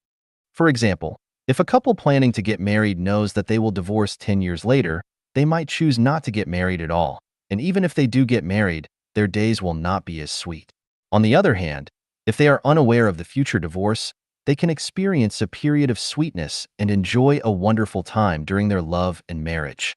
For example, if a couple planning to get married knows that they will divorce 10 years later, they might choose not to get married at all, and even if they do get married, their days will not be as sweet. On the other hand, if they are unaware of the future divorce, they can experience a period of sweetness and enjoy a wonderful time during their love and marriage.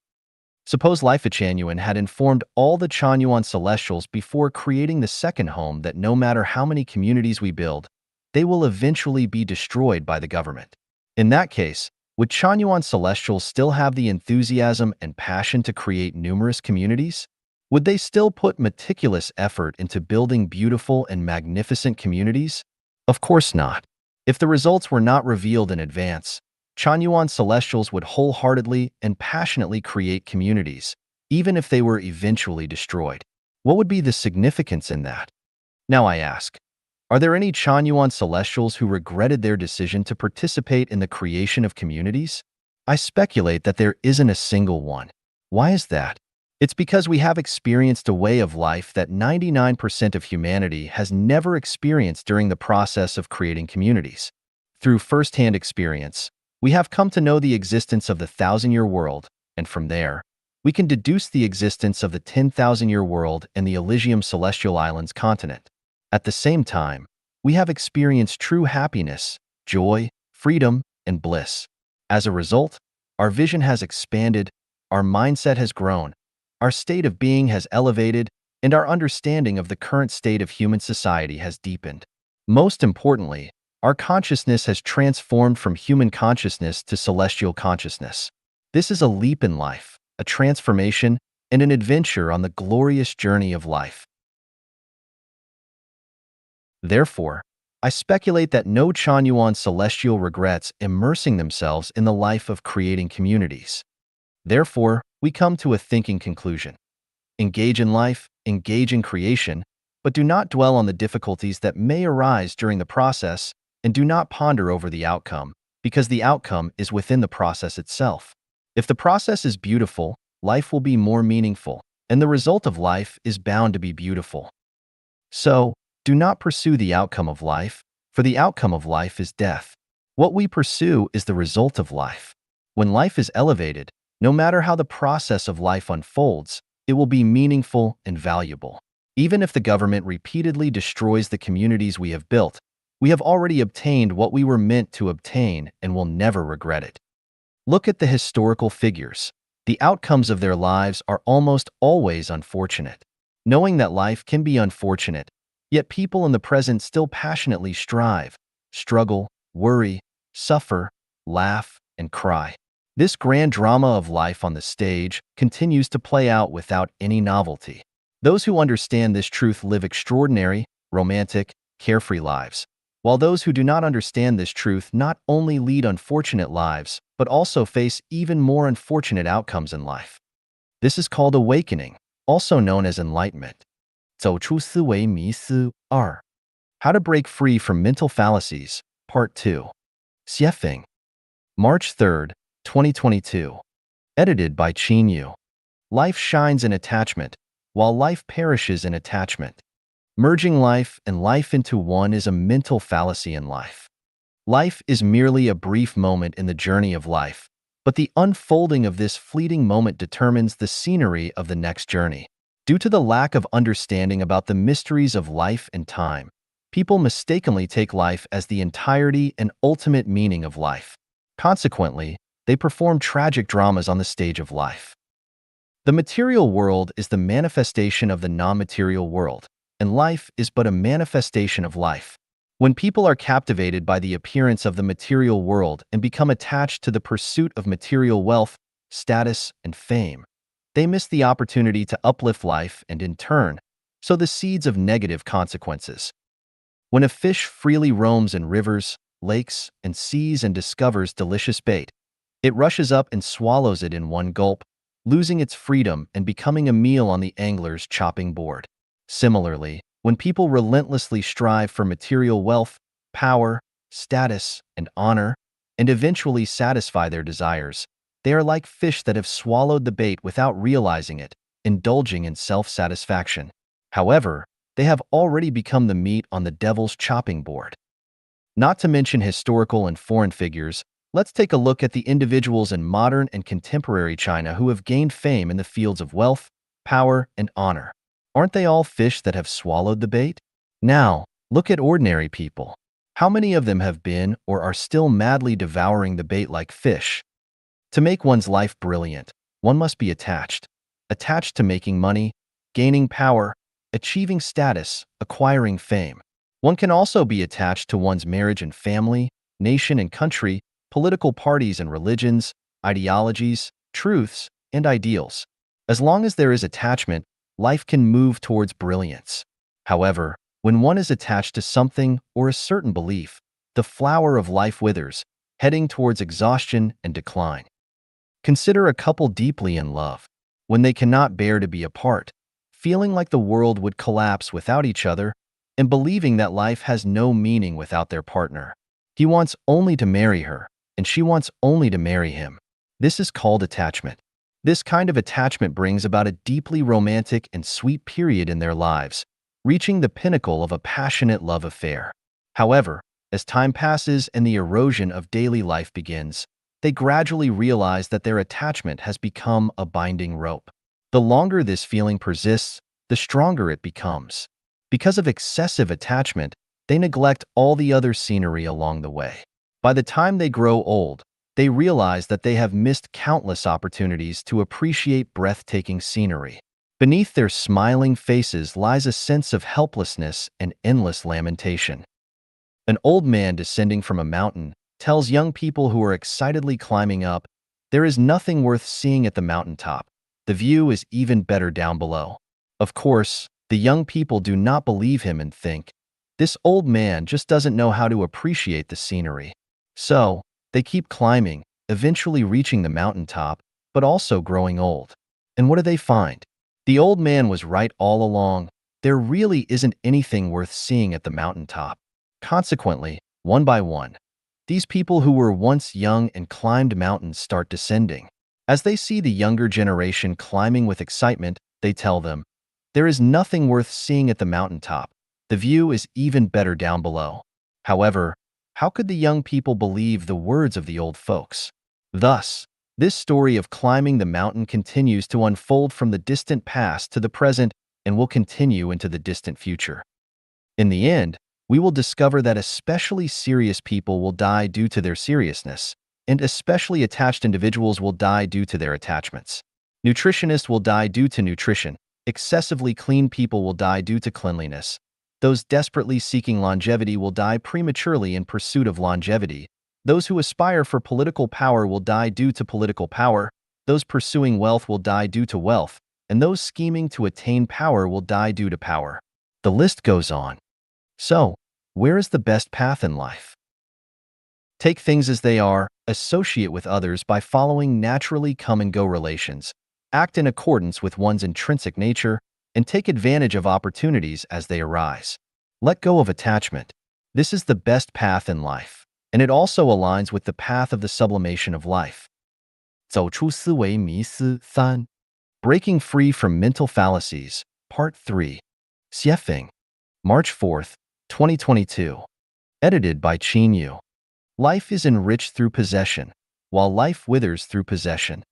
Suppose Life Changyuan had informed all the Chanyuan Celestials before creating the second home that no matter how many communities we build, they will eventually be destroyed by the government. In that case, would Chanyuan Celestials still have the enthusiasm and passion to create numerous communities? Would they still put meticulous effort into building beautiful and magnificent communities? Of course not. If the results were not revealed in advance, Chanyuan Celestials would wholeheartedly and passionately create communities, even if they were eventually destroyed. What would be the significance in that? Now I ask, are there any Chanyuan Celestials who regretted their decision to participate in the creation of communities? I speculate that there isn't a single one. Why is that? It's because we have experienced a way of life that 99% of humanity has never experienced during the process of creating communities. Through first-hand experience, we have come to know the existence of the 1,000-year world, and from there, we can deduce the existence of the 10,000-year world and the Elysium Celestial Islands continent. At the same time, we have experienced true happiness, joy, freedom, and bliss. As a result, our vision has expanded, our mindset has grown, our state of being has elevated, and our understanding of the current state of human society has deepened. Most importantly, our consciousness has transformed from human consciousness to celestial consciousness. This is a leap in life, a transformation, and an adventure on the glorious journey of life. Therefore, I speculate that no Chanyuan Celestial regrets immersing themselves in the life of creating communities. Therefore, we come to a thinking conclusion. Engage in life, engage in creation, but do not dwell on the difficulties that may arise during the process, and do not ponder over the outcome, because the outcome is within the process itself. If the process is beautiful, life will be more meaningful, and the result of life is bound to be beautiful. So, do not pursue the outcome of life, for the outcome of life is death. What we pursue is the result of life. When life is elevated, no matter how the process of life unfolds, it will be meaningful and valuable. Even if the government repeatedly destroys the communities we have built, we have already obtained what we were meant to obtain and will never regret it. Look at the historical figures. The outcomes of their lives are almost always unfortunate. Knowing that life can be unfortunate, yet people in the present still passionately strive, struggle, worry, suffer, laugh, and cry. This grand drama of life on the stage continues to play out without any novelty. Those who understand this truth live extraordinary, romantic, carefree lives, while those who do not understand this truth not only lead unfortunate lives, but also face even more unfortunate outcomes in life. This is called awakening, also known as enlightenment. 走出思维迷思2. How to break free from mental fallacies, Part 2. Xiefeng. March 3, 2022. Edited by Qin Yu. Life shines in attachment, while life perishes in attachment. Merging life and life into one is a mental fallacy in life. Life is merely a brief moment in the journey of life, but the unfolding of this fleeting moment determines the scenery of the next journey. Due to the lack of understanding about the mysteries of life and time, people mistakenly take life as the entirety and ultimate meaning of life. Consequently, they perform tragic dramas on the stage of life. The material world is the manifestation of the non-material world, and life is but a manifestation of life. When people are captivated by the appearance of the material world and become attached to the pursuit of material wealth, status, and fame, they miss the opportunity to uplift life and, in turn, sow the seeds of negative consequences. When a fish freely roams in rivers, lakes, and seas and discovers delicious bait, it rushes up and swallows it in one gulp, losing its freedom and becoming a meal on the angler's chopping board. Similarly, when people relentlessly strive for material wealth, power, status, and honor, and eventually satisfy their desires, they are like fish that have swallowed the bait without realizing it, indulging in self-satisfaction. However, they have already become the meat on the devil's chopping board. Not to mention historical and foreign figures, let's take a look at the individuals in modern and contemporary China who have gained fame in the fields of wealth, power, and honor. Aren't they all fish that have swallowed the bait? Now, look at ordinary people. How many of them have been or are still madly devouring the bait like fish? To make one's life brilliant, one must be attached. Attached to making money, gaining power, achieving status, acquiring fame. One can also be attached to one's marriage and family, nation and country, political parties and religions, ideologies, truths, and ideals. As long as there is attachment, life can move towards brilliance. However, when one is attached to something or a certain belief, the flower of life withers, heading towards exhaustion and decline. Consider a couple deeply in love. When they cannot bear to be apart, feeling like the world would collapse without each other, and believing that life has no meaning without their partner. He wants only to marry her, and she wants only to marry him. This is called attachment. This kind of attachment brings about a deeply romantic and sweet period in their lives, reaching the pinnacle of a passionate love affair. However, as time passes and the erosion of daily life begins, they gradually realize that their attachment has become a binding rope. The longer this feeling persists, the stronger it becomes. Because of excessive attachment, they neglect all the other scenery along the way. By the time they grow old, they realize that they have missed countless opportunities to appreciate breathtaking scenery. Beneath their smiling faces lies a sense of helplessness and endless lamentation. An old man descending from a mountain tells young people who are excitedly climbing up, "There is nothing worth seeing at the mountaintop. The view is even better down below." Of course, the young people do not believe him and think, "This old man just doesn't know how to appreciate the scenery." So, they keep climbing, eventually reaching the mountaintop, but also growing old. And what do they find? The old man was right all along. There really isn't anything worth seeing at the mountaintop. Consequently, one by one, these people who were once young and climbed mountains start descending. As they see the younger generation climbing with excitement, they tell them, "There is nothing worth seeing at the mountaintop. The view is even better down below." However, how could the young people believe the words of the old folks? Thus, this story of climbing the mountain continues to unfold from the distant past to the present and will continue into the distant future. In the end, we will discover that especially serious people will die due to their seriousness, and especially attached individuals will die due to their attachments. Nutritionists will die due to nutrition. Excessively clean people will die due to cleanliness. Those desperately seeking longevity will die prematurely in pursuit of longevity. Those who aspire for political power will die due to political power. Those pursuing wealth will die due to wealth. And those scheming to attain power will die due to power. The list goes on. So, where is the best path in life? Take things as they are, associate with others by following naturally come-and-go relations, act in accordance with one's intrinsic nature, and take advantage of opportunities as they arise. Let go of attachment. This is the best path in life, and it also aligns with the path of the sublimation of life. 走出思维迷思3 Breaking Free from Mental Fallacies, Part 3. Xiefeng, March 4th, 2022. Edited by Qin Yu. Life is enriched through possession, while life withers through possession.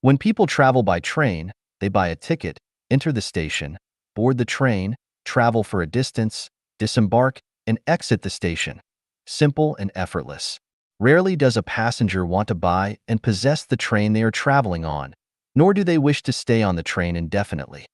When people travel by train, they buy a ticket, enter the station, board the train, travel for a distance, disembark, and exit the station. Simple and effortless. Rarely does a passenger want to buy and possess the train they are traveling on, nor do they wish to stay on the train indefinitely.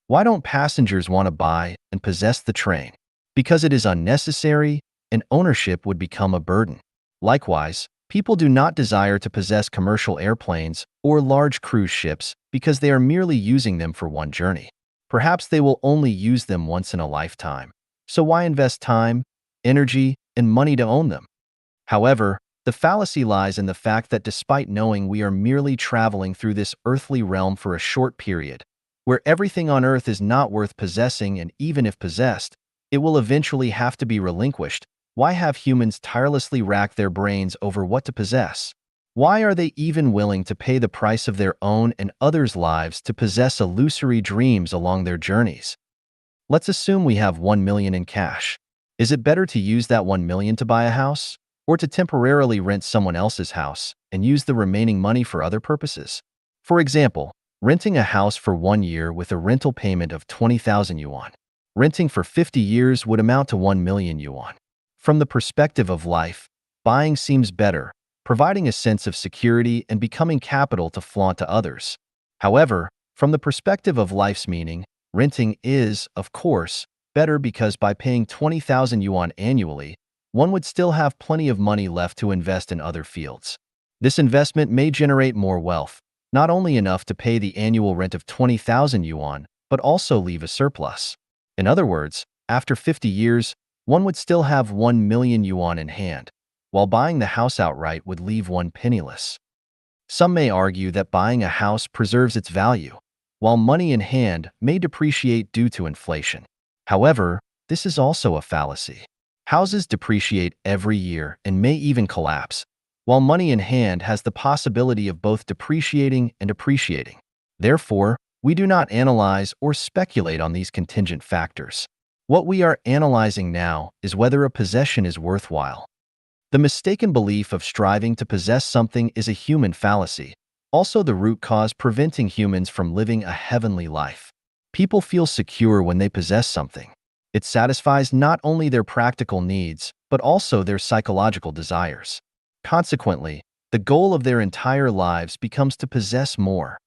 Why don't passengers want to buy and possess the train? Because it is unnecessary, and ownership would become a burden. Likewise, people do not desire to possess commercial airplanes or large cruise ships because they are merely using them for one journey. Perhaps they will only use them once in a lifetime. So why invest time, energy, and money to own them? However, the fallacy lies in the fact that despite knowing we are merely traveling through this earthly realm for a short period, where everything on earth is not worth possessing and even if possessed, it will eventually have to be relinquished, why have humans tirelessly rack their brains over what to possess? Why are they even willing to pay the price of their own and others' lives to possess illusory dreams along their journeys? Let's assume we have 1 million in cash. Is it better to use that 1 million to buy a house, or to temporarily rent someone else's house and use the remaining money for other purposes? For example, renting a house for 1 year with a rental payment of 20,000 yuan. Renting for 50 years would amount to 1 million yuan. From the perspective of life, buying seems better, providing a sense of security and becoming capital to flaunt to others. However, from the perspective of life's meaning, renting is, of course, better because by paying 20,000 yuan annually, one would still have plenty of money left to invest in other fields. This investment may generate more wealth, not only enough to pay the annual rent of 20,000 yuan, but also leave a surplus. In other words, after 50 years, one would still have 1 million yuan in hand, while buying the house outright would leave one penniless. Some may argue that buying a house preserves its value, while money in hand may depreciate due to inflation. However, this is also a fallacy. Houses depreciate every year and may even collapse, while money in hand has the possibility of both depreciating and appreciating. Therefore, we do not analyze or speculate on these contingent factors. What we are analyzing now is whether a possession is worthwhile. The mistaken belief of striving to possess something is a human fallacy, also the root cause preventing humans from living a heavenly life. People feel secure when they possess something. It satisfies not only their practical needs, but also their psychological desires. Consequently, the goal of their entire lives becomes to possess more: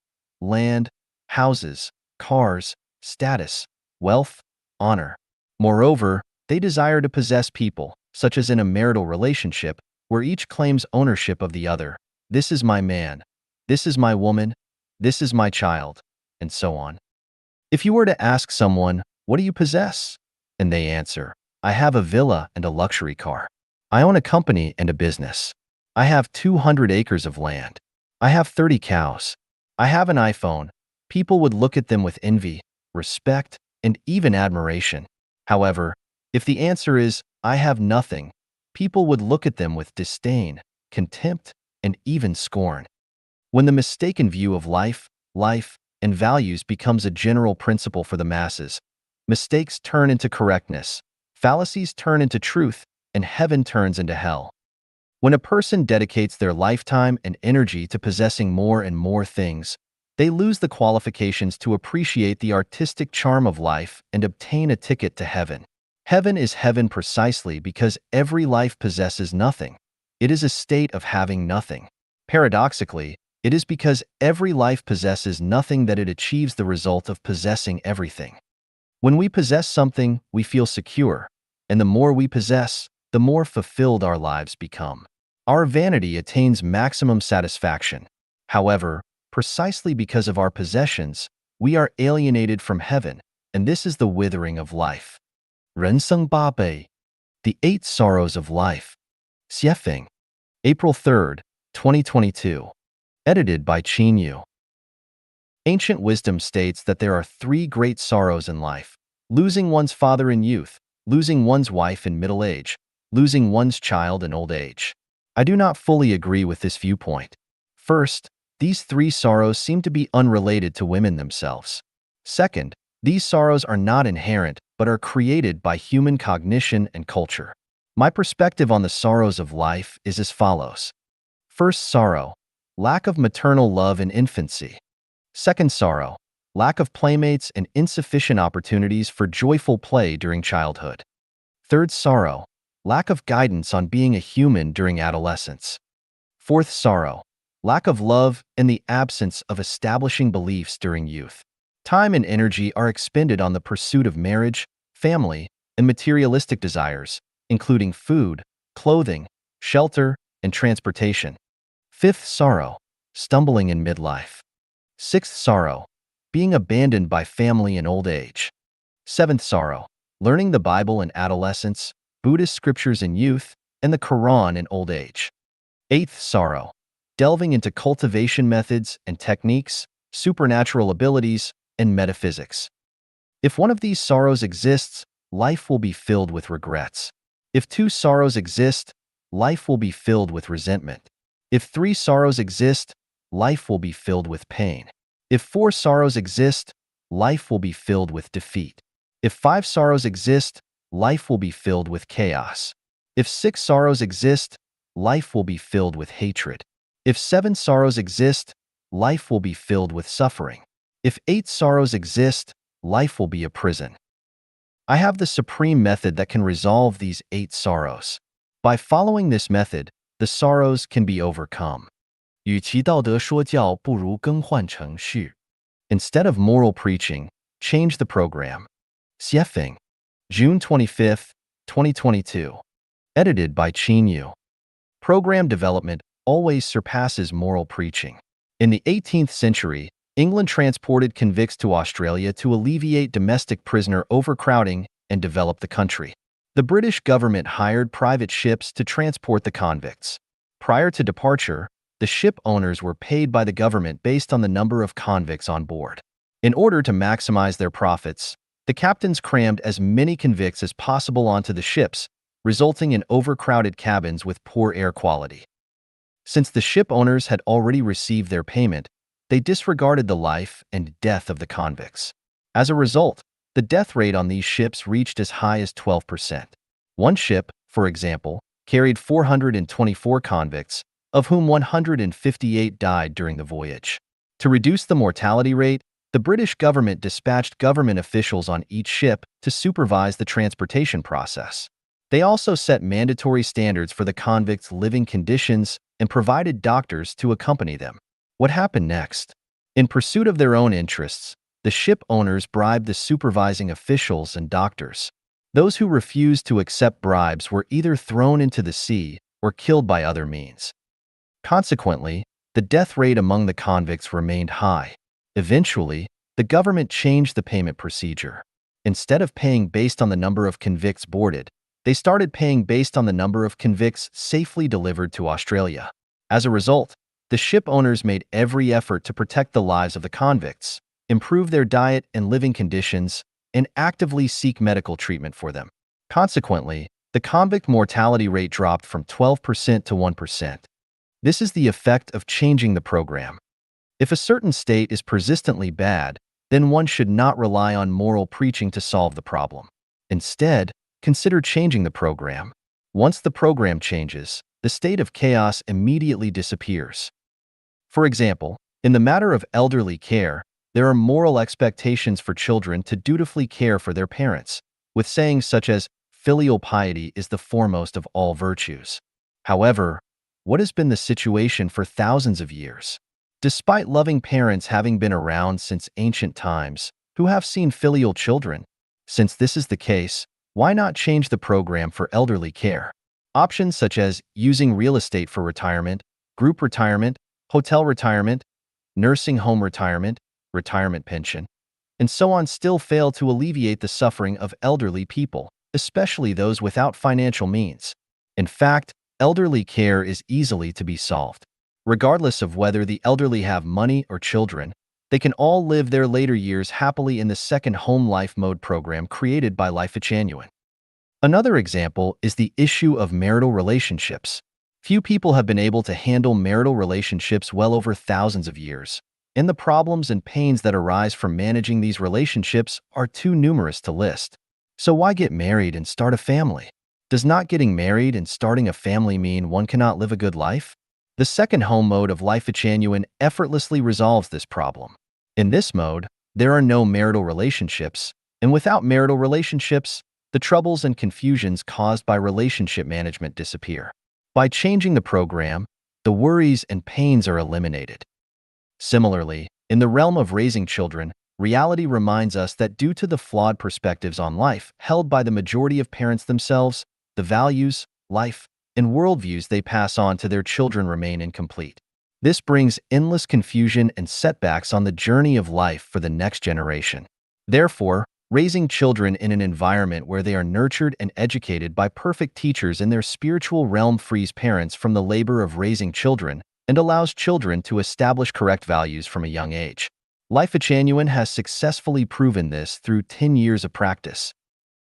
land, houses, cars, status, wealth, honor. Moreover, they desire to possess people, such as in a marital relationship, where each claims ownership of the other. This is my man. This is my woman. This is my child, and so on. If you were to ask someone, "What do you possess?" and they answer, "I have a villa and a luxury car. I own a company and a business. I have 200 acres of land. I have 30 cows. I have an iPhone," people would look at them with envy, respect, and even admiration. However, if the answer is, "I have nothing," people would look at them with disdain, contempt, and even scorn. When the mistaken view of life, and values becomes a general principle for the masses, mistakes turn into correctness, fallacies turn into truth, and heaven turns into hell. When a person dedicates their lifetime and energy to possessing more and more things, they lose the qualifications to appreciate the artistic charm of life and obtain a ticket to heaven. Heaven is heaven precisely because every life possesses nothing. It is a state of having nothing. Paradoxically, it is because every life possesses nothing that it achieves the result of possessing everything. When we possess something, we feel secure, and the more we possess, the more fulfilled our lives become. Our vanity attains maximum satisfaction. However, precisely because of our possessions, we are alienated from heaven, and this is the withering of life. 人生八悲, The Eight Sorrows of Life. Xiefeng. April 3rd, 2022. Edited by Qin Yu. Ancient wisdom states that there are three great sorrows in life: losing one's father in youth, losing one's wife in middle age, losing one's child in old age. I do not fully agree with this viewpoint. First, these three sorrows seem to be unrelated to women themselves. Second, these sorrows are not inherent, but are created by human cognition and culture. My perspective on the sorrows of life is as follows. First sorrow: lack of maternal love in infancy. Second sorrow: lack of playmates and insufficient opportunities for joyful play during childhood. Third sorrow: lack of guidance on being a human during adolescence. Fourth sorrow: lack of love and the absence of establishing beliefs during youth. Time and energy are expended on the pursuit of marriage, family, and materialistic desires, including food, clothing, shelter, and transportation. Fifth sorrow: stumbling in midlife. Sixth sorrow: being abandoned by family in old age. Seventh sorrow: learning the Bible in adolescence, Buddhist scriptures in youth, and the Quran in old age. Eighth sorrow: delving into cultivation methods and techniques, supernatural abilities, and metaphysics. If one of these sorrows exists, life will be filled with regrets. If two sorrows exist, life will be filled with resentment. If three sorrows exist, life will be filled with pain. If four sorrows exist, life will be filled with defeat. If five sorrows exist, life will be filled with chaos. If six sorrows exist, life will be filled with hatred. If seven sorrows exist, life will be filled with suffering. If eight sorrows exist, life will be a prison. I have the supreme method that can resolve these 8 sorrows. By following this method, the sorrows can be overcome. 与其道德说教，不如更换程序。Instead of moral preaching, change the program. Xiefeng, June 25, 2022. Edited by Qin Yu. Program development always surpasses moral preaching. In the 18th century, England transported convicts to Australia to alleviate domestic prisoner overcrowding and develop the country. The British government hired private ships to transport the convicts. Prior to departure, the ship owners were paid by the government based on the number of convicts on board. In order to maximize their profits, the captains crammed as many convicts as possible onto the ships, resulting in overcrowded cabins with poor air quality. Since the ship owners had already received their payment, they disregarded the life and death of the convicts. As a result, the death rate on these ships reached as high as 12%. One ship, for example, carried 424 convicts, of whom 158 died during the voyage. To reduce the mortality rate, the British government dispatched government officials on each ship to supervise the transportation process. They also set mandatory standards for the convicts' living conditions and provided doctors to accompany them. What happened next? In pursuit of their own interests, the ship owners bribed the supervising officials and doctors. Those who refused to accept bribes were either thrown into the sea or killed by other means. Consequently, the death rate among the convicts remained high. Eventually, the government changed the payment procedure. Instead of paying based on the number of convicts boarded, they started paying based on the number of convicts safely delivered to Australia. As a result, the ship owners made every effort to protect the lives of the convicts, improve their diet and living conditions, and actively seek medical treatment for them. Consequently, the convict mortality rate dropped from 12% to 1%. This is the effect of changing the program. If a certain state is persistently bad, then one should not rely on moral preaching to solve the problem. Instead, consider changing the program. Once the program changes, the state of chaos immediately disappears. For example, in the matter of elderly care, there are moral expectations for children to dutifully care for their parents, with sayings such as, "Filial piety is the foremost of all virtues." However, what has been the situation for thousands of years? Despite loving parents having been around since ancient times, who have seen filial children? Since this is the case, why not change the program for elderly care? Options such as using real estate for retirement, group retirement, hotel retirement, nursing home retirement, retirement pension, and so on still fail to alleviate the suffering of elderly people, especially those without financial means. In fact, elderly care is easily to be solved. Regardless of whether the elderly have money or children, they can all live their later years happily in the second home life mode program created by Life-Echanuan. Another example is the issue of marital relationships. Few people have been able to handle marital relationships well over thousands of years, and the problems and pains that arise from managing these relationships are too numerous to list. So why get married and start a family? Does not getting married and starting a family mean one cannot live a good life? The second home mode of Life-Echanuan effortlessly resolves this problem. In this mode, there are no marital relationships, and without marital relationships, the troubles and confusions caused by relationship management disappear. By changing the program, the worries and pains are eliminated. Similarly, in the realm of raising children, reality reminds us that due to the flawed perspectives on life held by the majority of parents themselves, the values, life, and worldviews they pass on to their children remain incomplete. This brings endless confusion and setbacks on the journey of life for the next generation. Therefore, raising children in an environment where they are nurtured and educated by perfect teachers in their spiritual realm frees parents from the labor of raising children and allows children to establish correct values from a young age. Life-Echanuan has successfully proven this through 10 years of practice.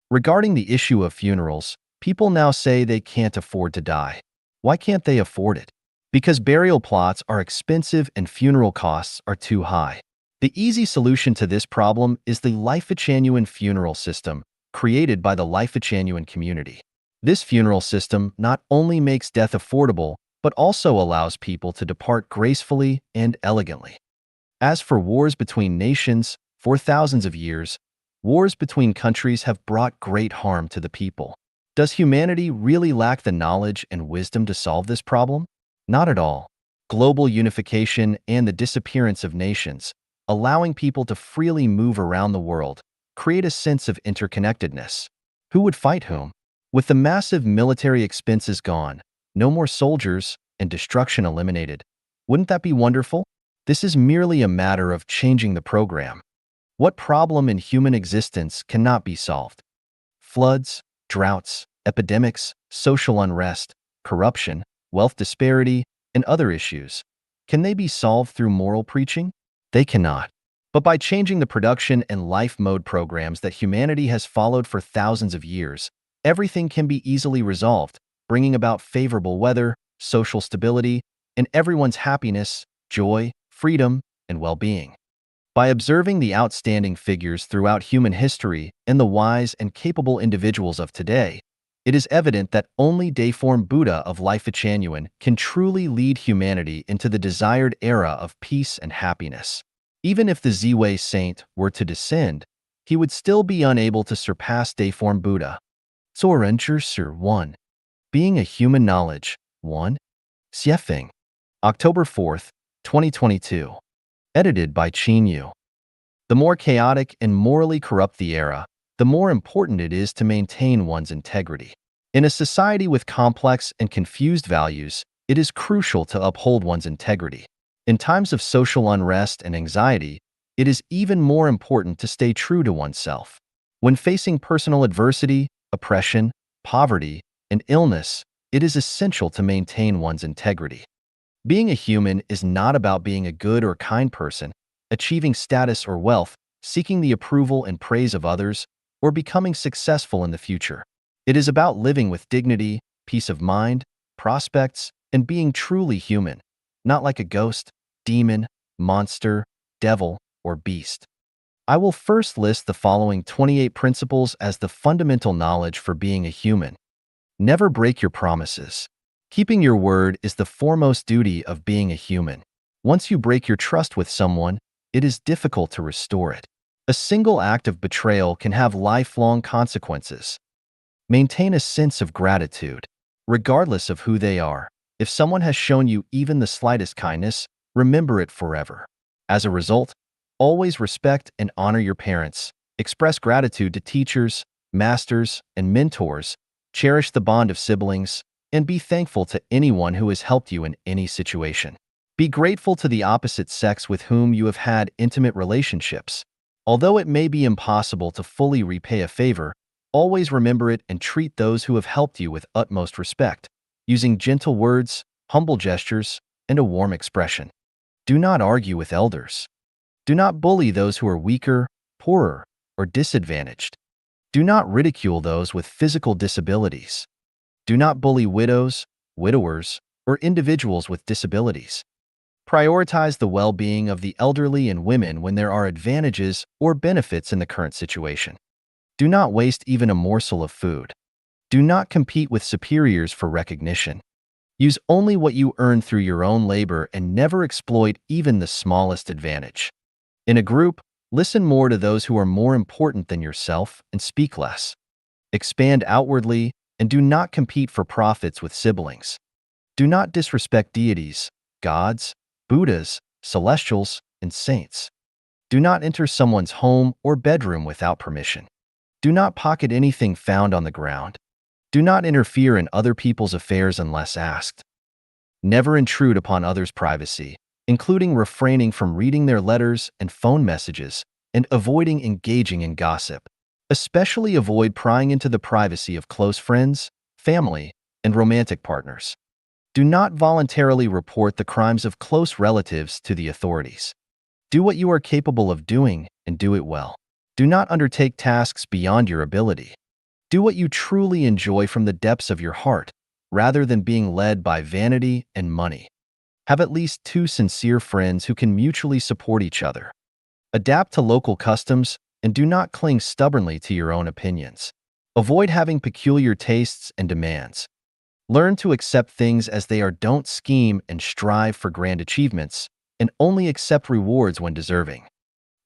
Regarding the issue of funerals, people now say they can't afford to die. Why can't they afford it? Because burial plots are expensive and funeral costs are too high. The easy solution to this problem is the Life-Echanuan funeral system, created by the Life-Echanuan community. This funeral system not only makes death affordable, but also allows people to depart gracefully and elegantly. As for wars between nations, for thousands of years, Wars between countries have brought great harm to the people. Does humanity really lack the knowledge and wisdom to solve this problem? Not at all. Global unification and the disappearance of nations, allowing people to freely move around the world, create a sense of interconnectedness. Who would fight whom? With the massive military expenses gone, no more soldiers, and destruction eliminated, wouldn't that be wonderful? This is merely a matter of changing the program. What problem in human existence cannot be solved? Floods, droughts, epidemics, social unrest, corruption, wealth disparity, and other issues. Can they be solved through moral preaching? They cannot. But by changing the production and life mode programs that humanity has followed for thousands of years, everything can be easily resolved, bringing about favorable weather, social stability, and everyone's happiness, joy, freedom, and well-being. By observing the outstanding figures throughout human history and the wise and capable individuals of today, it is evident that only Deiform Buddha of Life Changyuan can truly lead humanity into the desired era of peace and happiness. Even if the Ziwei saint were to descend, he would still be unable to surpass Deiform Buddha. 做人之事 1. Being a Human Knowledge 1. Xiefeng. October 4th, 2022. Edited by Qin Yu. The more chaotic and morally corrupt the era, the more important it is to maintain one's integrity. In a society with complex and confused values, it is crucial to uphold one's integrity. In times of social unrest and anxiety, it is even more important to stay true to oneself. When facing personal adversity, oppression, poverty, and illness, it is essential to maintain one's integrity. Being a human is not about being a good or kind person, achieving status or wealth, seeking the approval and praise of others, or becoming successful in the future. It is about living with dignity, peace of mind, prospects, and being truly human, not like a ghost, demon, monster, devil, or beast. I will first list the following 28 principles as the fundamental knowledge for being a human. Never break your promises. Keeping your word is the foremost duty of being a human. Once you break your trust with someone, it is difficult to restore it. A single act of betrayal can have lifelong consequences. Maintain a sense of gratitude. Regardless of who they are, if someone has shown you even the slightest kindness, remember it forever. As a result, always respect and honor your parents. Express gratitude to teachers, masters, and mentors. Cherish the bond of siblings, and be thankful to anyone who has helped you in any situation. Be grateful to the opposite sex with whom you have had intimate relationships. Although it may be impossible to fully repay a favor, always remember it and treat those who have helped you with utmost respect, using gentle words, humble gestures, and a warm expression. Do not argue with elders. Do not bully those who are weaker, poorer, or disadvantaged. Do not ridicule those with physical disabilities. Do not bully widows, widowers, or individuals with disabilities. Prioritize the well-being of the elderly and women when there are advantages or benefits in the current situation. Do not waste even a morsel of food. Do not compete with superiors for recognition. Use only what you earn through your own labor and never exploit even the smallest advantage. In a group, listen more to those who are more important than yourself and speak less. Expand outwardly and do not compete for profits with siblings. Do not disrespect deities, gods, Buddhas, celestials, and saints. Do not enter someone's home or bedroom without permission. Do not pocket anything found on the ground. Do not interfere in other people's affairs unless asked. Never intrude upon others' privacy, including refraining from reading their letters and phone messages and avoiding engaging in gossip. Especially avoid prying into the privacy of close friends, family, and romantic partners. Do not voluntarily report the crimes of close relatives to the authorities. Do what you are capable of doing and do it well. Do not undertake tasks beyond your ability. Do what you truly enjoy from the depths of your heart, rather than being led by vanity and money. Have at least 2 sincere friends who can mutually support each other. Adapt to local customs and do not cling stubbornly to your own opinions. Avoid having peculiar tastes and demands. Learn to accept things as they are. Don't scheme and strive for grand achievements, and only accept rewards when deserving.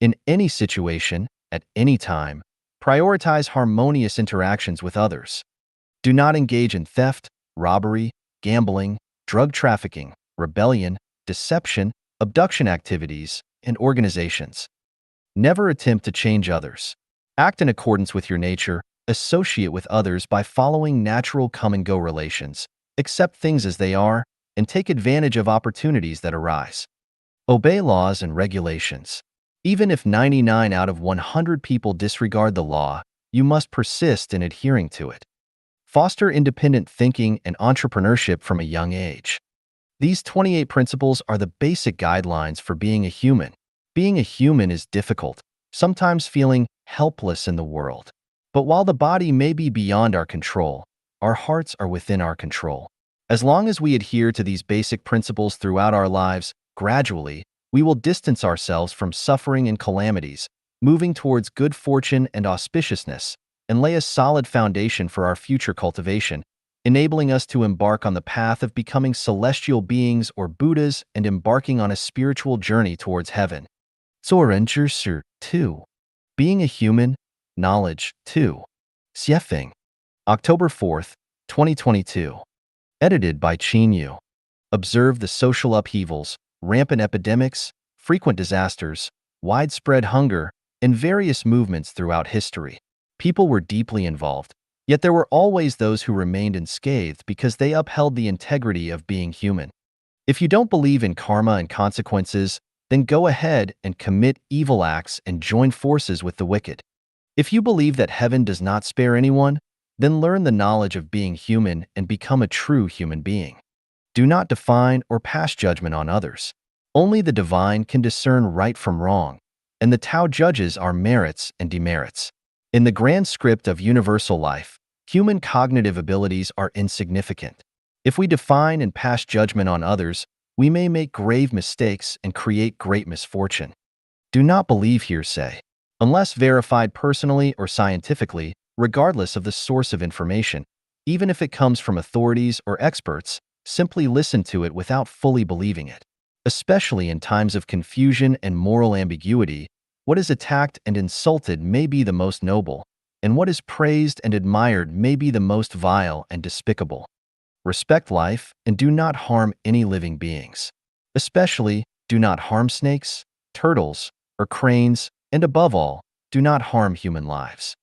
In any situation, at any time, Prioritize harmonious interactions with others. Do not engage in theft, robbery, gambling, drug trafficking, rebellion, deception, abduction activities, and organizations. Never attempt to change others. Act in accordance with your nature, associate with others by following natural come-and-go relations, accept things as they are, and take advantage of opportunities that arise. Obey laws and regulations. Even if 99 out of 100 people disregard the law, you must persist in adhering to it. Foster independent thinking and entrepreneurship from a young age. These 28 principles are the basic guidelines for being a human. Being a human is difficult, sometimes feeling helpless in the world. But while the body may be beyond our control, our hearts are within our control. As long as we adhere to these basic principles throughout our lives, gradually, we will distance ourselves from suffering and calamities, moving towards good fortune and auspiciousness, and lay a solid foundation for our future cultivation, enabling us to embark on the path of becoming celestial beings or Buddhas and embarking on a spiritual journey towards heaven. 做人之事 2. Being a human, knowledge 2. Xiefeng. October 4th, 2022. Edited by Qin Yu. Observe the social upheavals, rampant epidemics, frequent disasters, widespread hunger, and various movements throughout history. People were deeply involved, yet there were always those who remained unscathed because they upheld the integrity of being human. If you don't believe in karma and consequences, then go ahead and commit evil acts and join forces with the wicked. If you believe that heaven does not spare anyone, then learn the knowledge of being human and become a true human being. Do not define or pass judgment on others. Only the divine can discern right from wrong, and the Tao judges our merits and demerits. In the grand script of universal life, human cognitive abilities are insignificant. If we define and pass judgment on others, we may make grave mistakes and create great misfortune. Do not believe hearsay. Unless verified personally or scientifically, regardless of the source of information, even if it comes from authorities or experts, simply listen to it without fully believing it. Especially in times of confusion and moral ambiguity, what is attacked and insulted may be the most noble, and what is praised and admired may be the most vile and despicable. Respect life and do not harm any living beings. Especially, do not harm snakes, turtles, or cranes, and above all, do not harm human lives.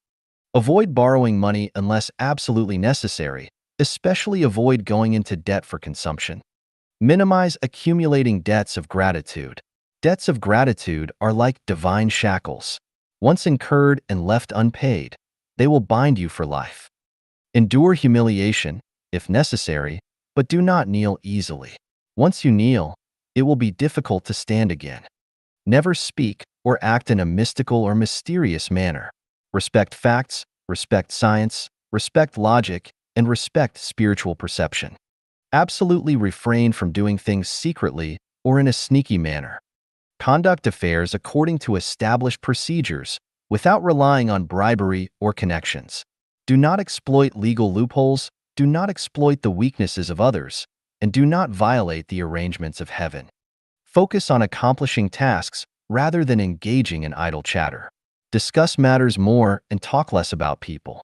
Avoid borrowing money unless absolutely necessary, especially avoid going into debt for consumption. Minimize accumulating debts of gratitude. Debts of gratitude are like divine shackles. Once incurred and left unpaid, they will bind you for life. Endure humiliation, if necessary, but do not kneel easily. Once you kneel, it will be difficult to stand again. Never speak or act in a mystical or mysterious manner. Respect facts, respect science, respect logic, and respect spiritual perception. Absolutely refrain from doing things secretly or in a sneaky manner. Conduct affairs according to established procedures without relying on bribery or connections. Do not exploit legal loopholes, do not exploit the weaknesses of others, and do not violate the arrangements of heaven. Focus on accomplishing tasks rather than engaging in idle chatter. Discuss matters more and talk less about people.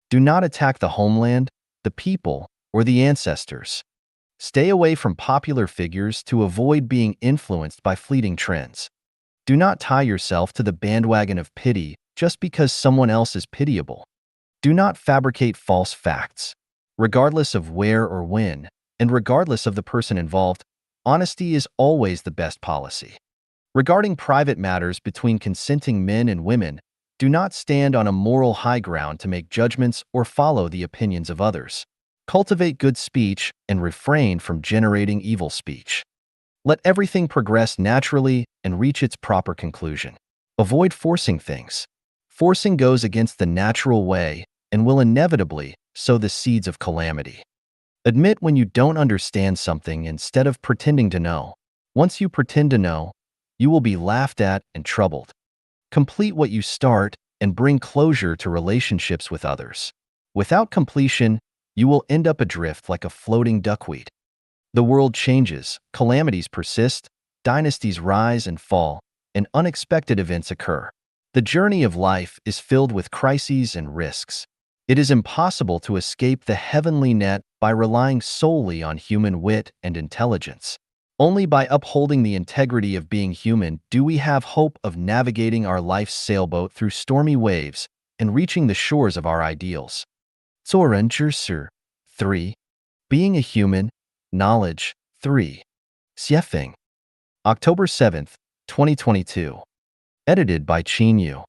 Do not attack the homeland, the people, or the ancestors. Stay away from popular figures to avoid being influenced by fleeting trends. Do not tie yourself to the bandwagon of pity just because someone else is pitiable. Do not fabricate false facts. Regardless of where or when, and regardless of the person involved, honesty is always the best policy. Regarding private matters between consenting men and women, do not stand on a moral high ground to make judgments or follow the opinions of others. Cultivate good speech and refrain from generating evil speech. Let everything progress naturally and reach its proper conclusion. Avoid forcing things. Forcing goes against the natural way and will inevitably sow the seeds of calamity. Admit when you don't understand something instead of pretending to know. Once you pretend to know, you will be laughed at and troubled. Complete what you start and bring closure to relationships with others. Without completion, you will end up adrift like a floating duckweed. The world changes, calamities persist, dynasties rise and fall, and unexpected events occur. The journey of life is filled with crises and risks. It is impossible to escape the heavenly net by relying solely on human wit and intelligence. Only by upholding the integrity of being human do we have hope of navigating our life's sailboat through stormy waves and reaching the shores of our ideals. 做人之事 3. Being a human, knowledge 3. Xiefeng. October 7th, 2022. Edited by Qin Yu.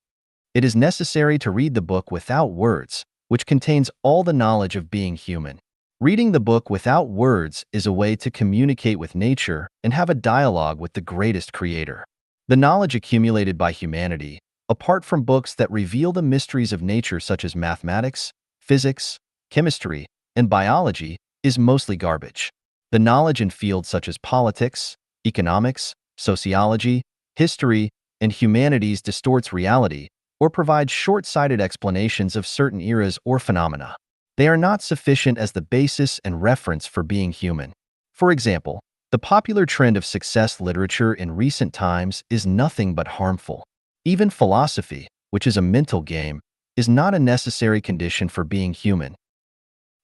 It is necessary to read the book without words, which contains all the knowledge of being human. Reading the book without words is a way to communicate with nature and have a dialogue with the greatest creator. The knowledge accumulated by humanity, apart from books that reveal the mysteries of nature such as mathematics, physics, chemistry, and biology, is mostly garbage. The knowledge in fields such as politics, economics, sociology, history, and humanities distorts reality or provides short-sighted explanations of certain eras or phenomena. They are not sufficient as the basis and reference for being human. For example, the popular trend of success literature in recent times is nothing but harmful. Even philosophy, which is a mental game, is not a necessary condition for being human.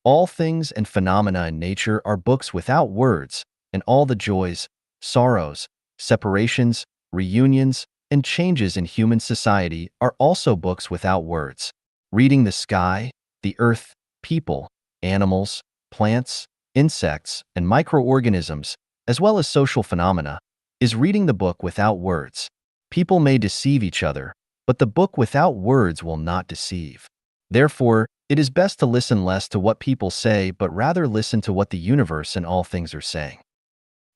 All things and phenomena in nature are books without words, and all the joys, sorrows, separations, reunions, and changes in human society are also books without words. Reading the sky, the earth, people, animals, plants, insects, and microorganisms, as well as social phenomena, is reading the book without words. People may deceive each other, but the book without words will not deceive. Therefore, it is best to listen less to what people say but rather listen to what the universe and all things are saying.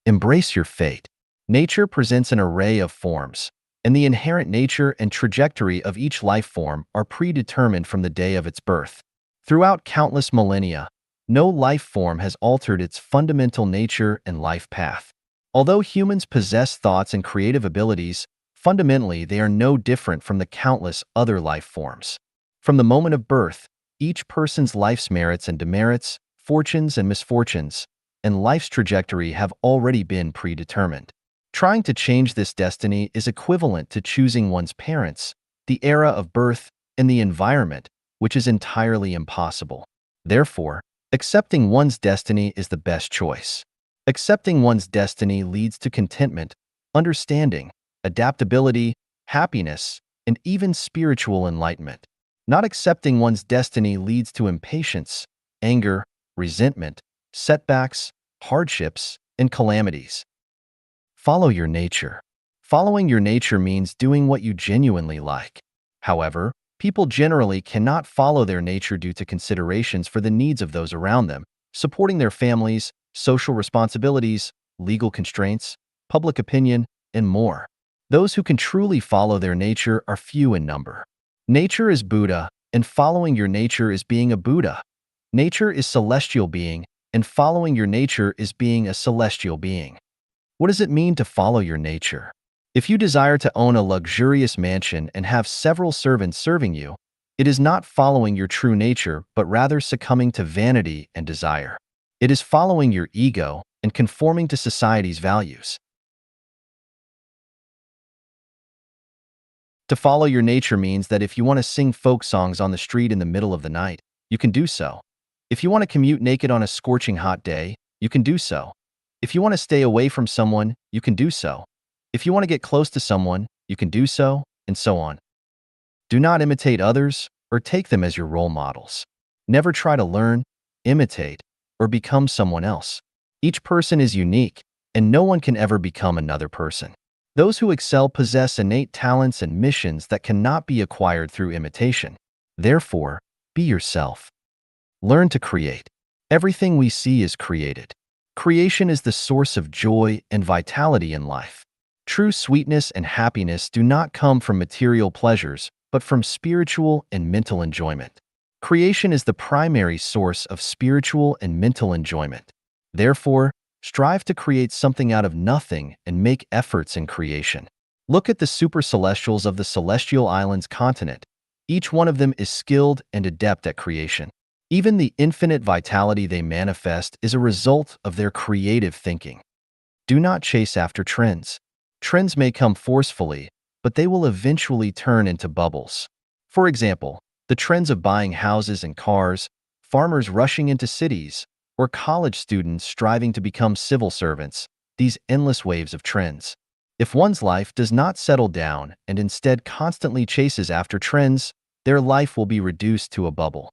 Embrace your fate. Nature presents an array of forms, and the inherent nature and trajectory of each life form are predetermined from the day of its birth. Throughout countless millennia, no life form has altered its fundamental nature and life path. Although humans possess thoughts and creative abilities, fundamentally they are no different from the countless other life forms. From the moment of birth, each person's life's merits and demerits, fortunes and misfortunes, and life's trajectory have already been predetermined. Trying to change this destiny is equivalent to choosing one's parents, the era of birth, and the environment, which is entirely impossible. Therefore, accepting one's destiny is the best choice. Accepting one's destiny leads to contentment, understanding, adaptability, happiness, and even spiritual enlightenment. Not accepting one's destiny leads to impatience, anger, resentment, setbacks, hardships, and calamities. Follow your nature. Following your nature means doing what you genuinely like. However, people generally cannot follow their nature due to considerations for the needs of those around them, supporting their families, social responsibilities, legal constraints, public opinion, and more. Those who can truly follow their nature are few in number. Nature is Buddha, and following your nature is being a Buddha. Nature is celestial being, and following your nature is being a celestial being. What does it mean to follow your nature? If you desire to own a luxurious mansion and have several servants serving you, it is not following your true nature, but rather succumbing to vanity and desire. It is following your ego and conforming to society's values. To follow your nature means that if you want to sing folk songs on the street in the middle of the night, you can do so. If you want to commute naked on a scorching hot day, you can do so. If you want to stay away from someone, you can do so. If you want to get close to someone, you can do so, and so on. Do not imitate others or take them as your role models. Never try to learn, imitate, or become someone else. Each person is unique, and no one can ever become another person. Those who excel possess innate talents and missions that cannot be acquired through imitation. Therefore, be yourself. Learn to create. Everything we see is created. Creation is the source of joy and vitality in life. True sweetness and happiness do not come from material pleasures, but from spiritual and mental enjoyment. Creation is the primary source of spiritual and mental enjoyment. Therefore, strive to create something out of nothing and make efforts in creation. Look at the super-celestials of the Celestial Islands continent. Each one of them is skilled and adept at creation. Even the infinite vitality they manifest is a result of their creative thinking. Do not chase after trends. Trends may come forcefully, but they will eventually turn into bubbles. For example, the trends of buying houses and cars, farmers rushing into cities, or college students striving to become civil servants, these endless waves of trends. If one's life does not settle down and instead constantly chases after trends, their life will be reduced to a bubble.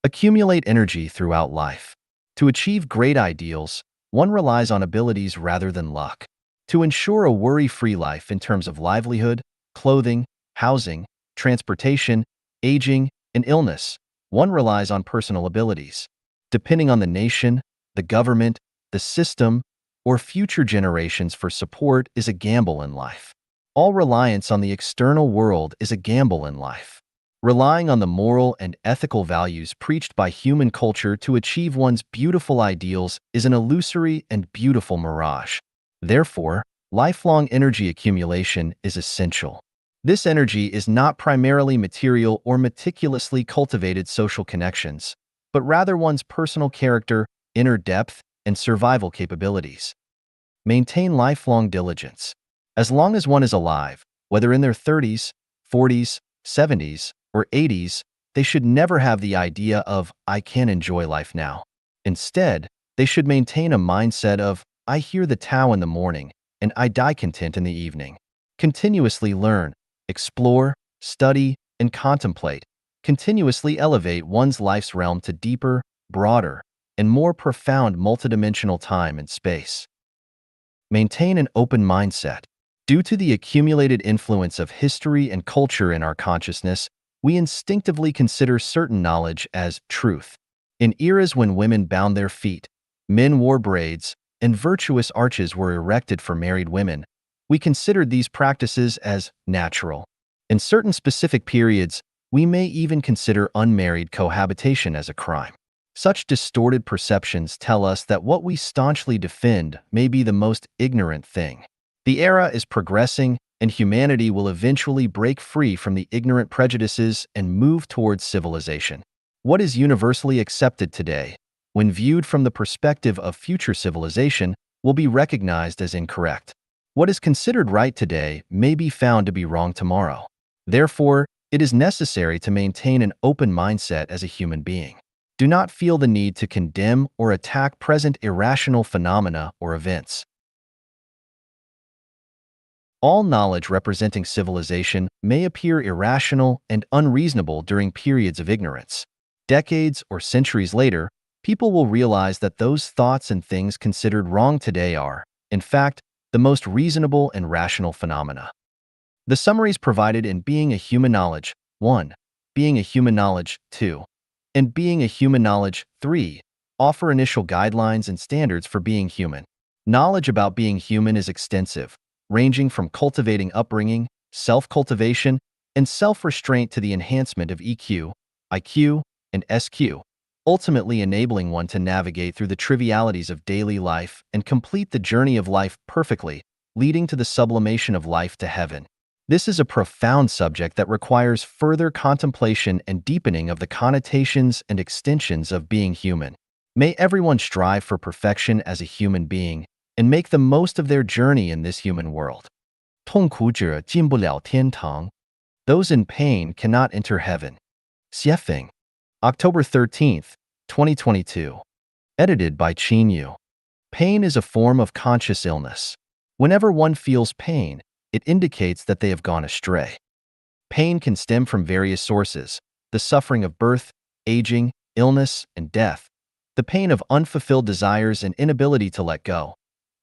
Accumulate energy throughout life. To achieve great ideals, one relies on abilities rather than luck. To ensure a worry-free life in terms of livelihood, clothing, housing, transportation, aging, and illness, one relies on personal abilities. Depending on the nation, the government, the system, or future generations for support is a gamble in life. All reliance on the external world is a gamble in life. Relying on the moral and ethical values preached by human culture to achieve one's beautiful ideals is an illusory and beautiful mirage. Therefore, lifelong energy accumulation is essential. This energy is not primarily material or meticulously cultivated social connections, but rather one's personal character, inner depth, and survival capabilities. Maintain lifelong diligence. As long as one is alive, whether in their 30s, 40s, 70s, or 80s, they should never have the idea of, I can enjoy life now. Instead, they should maintain a mindset of, I hear the Tao in the morning, and I die content in the evening. Continuously learn, explore, study, and contemplate. Continuously elevate one's life's realm to deeper, broader, and more profound multidimensional time and space. Maintain an open mindset. Due to the accumulated influence of history and culture in our consciousness, we instinctively consider certain knowledge as truth. In eras when women bound their feet, men wore braids, and virtuous arches were erected for married women, we considered these practices as natural. In certain specific periods, we may even consider unmarried cohabitation as a crime. Such distorted perceptions tell us that what we staunchly defend may be the most ignorant thing. The era is progressing, and humanity will eventually break free from the ignorant prejudices and move towards civilization. What is universally accepted today, when viewed from the perspective of future civilization, will be recognized as incorrect. What is considered right today may be found to be wrong tomorrow. Therefore, it is necessary to maintain an open mindset as a human being. Do not feel the need to condemn or attack present irrational phenomena or events. All knowledge representing civilization may appear irrational and unreasonable during periods of ignorance. Decades or centuries later, people will realize that those thoughts and things considered wrong today are, in fact, the most reasonable and rational phenomena. The summaries provided in Being a Human Knowledge 1, Being a Human Knowledge 2, and Being a Human Knowledge 3 offer initial guidelines and standards for being human. Knowledge about being human is extensive, ranging from cultivating upbringing, self-cultivation, and self-restraint to the enhancement of EQ, IQ, and SQ, ultimately enabling one to navigate through the trivialities of daily life and complete the journey of life perfectly, leading to the sublimation of life to heaven. This is a profound subject that requires further contemplation and deepening of the connotations and extensions of being human. May everyone strive for perfection as a human being and make the most of their journey in this human world. 痛苦者进不了天堂. Those in pain cannot enter heaven. Xiefeng. October 13th, 2022. Edited by Qin Yu. Pain is a form of conscious illness. Whenever one feels pain, it indicates that they have gone astray. Pain can stem from various sources: the suffering of birth, aging, illness, and death, the pain of unfulfilled desires and inability to let go,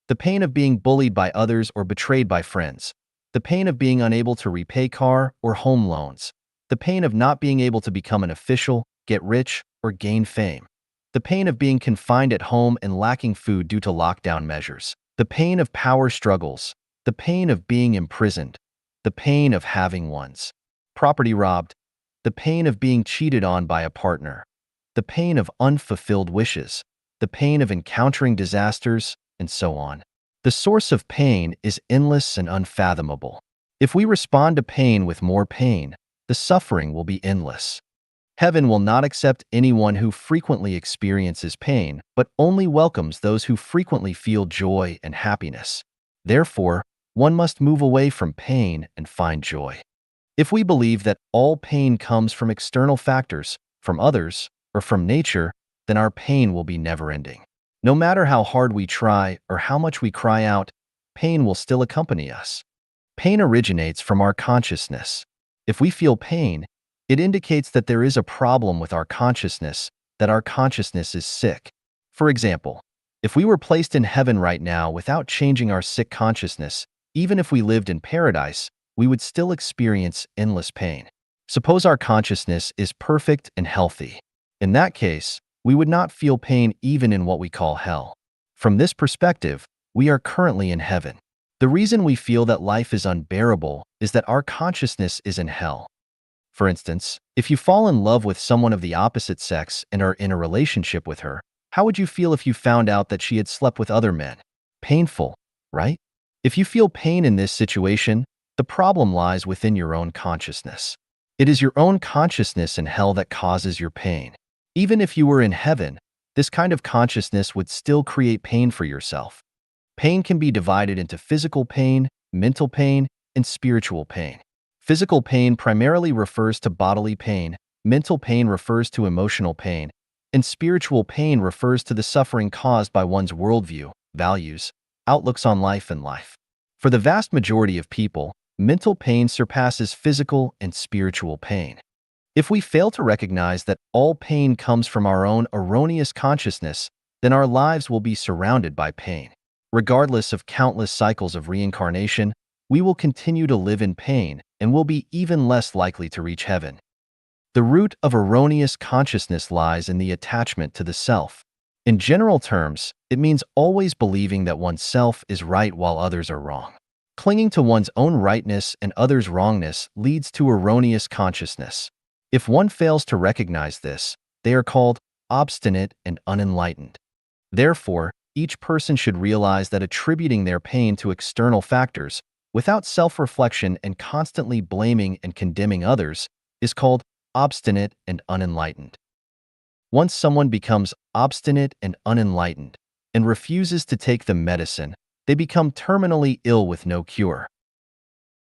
the pain of being bullied by others or betrayed by friends, the pain of being unable to repay car or home loans, the pain of not being able to become an official, get rich, or gain fame, the pain of being confined at home and lacking food due to lockdown measures, the pain of power struggles, the pain of being imprisoned, the pain of having one's property robbed, the pain of being cheated on by a partner, the pain of unfulfilled wishes, the pain of encountering disasters, and so on. The source of pain is endless and unfathomable. If we respond to pain with more pain, the suffering will be endless. Heaven will not accept anyone who frequently experiences pain, but only welcomes those who frequently feel joy and happiness. Therefore, one must move away from pain and find joy. If we believe that all pain comes from external factors, from others, or from nature, then our pain will be never-ending. No matter how hard we try or how much we cry out, pain will still accompany us. Pain originates from our consciousness. If we feel pain, it indicates that there is a problem with our consciousness, that our consciousness is sick. For example, if we were placed in heaven right now without changing our sick consciousness, even if we lived in paradise, we would still experience endless pain. Suppose our consciousness is perfect and healthy. In that case, we would not feel pain even in what we call hell. From this perspective, we are currently in heaven. The reason we feel that life is unbearable is that our consciousness is in hell. For instance, if you fall in love with someone of the opposite sex and are in a relationship with her, how would you feel if you found out that she had slept with other men? Painful, right? If you feel pain in this situation, the problem lies within your own consciousness. It is your own consciousness in hell that causes your pain. Even if you were in heaven, this kind of consciousness would still create pain for yourself. Pain can be divided into physical pain, mental pain, and spiritual pain. Physical pain primarily refers to bodily pain, mental pain refers to emotional pain, and spiritual pain refers to the suffering caused by one's worldview, values, outlooks on life and life. For the vast majority of people, mental pain surpasses physical and spiritual pain. If we fail to recognize that all pain comes from our own erroneous consciousness, then our lives will be surrounded by pain. Regardless of countless cycles of reincarnation, we will continue to live in pain and will be even less likely to reach heaven. The root of erroneous consciousness lies in the attachment to the self. In general terms, it means always believing that oneself is right while others are wrong. Clinging to one's own rightness and others' wrongness leads to erroneous consciousness. If one fails to recognize this, they are called obstinate and unenlightened. Therefore, each person should realize that attributing their pain to external factors, without self-reflection and constantly blaming and condemning others, is called obstinate and unenlightened. Once someone becomes obstinate and unenlightened and refuses to take the medicine, they become terminally ill with no cure.